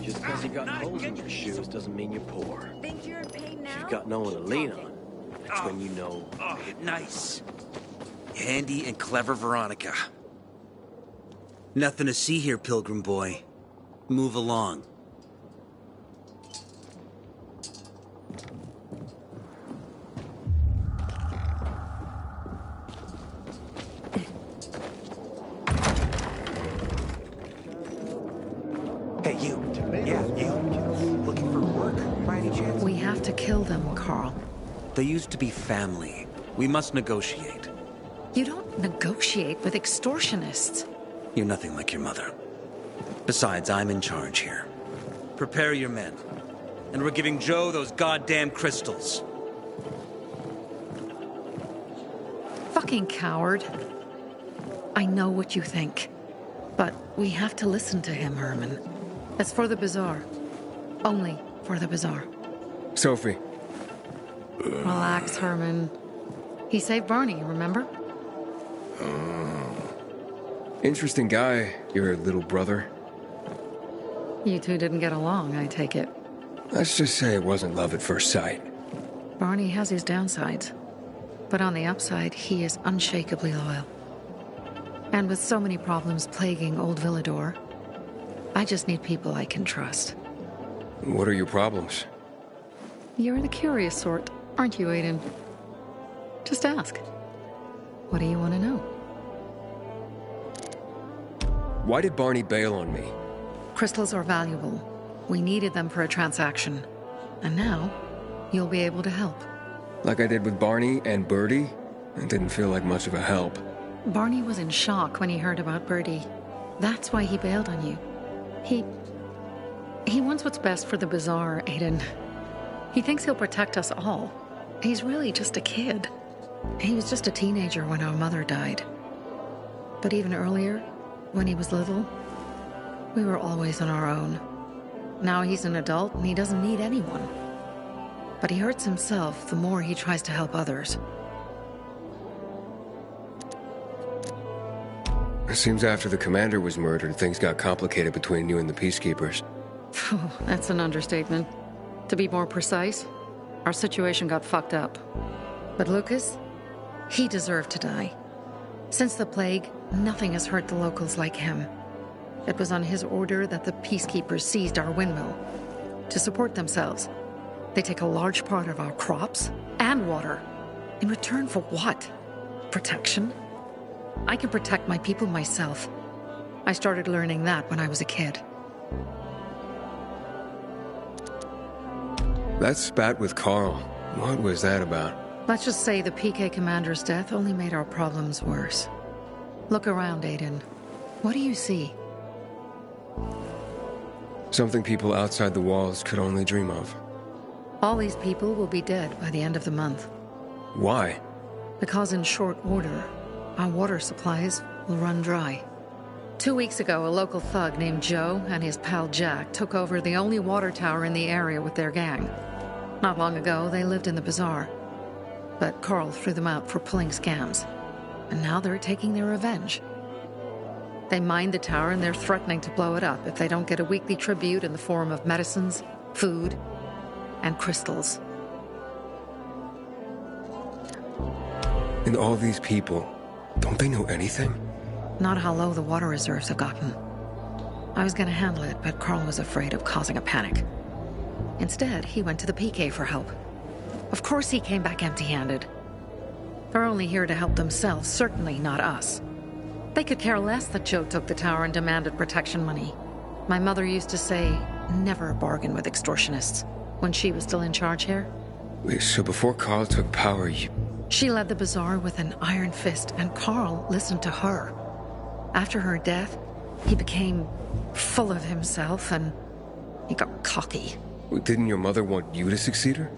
Just because you got holes in your shoes doesn't mean you're poor. Think you're in pain now? If you've got no one to lean on, that's when you know. Oh, nice. Handy and clever Veronica. Nothing to see here, Pilgrim boy. Move along. Hey, you. Yeah, you. Looking for work, by any chance? We have to kill them, Carl. They used to be family. We must negotiate. You don't negotiate with extortionists. You're nothing like your mother. Besides, I'm in charge here. Prepare your men. And we're giving Joe those goddamn crystals. Fucking coward. I know what you think. But we have to listen to him, Herman. It's for the bazaar. Only for the bazaar. Sophie. Relax, Herman. He saved Barney, remember? Interesting guy, your little brother. You two didn't get along, I take it. Let's just say it wasn't love at first sight. Barney has his downsides, but on the upside, he is unshakably loyal. And with so many problems plaguing Old Villador, I just need people I can trust. What are your problems? You're the curious sort, aren't you, Aiden? Just ask. What do you want to know? Why did Barney bail on me? Crystals are valuable. We needed them for a transaction. And now, you'll be able to help. Like I did with Barney and Birdie? It didn't feel like much of a help. Barney was in shock when he heard about Birdie. That's why he bailed on you. He wants what's best for the Bazaar, Aiden. He thinks he'll protect us all. He's really just a kid. He was just a teenager when our mother died. But even earlier, when he was little, we were always on our own. Now he's an adult and he doesn't need anyone. But he hurts himself the more he tries to help others. It seems after the commander was murdered, things got complicated between you and the Peacekeepers. That's an understatement. To be more precise, our situation got fucked up. But Lucas, he deserved to die. Since the plague, nothing has hurt the locals like him. It was on his order that the Peacekeepers seized our windmill. To support themselves, they take a large part of our crops and water. In return for what? Protection? I can protect my people myself. I started learning that when I was a kid. That spat with Carl, what was that about? Let's just say the PK commander's death only made our problems worse. Look around, Aiden. What do you see? Something people outside the walls could only dream of. All these people will be dead by the end of the month. Why? Because in short order, our water supplies will run dry. 2 weeks ago, a local thug named Joe and his pal Jack took over the only water tower in the area with their gang. Not long ago, they lived in the bazaar. But Carl threw them out for pulling scams. And now they're taking their revenge. They mined the tower and they're threatening to blow it up if they don't get a weekly tribute in the form of medicines, food, and crystals. And all these people, don't they know anything? Not how low the water reserves have gotten. I was gonna handle it, but Carl was afraid of causing a panic. Instead, he went to the PK for help. Of course he came back empty-handed. They're only here to help themselves, certainly not us. They could care less that Joe took the tower and demanded protection money. My mother used to say, never bargain with extortionists, when she was still in charge here. Wait, so before Carl took power, you... She led the bazaar with an iron fist, and Carl listened to her. After her death, he became full of himself, and he got cocky. Didn't your mother want you to succeed her?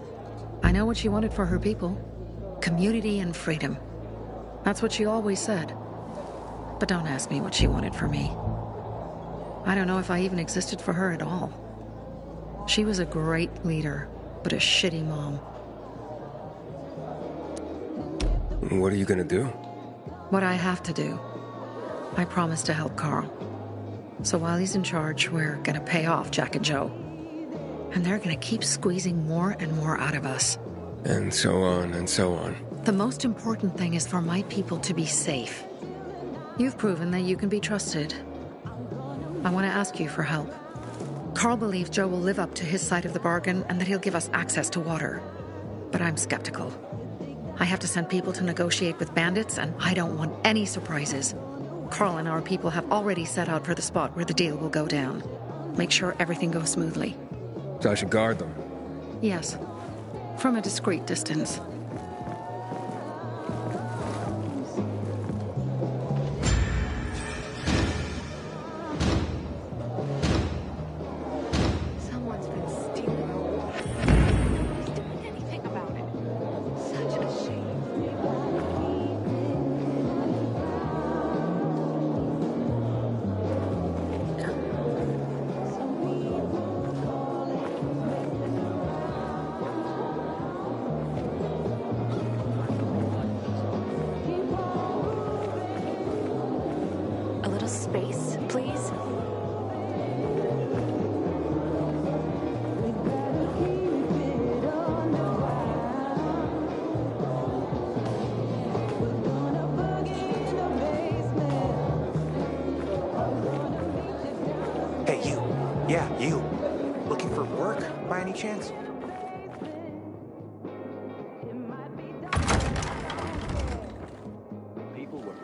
I know what she wanted for her people. Community and freedom. That's what she always said. But don't ask me what she wanted for me. I don't know if I even existed for her at all. She was a great leader, but a shitty mom. What are you gonna do? What I have to do. I promised to help Carl. So while he's in charge, we're gonna pay off Jack and Joe. And they're gonna keep squeezing more and more out of us. And so on and so on. The most important thing is for my people to be safe. You've proven that you can be trusted. I want to ask you for help. Carl believes Joe will live up to his side of the bargain and that he'll give us access to water. But I'm skeptical. I have to send people to negotiate with bandits, and I don't want any surprises. Carl and our people have already set out for the spot where the deal will go down. Make sure everything goes smoothly. So I should guard them? Yes. From a discreet distance. Someone's been stealing our water. Nobody's doing anything about it. Such a shame. any chance? People were.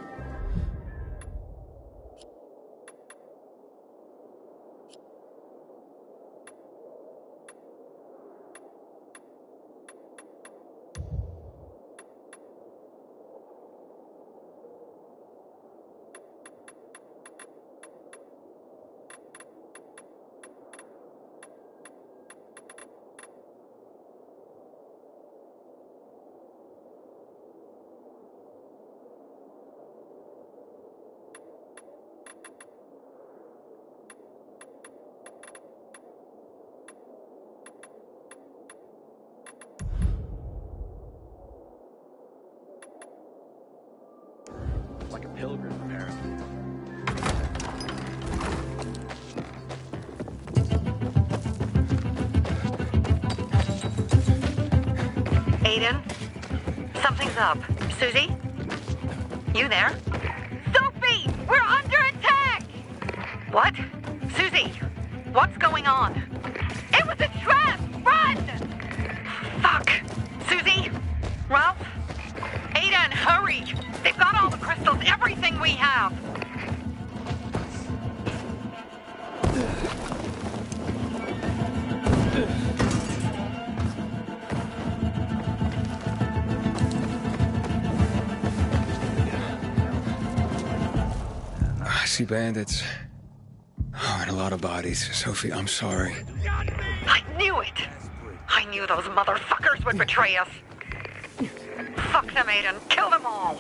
Like a pilgrim, apparently. Aiden? Something's up. Susie? You there? Sophie! We're under attack! What? Susie, what's going on? It was a trap! Run! Fuck! Susie? Ralph? Aiden, hurry! They've got all the crystals, everything we have! I see bandits. Oh, and a lot of bodies. Sophie, I'm sorry. I knew it! I knew those motherfuckers would betray us! Fuck them, Aiden. Kill them all!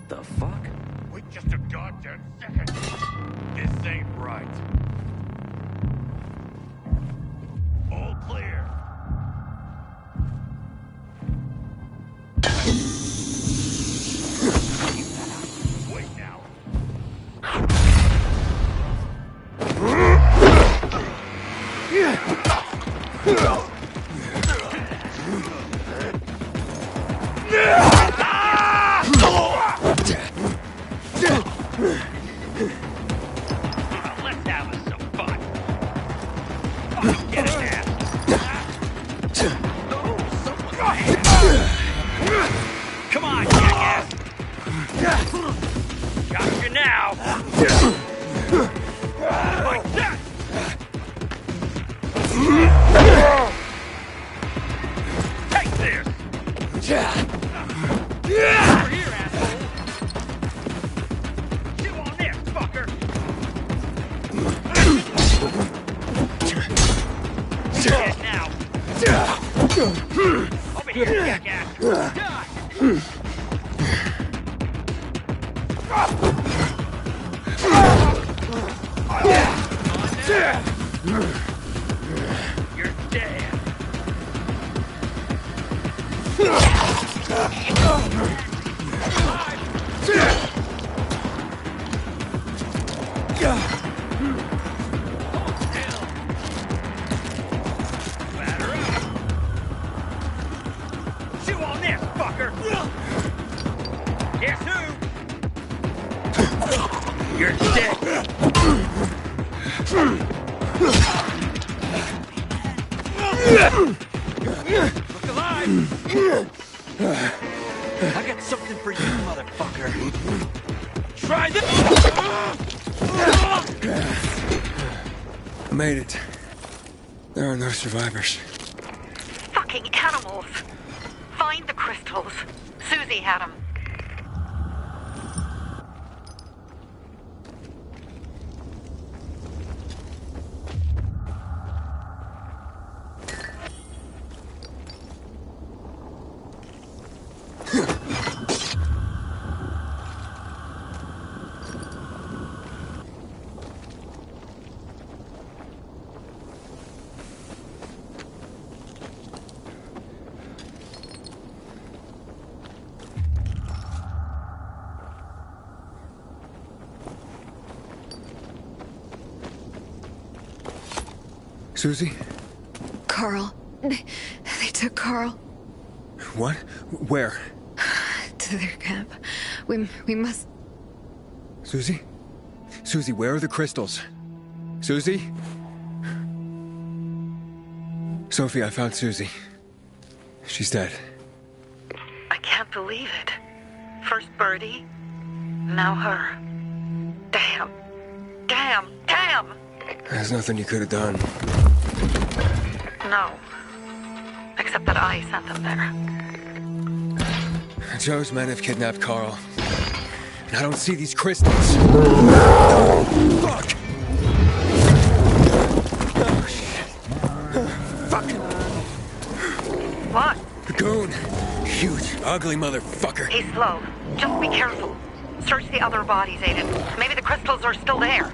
The fuck? Wait just a goddamn second. This ain't right. All clear. Wait now. Let's have us some fun. Get it now. Come on, jackass. Got you now. Like that. Take this. Over here, asshole. Chew on this, fucker. Dead now. Over here, jackass. Die. You're dead. Batter up. Chew on this, fucker. Guess who? You're dead. Look alive! I got something for you, motherfucker. Try this! I made it. There are no survivors. Fucking animals! Find the crystals. Susie had them. Susie? Carl. They took Carl What? Where? to their camp. We must... Susie? Susie, where are the crystals? Susie? Sophie, I found Susie. She's dead. I can't believe it. First Birdie, now her. Damn. Damn. Damn! There's nothing you could have done. No. Except that I sent them there. Joe's men have kidnapped Carl. And I don't see these crystals. Fuck! Oh, shit. Fuck! What? The goon. Huge, ugly motherfucker. He's slow. Just be careful. Search the other bodies, Aiden. Maybe the crystals are still there.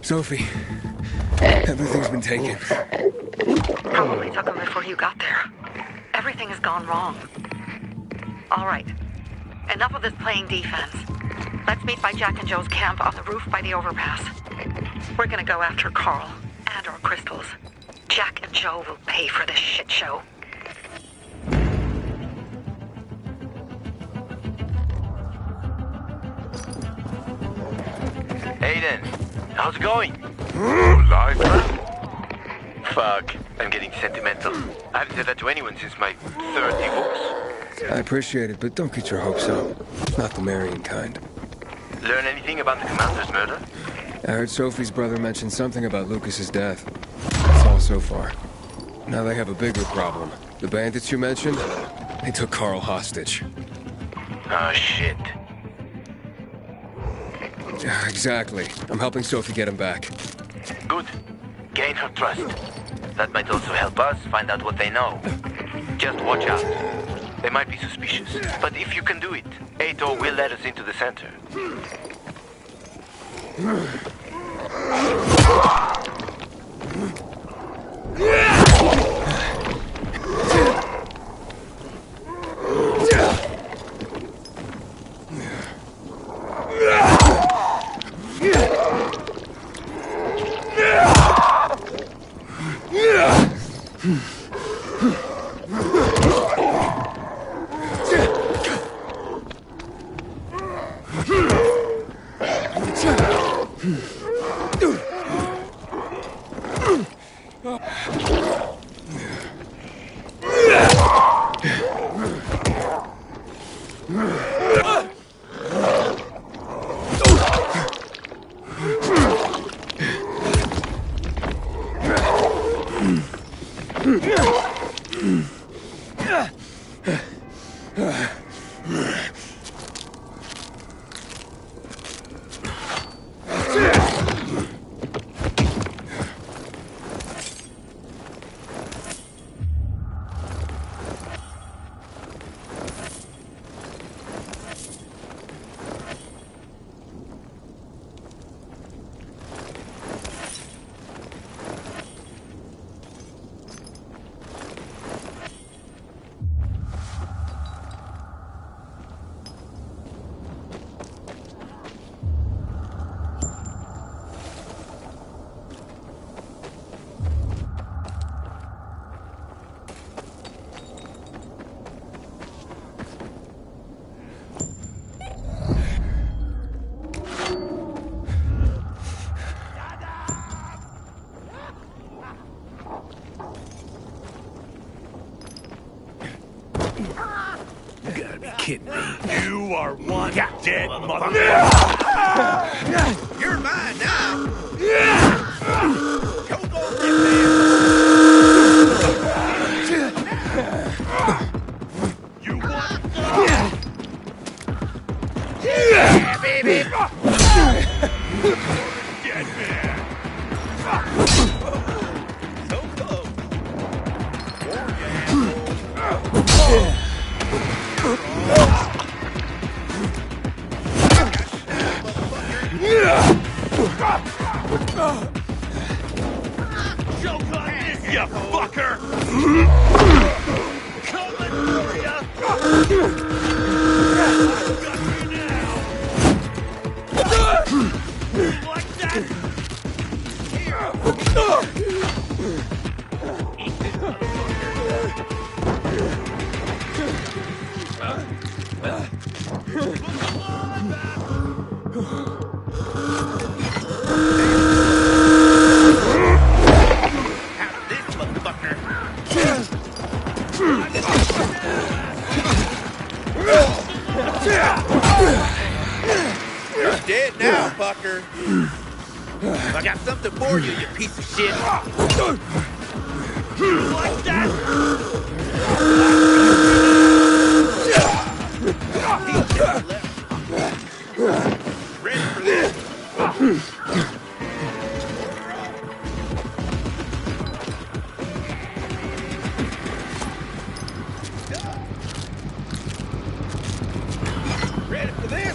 Sophie, everything's been taken. Probably took them before you got there. Everything has gone wrong. All right. Enough of this playing defense. Let's meet by Jack and Joe's camp on the roof by the overpass. We're gonna go after Carl and our crystals. Jack and Joe will pay for this shit show. Aiden, how's it going? Live, man? Fuck, I'm getting sentimental. I haven't said that to anyone since my third divorce. I appreciate it, but don't get your hopes up. Not the marrying kind. Learn anything about the commander's murder? I heard Sophie's brother mention something about Lucas's death. That's all so far. Now they have a bigger problem. The bandits you mentioned, they took Carl hostage. Oh, shit. Exactly. I'm helping Sophie get him back. Good. Gain her trust. That might also help us find out what they know. Just watch out. They might be suspicious. But if you can do it, Ato will let us into the center. Dead motherfucker! You're mine now! Choke on You want Yeah, baby! dead man? So close. Choke on this, you fucker! Coming for ya! Got you now! Like that? Eat this You're dead now, fucker. I got something for you, you piece of shit. like that? Ready for this? Ready for this?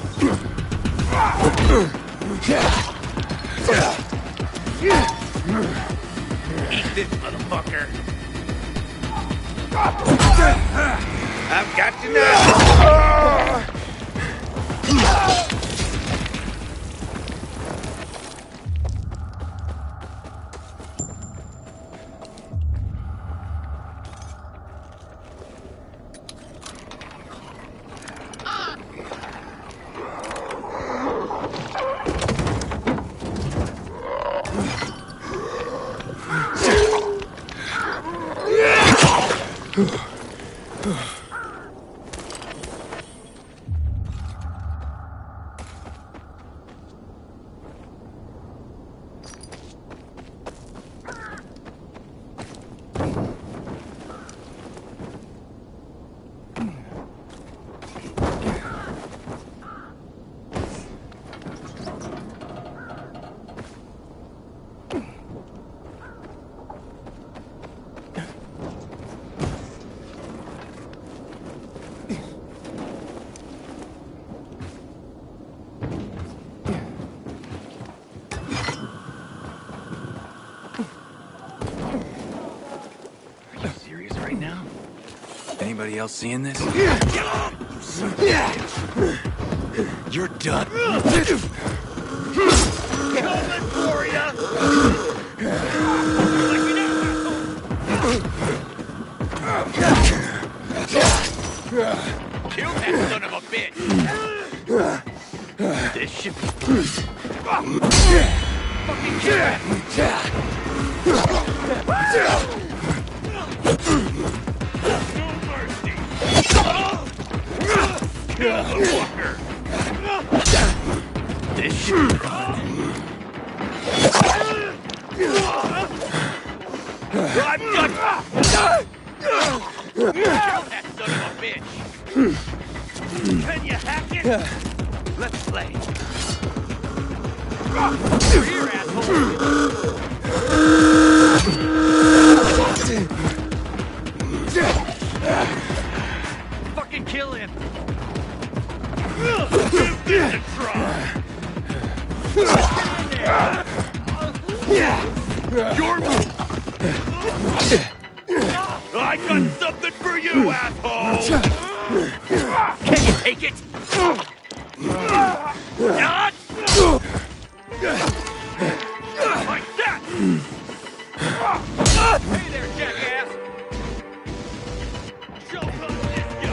Eat this, motherfucker. I've got you now. Anybody else seeing this? You're done. Coming for ya! Kill that son of a bitch! This should be fun. Fucking kill it! Motherfucker! This shit is fun. I've got... Kill that son of a bitch! Can you hack it? Let's play. You're here, asshole! Fucking kill him! I got something for you, asshole! Can you take it? Not! Like that! Hey there, jackass! Show us this, you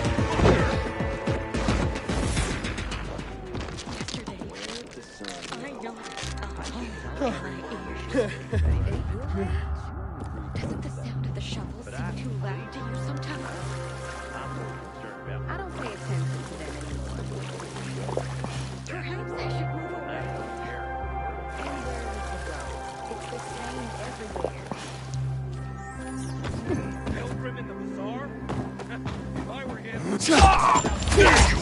Doesn't the sound of the shovel seem too loud to you sometimes? I don't pay attention to them anymore.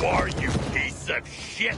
are, you piece of shit?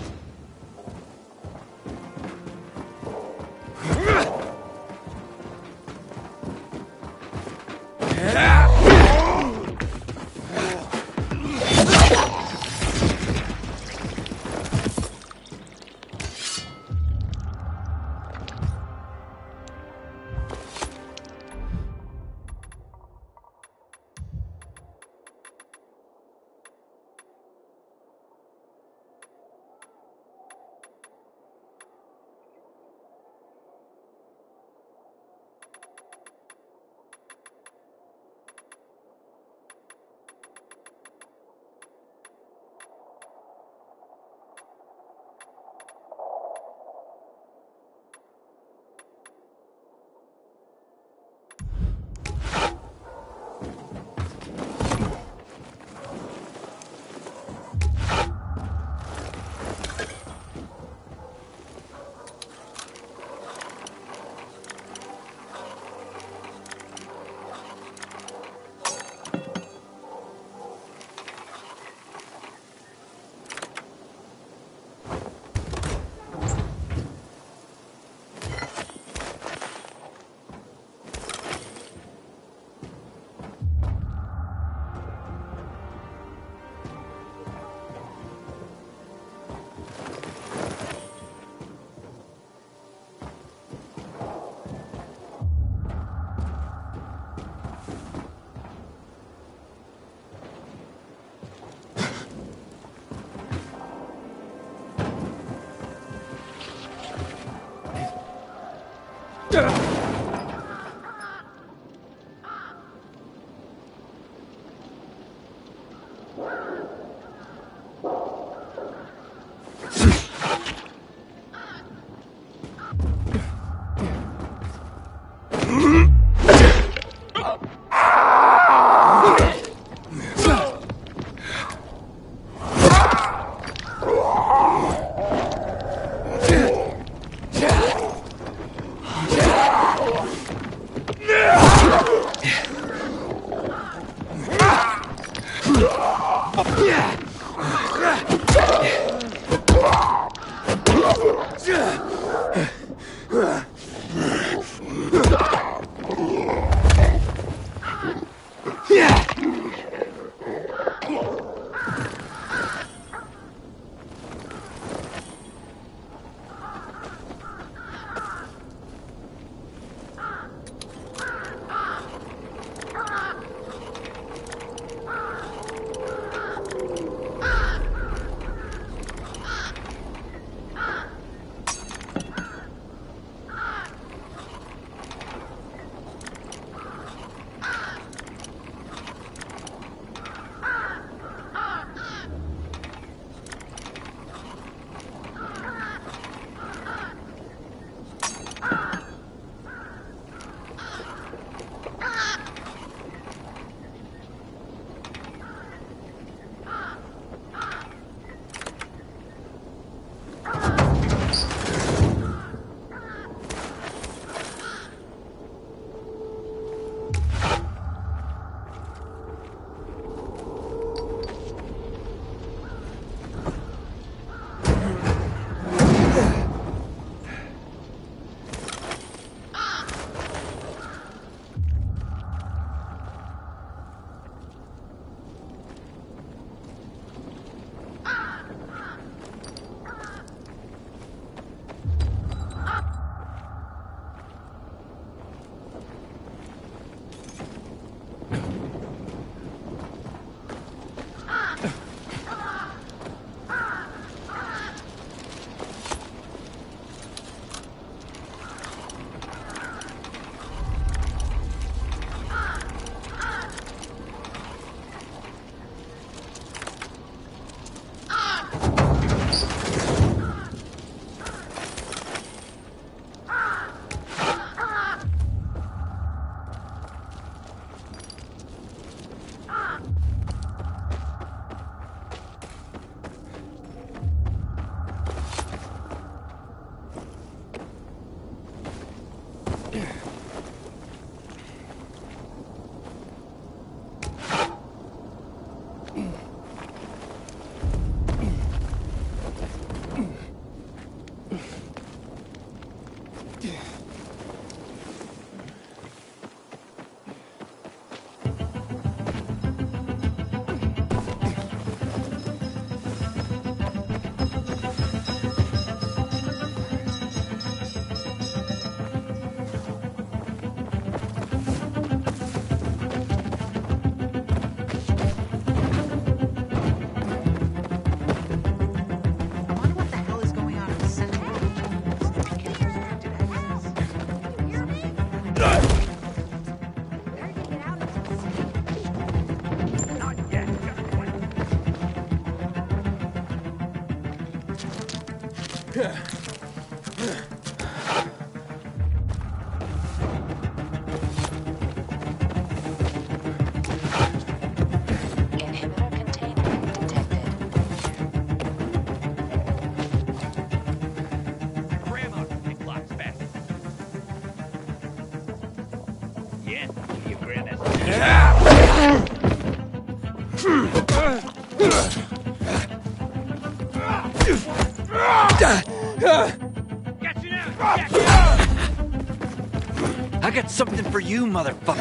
I got something for you, motherfucker.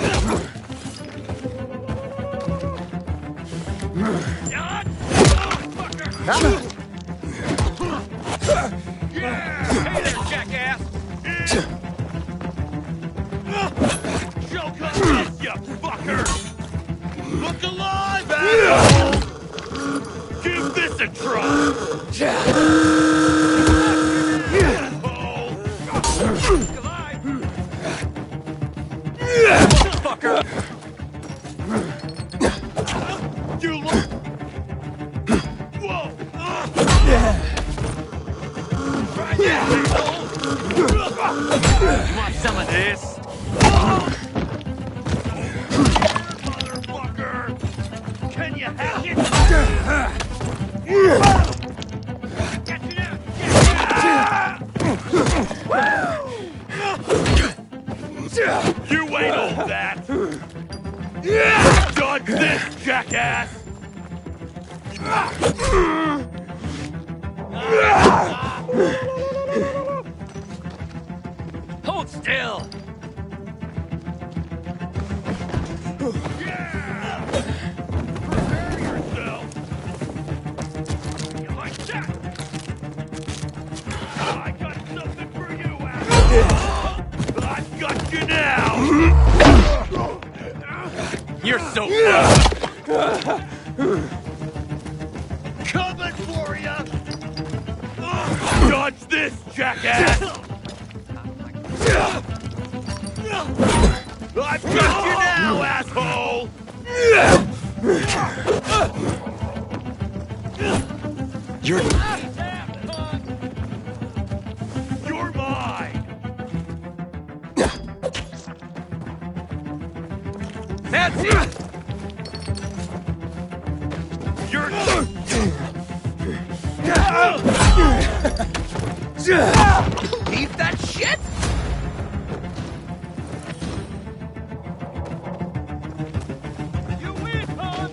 Hey there, jackass! Joke on this, you fucker! Look alive, asshole! Give this a try! Fucker! You look... Whoa! You want some of this? Motherfucker! Can you hack it? You ain't all that! Dodge this, jackass! Hold still! Prepare yourself! You like that? I got something for you, asshole! I've got you now! You're so coming for ya! Dodge this, jackass! I've got you now, asshole! You're mine! That's it! You're... Leave that shit! You win, hon!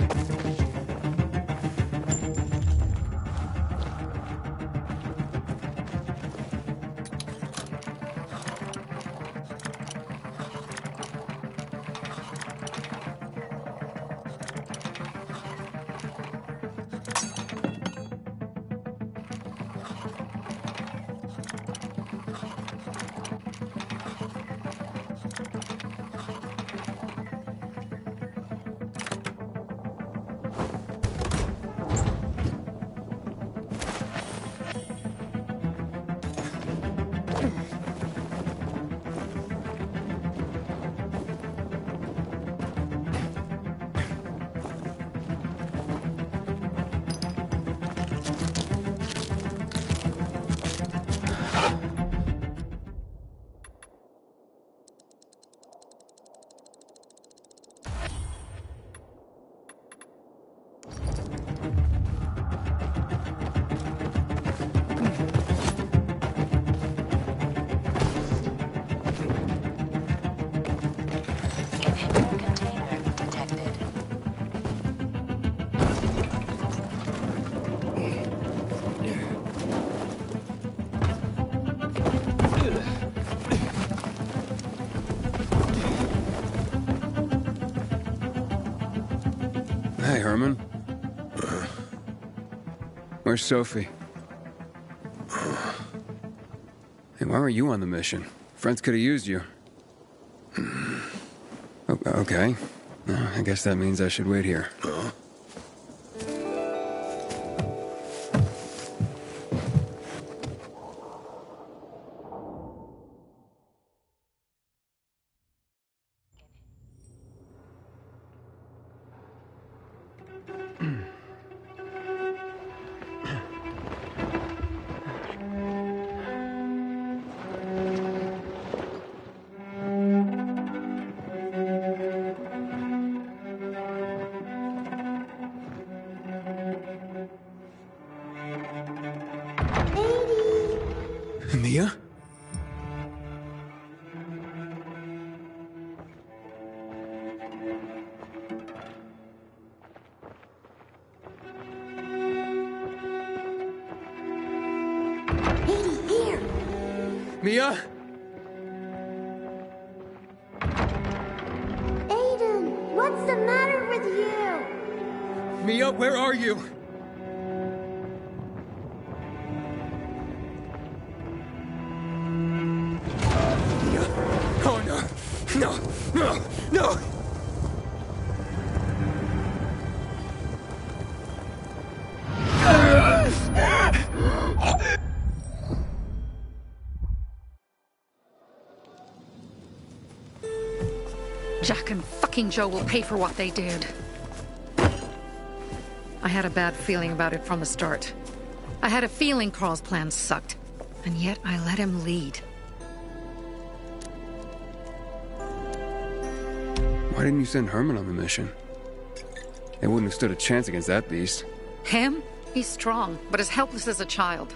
Hey, Herman. Where's Sophie? Hey, why were you on the mission? Friends could have used you. Okay. I guess that means I should wait here. Mia? Mia? Aiden, what's the matter with you? Mia, where are you? Mia. Oh, no. No. No. No. Jack and fucking Joe will pay for what they did. I had a bad feeling about it from the start. I had a feeling Carl's plan sucked, and yet I let him lead. Why didn't you send Herman on the mission? They wouldn't have stood a chance against that beast. Him? He's strong, but as helpless as a child.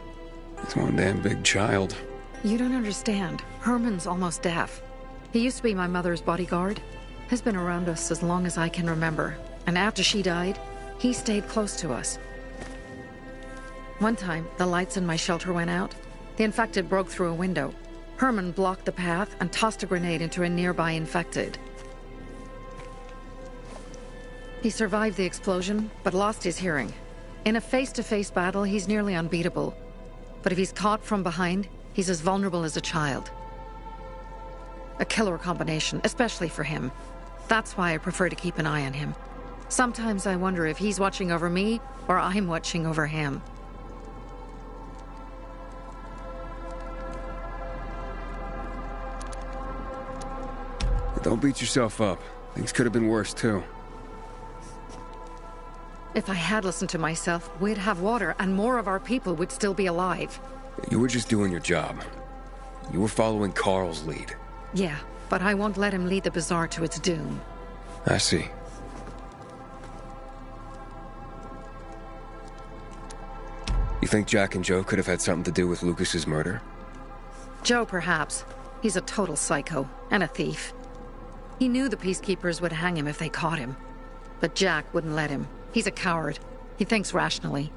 He's one damn big child. You don't understand. Herman's almost deaf. He used to be my mother's bodyguard. Has been around us as long as I can remember. And after she died, he stayed close to us. One time, the lights in my shelter went out. The infected broke through a window. Herman blocked the path and tossed a grenade into a nearby infected. He survived the explosion, but lost his hearing. In a face-to-face battle, he's nearly unbeatable. But if he's caught from behind, he's as vulnerable as a child. A killer combination, especially for him. That's why I prefer to keep an eye on him. Sometimes I wonder if he's watching over me, or I'm watching over him. Don't beat yourself up. Things could have been worse, too. If I had listened to myself, we'd have water, and more of our people would still be alive. You were just doing your job. You were following Carl's lead. Yeah, but I won't let him lead the Bazaar to its doom. I see. You think Jack and Joe could have had something to do with Lucas's murder? Joe, perhaps. He's a total psycho, and a thief. He knew the Peacekeepers would hang him if they caught him. But Jack wouldn't let him. He's a coward. He thinks rationally.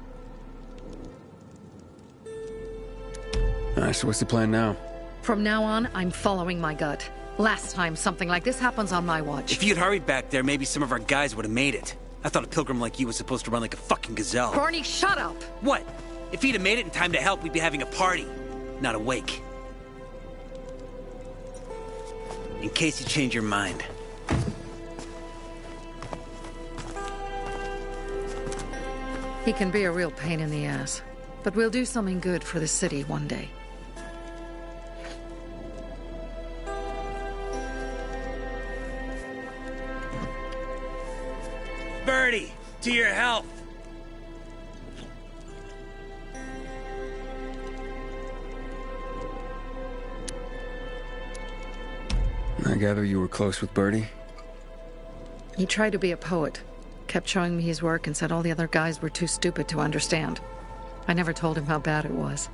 Alright, so what's the plan now? From now on, I'm following my gut. Last time something like this happens on my watch. If you'd hurried back there, maybe some of our guys would have made it. I thought a pilgrim like you was supposed to run like a fucking gazelle. Barney, shut up! What? If he'd have made it in time to help, we'd be having a party, not a wake. In case you change your mind. He can be a real pain in the ass. But we'll do something good for the city one day. Birdie, to your health. I gather you were close with Birdie? He tried to be a poet. Kept showing me his work and said all the other guys were too stupid to understand. I never told him how bad it was.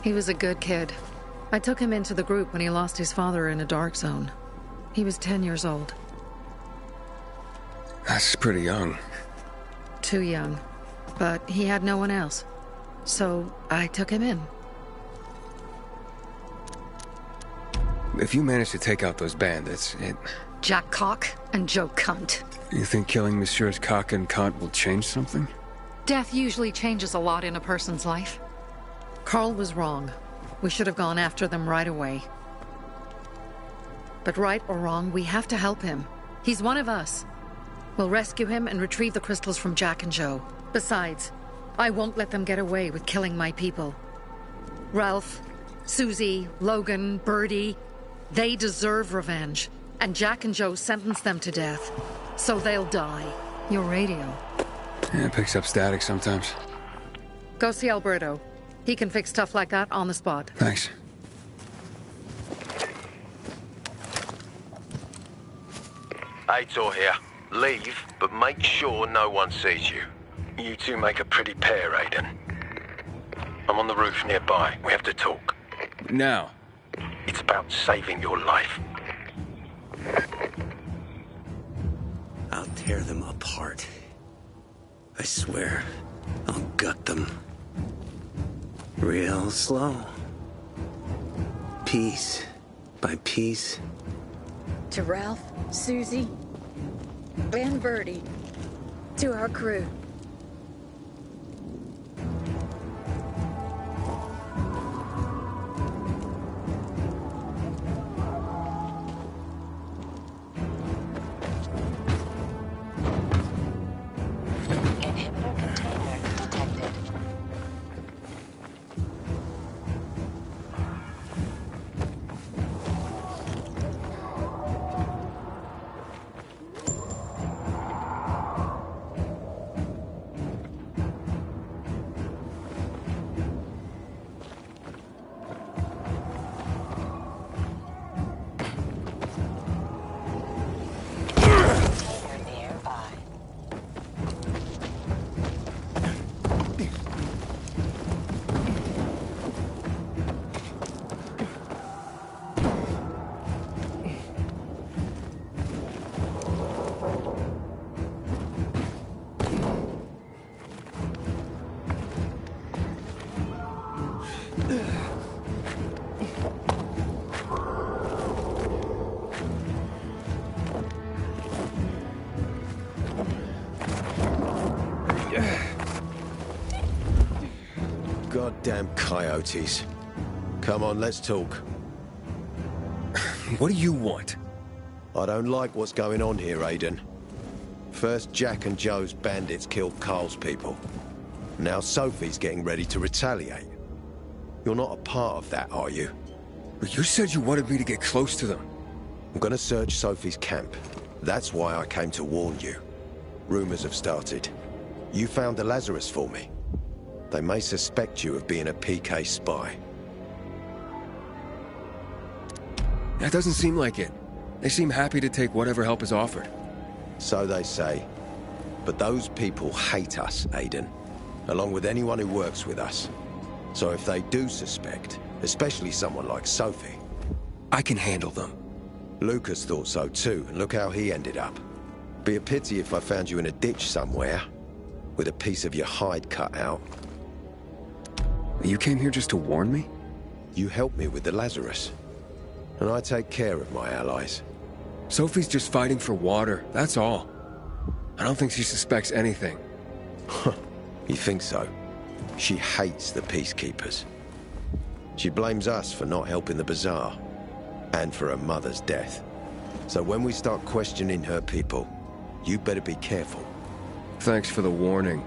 He was a good kid. I took him into the group when he lost his father in a dark zone. He was 10 years old. That's pretty young. Too young. But he had no one else. So I took him in. If you manage to take out those bandits, Jack Cock and Joe Cunt. You think killing Messieurs Cock and Cunt will change something? Death usually changes a lot in a person's life. Carl was wrong. We should have gone after them right away. But right or wrong, we have to help him. He's one of us. We'll rescue him and retrieve the crystals from Jack and Joe. Besides, I won't let them get away with killing my people. Ralph, Susie, Logan, Birdie, they deserve revenge. And Jack and Joe sentenced them to death. So they'll die. Your radio. Yeah, it picks up static sometimes. Go see Alberto. He can fix stuff like that on the spot. Thanks. Aitor here. Leave, but make sure no one sees you. You two make a pretty pair, Aiden. I'm on the roof nearby. We have to talk. Now. It's about saving your life. I'll tear them apart. I swear, I'll gut them. Real slow. Piece by piece. To Ralph, Susie, and Bertie. To our crew. Goddamn coyotes. Come on, let's talk. What do you want? I don't like what's going on here, Aiden. First, Jack and Joe's bandits killed Carl's people. Now Sophie's getting ready to retaliate. You're not a part of that, are you? But you said you wanted me to get close to them. I'm gonna search Sophie's camp. That's why I came to warn you. Rumors have started. You found the Lazarus for me. They may suspect you of being a PK spy. That doesn't seem like it. They seem happy to take whatever help is offered. So they say. But those people hate us, Aiden. Along with anyone who works with us. So if they do suspect, especially someone like Sophie... I can handle them. Lucas thought so too, and look how he ended up. Be a pity if I found you in a ditch somewhere, with a piece of your hide cut out. You came here just to warn me? You helped me with the Lazarus. And I take care of my allies. Sophie's just fighting for water, that's all. I don't think she suspects anything. You think so? She hates the peacekeepers. She blames us for not helping the bazaar. And for her mother's death. So when we start questioning her people, you better be careful. Thanks for the warning.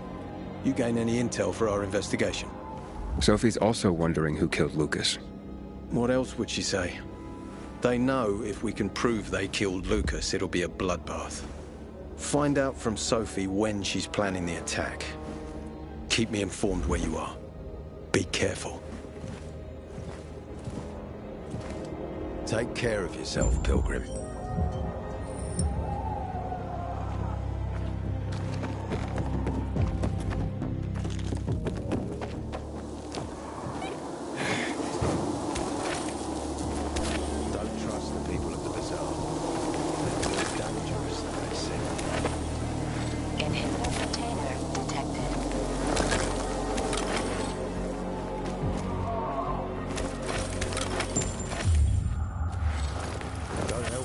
You gain any intel for our investigation? Sophie's also wondering who killed Lucas. What else would she say? They know if we can prove they killed Lucas, it'll be a bloodbath. Find out from Sophie when she's planning the attack. Keep me informed where you are. Be careful. Take care of yourself, Pilgrim.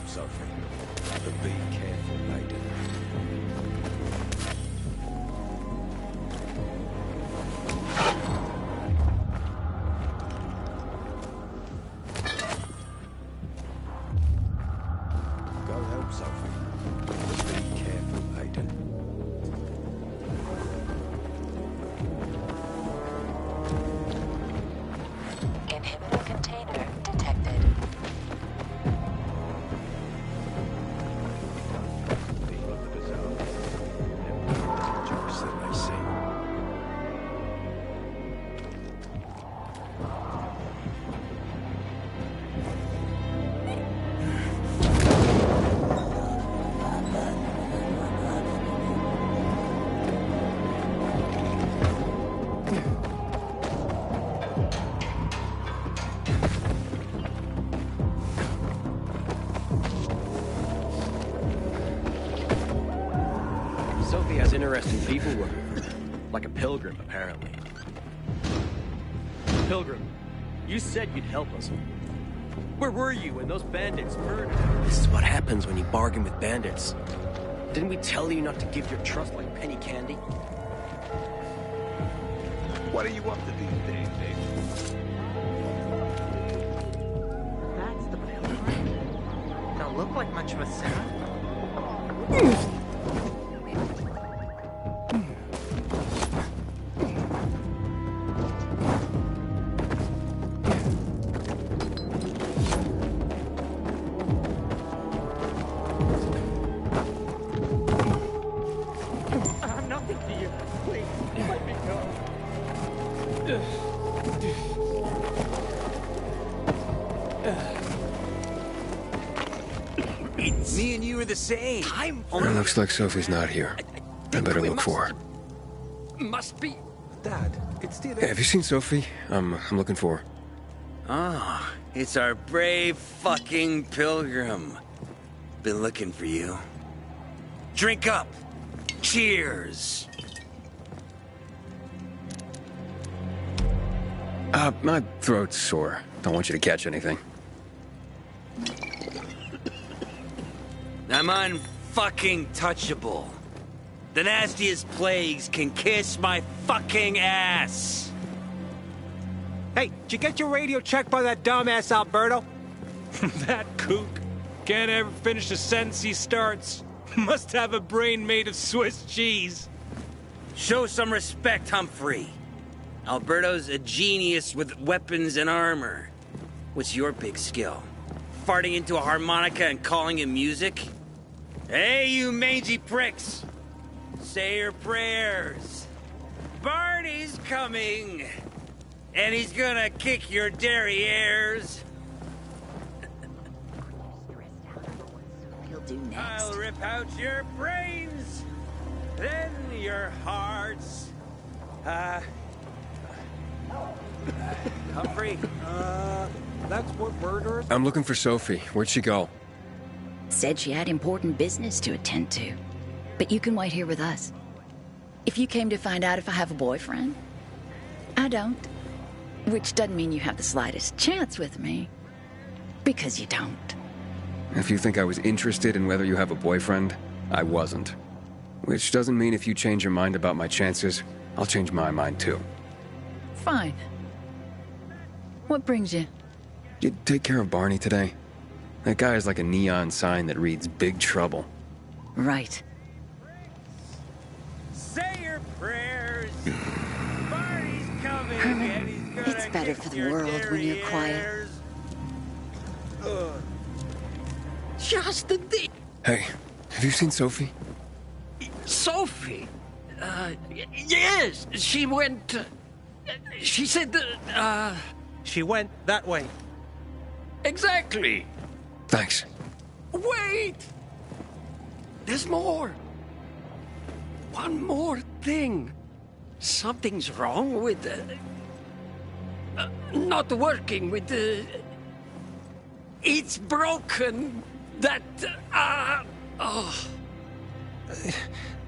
Sophie. people were like a pilgrim, apparently. Pilgrim, you said you'd help us. Where were you when those bandits murdered? This is what happens when you bargain with bandits. Didn't we tell you not to give your trust like penny candy? What are you up to these days, Dave? That's the pilgrim. Don't look like much of a setup. Me and you are the same. It looks like Sophie's not here. I better look for her. Must be. Dad, it's still Hey, have you seen Sophie? I'm looking for her. Ah, it's our brave fucking pilgrim. Been looking for you. Drink up. Cheers. My throat's sore. Don't want you to catch anything. I'm unfucking touchable. The nastiest plagues can kiss my fucking ass. Hey, did you get your radio checked by that dumbass Alberto? That kook can't ever finish a sentence he starts. Must have a brain made of Swiss cheese. Show some respect, Humphrey. Alberto's a genius with weapons and armor. What's your big skill? Farting into a harmonica and calling it music? Hey, you mangy pricks! Say your prayers. Barney's coming! And he's gonna kick your derrieres. He'll do next. I'll rip out your brains, then your hearts. Humphrey? That's what murderers... I'm looking for Sophie. Where'd she go? Said she had important business to attend to. But you can wait here with us. If you came to find out if I have a boyfriend, I don't. Which doesn't mean you have the slightest chance with me. Because you don't. If you think I was interested in whether you have a boyfriend, I wasn't. Which doesn't mean if you change your mind about my chances, I'll change my mind too. Fine. What brings you? You take care of Barney today? That guy is like a neon sign that reads Big Trouble. Right. Say your prayers. Barney's coming. Herman, and he's gonna it's better kick for the your world when you're quiet. derrieres. Just the thing. Hey, have you seen Sophie? Sophie? Yes, she went. She said that. She went that way. Exactly. Thanks. Wait! There's more. One more thing. Something's wrong with not working with it's broken. That, oh.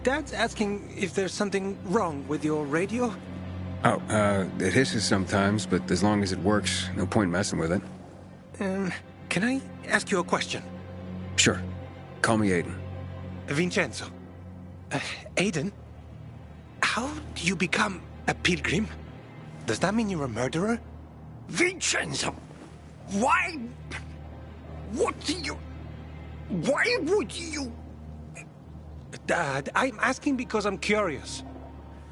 Dad's asking if there's something wrong with your radio? Oh, it hisses sometimes, but as long as it works, no point messing with it. Can I ask you a question? Sure. Call me Aiden. Vincenzo. Aiden? How do you become a pilgrim? Does that mean you're a murderer? Vincenzo! Why? What do you... Why would you... Dad, I'm asking because I'm curious.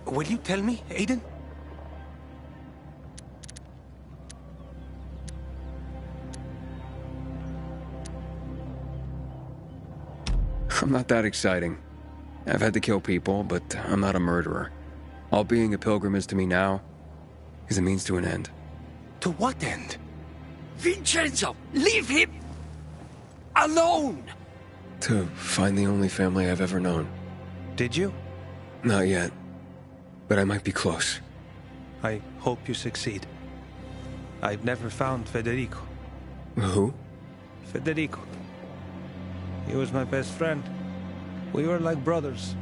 Will you tell me, Aiden? I'm not that exciting. I've had to kill people, but I'm not a murderer. All being a pilgrim is to me now is a means to an end. To what end? Vincenzo, leave him alone! To find the only family I've ever known. Did you? Not yet. But I might be close. I hope you succeed. I've never found Federico. Who? Federico. He was my best friend. We were like brothers.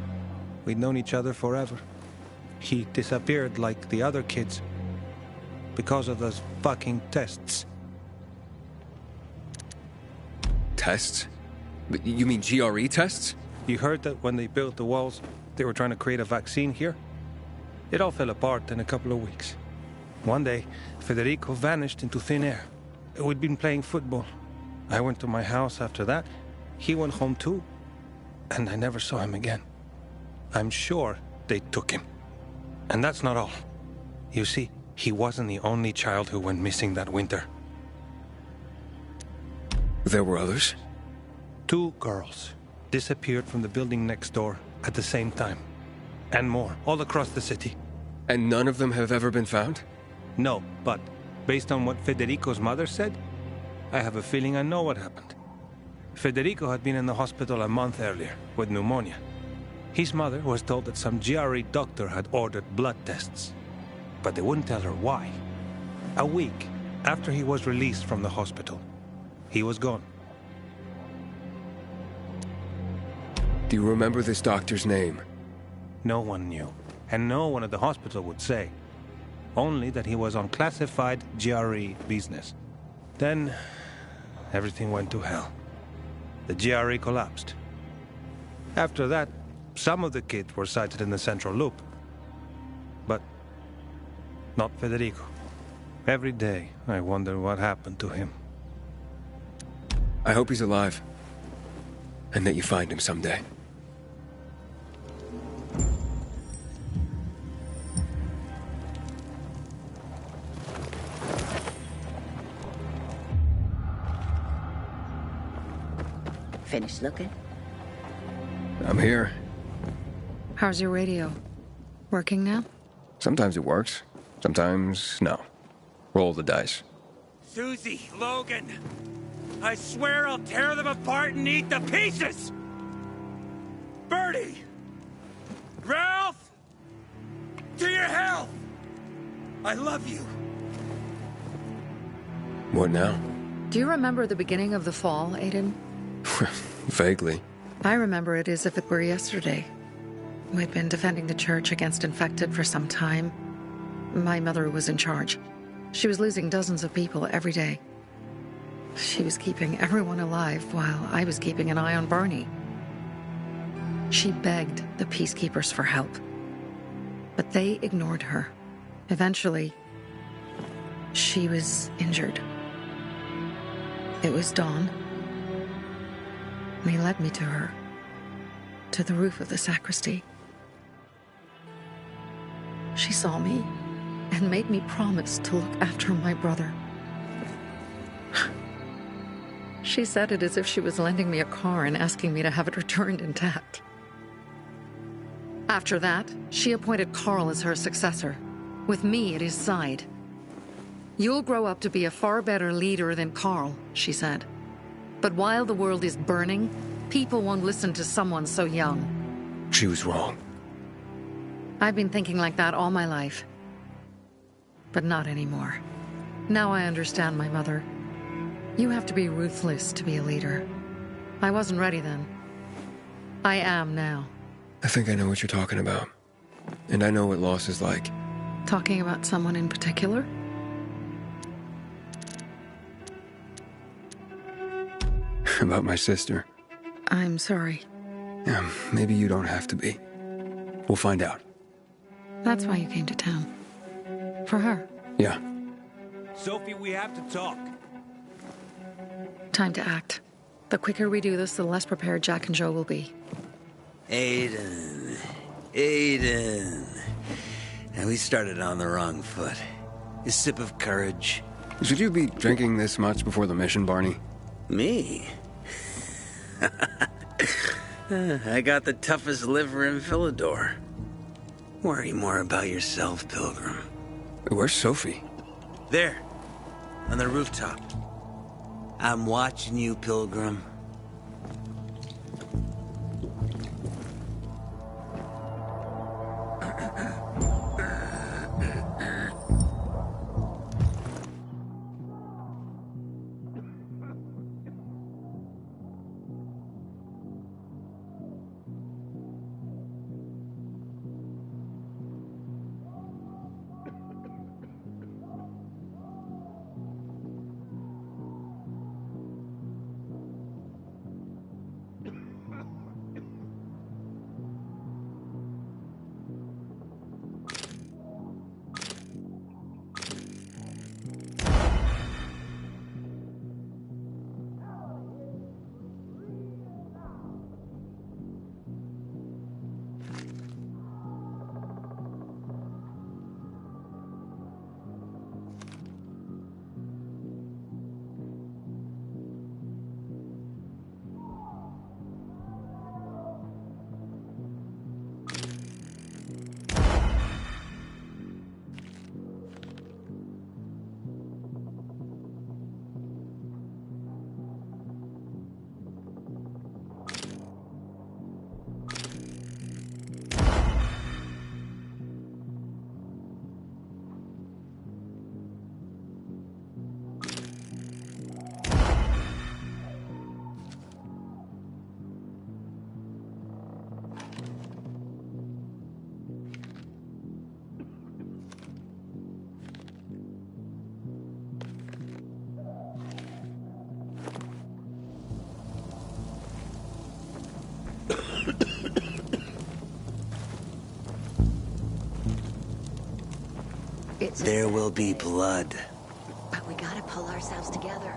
We'd known each other forever. He disappeared like the other kids. Because of those fucking tests. Tests? But you mean GRE tests? You heard that when they built the walls, they were trying to create a vaccine here? It all fell apart in a couple of weeks. One day, Federico vanished into thin air. We'd been playing football. I went to my house after that. He went home too. And I never saw him again. I'm sure they took him. And that's not all. You see, he wasn't the only child who went missing that winter. There were others? 2 girls disappeared from the building next door at the same time. And more, all across the city. And none of them have ever been found? No, but based on what Federico's mother said, I have a feeling I know what happened. Federico had been in the hospital a month earlier with pneumonia. His mother was told that some GRE doctor had ordered blood tests, but they wouldn't tell her why. A week after he was released from the hospital, he was gone. Do you remember this doctor's name? No one knew, and no one at the hospital would say. Only that he was on classified GRE business. Then, everything went to hell. The GRE collapsed. After that, some of the kids were sighted in the central loop. But not Federico. Every day, I wonder what happened to him. I hope he's alive. And that you find him someday. Finished looking? I'm here. How's your radio? Working now? Sometimes it works. Sometimes, no. Roll the dice. Susie, Logan, I swear I'll tear them apart and eat the pieces! Bertie! Ralph! To your health! I love you. What now? Do you remember the beginning of the fall, Aiden? Vaguely. I remember it as if it were yesterday. We'd been defending the church against infected for some time. My mother was in charge. She was losing dozens of people every day. She was keeping everyone alive while I was keeping an eye on Barney. She begged the peacekeepers for help, but they ignored her. Eventually, she was injured. It was dawn. And he led me to her, to the roof of the sacristy. She saw me and made me promise to look after my brother. She said it as if she was lending me a car and asking me to have it returned intact. After that, she appointed Carl as her successor, with me at his side. "You'll grow up to be a far better leader than Carl," she said. "But while the world is burning, people won't listen to someone so young." She was wrong. I've been thinking like that all my life. But not anymore. Now I understand my mother. You have to be ruthless to be a leader. I wasn't ready then. I am now. I think I know what you're talking about. And I know what loss is like. Talking about someone in particular? About my sister. I'm sorry. Maybe you don't have to be. We'll find out. That's why you came to town. For her. Yeah. Sophie, we have to talk. Time to act. The quicker we do this, the less prepared Jack and Joe will be. Aiden. And we started on the wrong foot. A sip of courage. Should you be drinking this much before the mission, Barney? Me? I got the toughest liver in Philidor. Worry more about yourself, Pilgrim. Where's Sophie? There, on the rooftop. I'm watching you, Pilgrim. There will be blood. But we gotta pull ourselves together.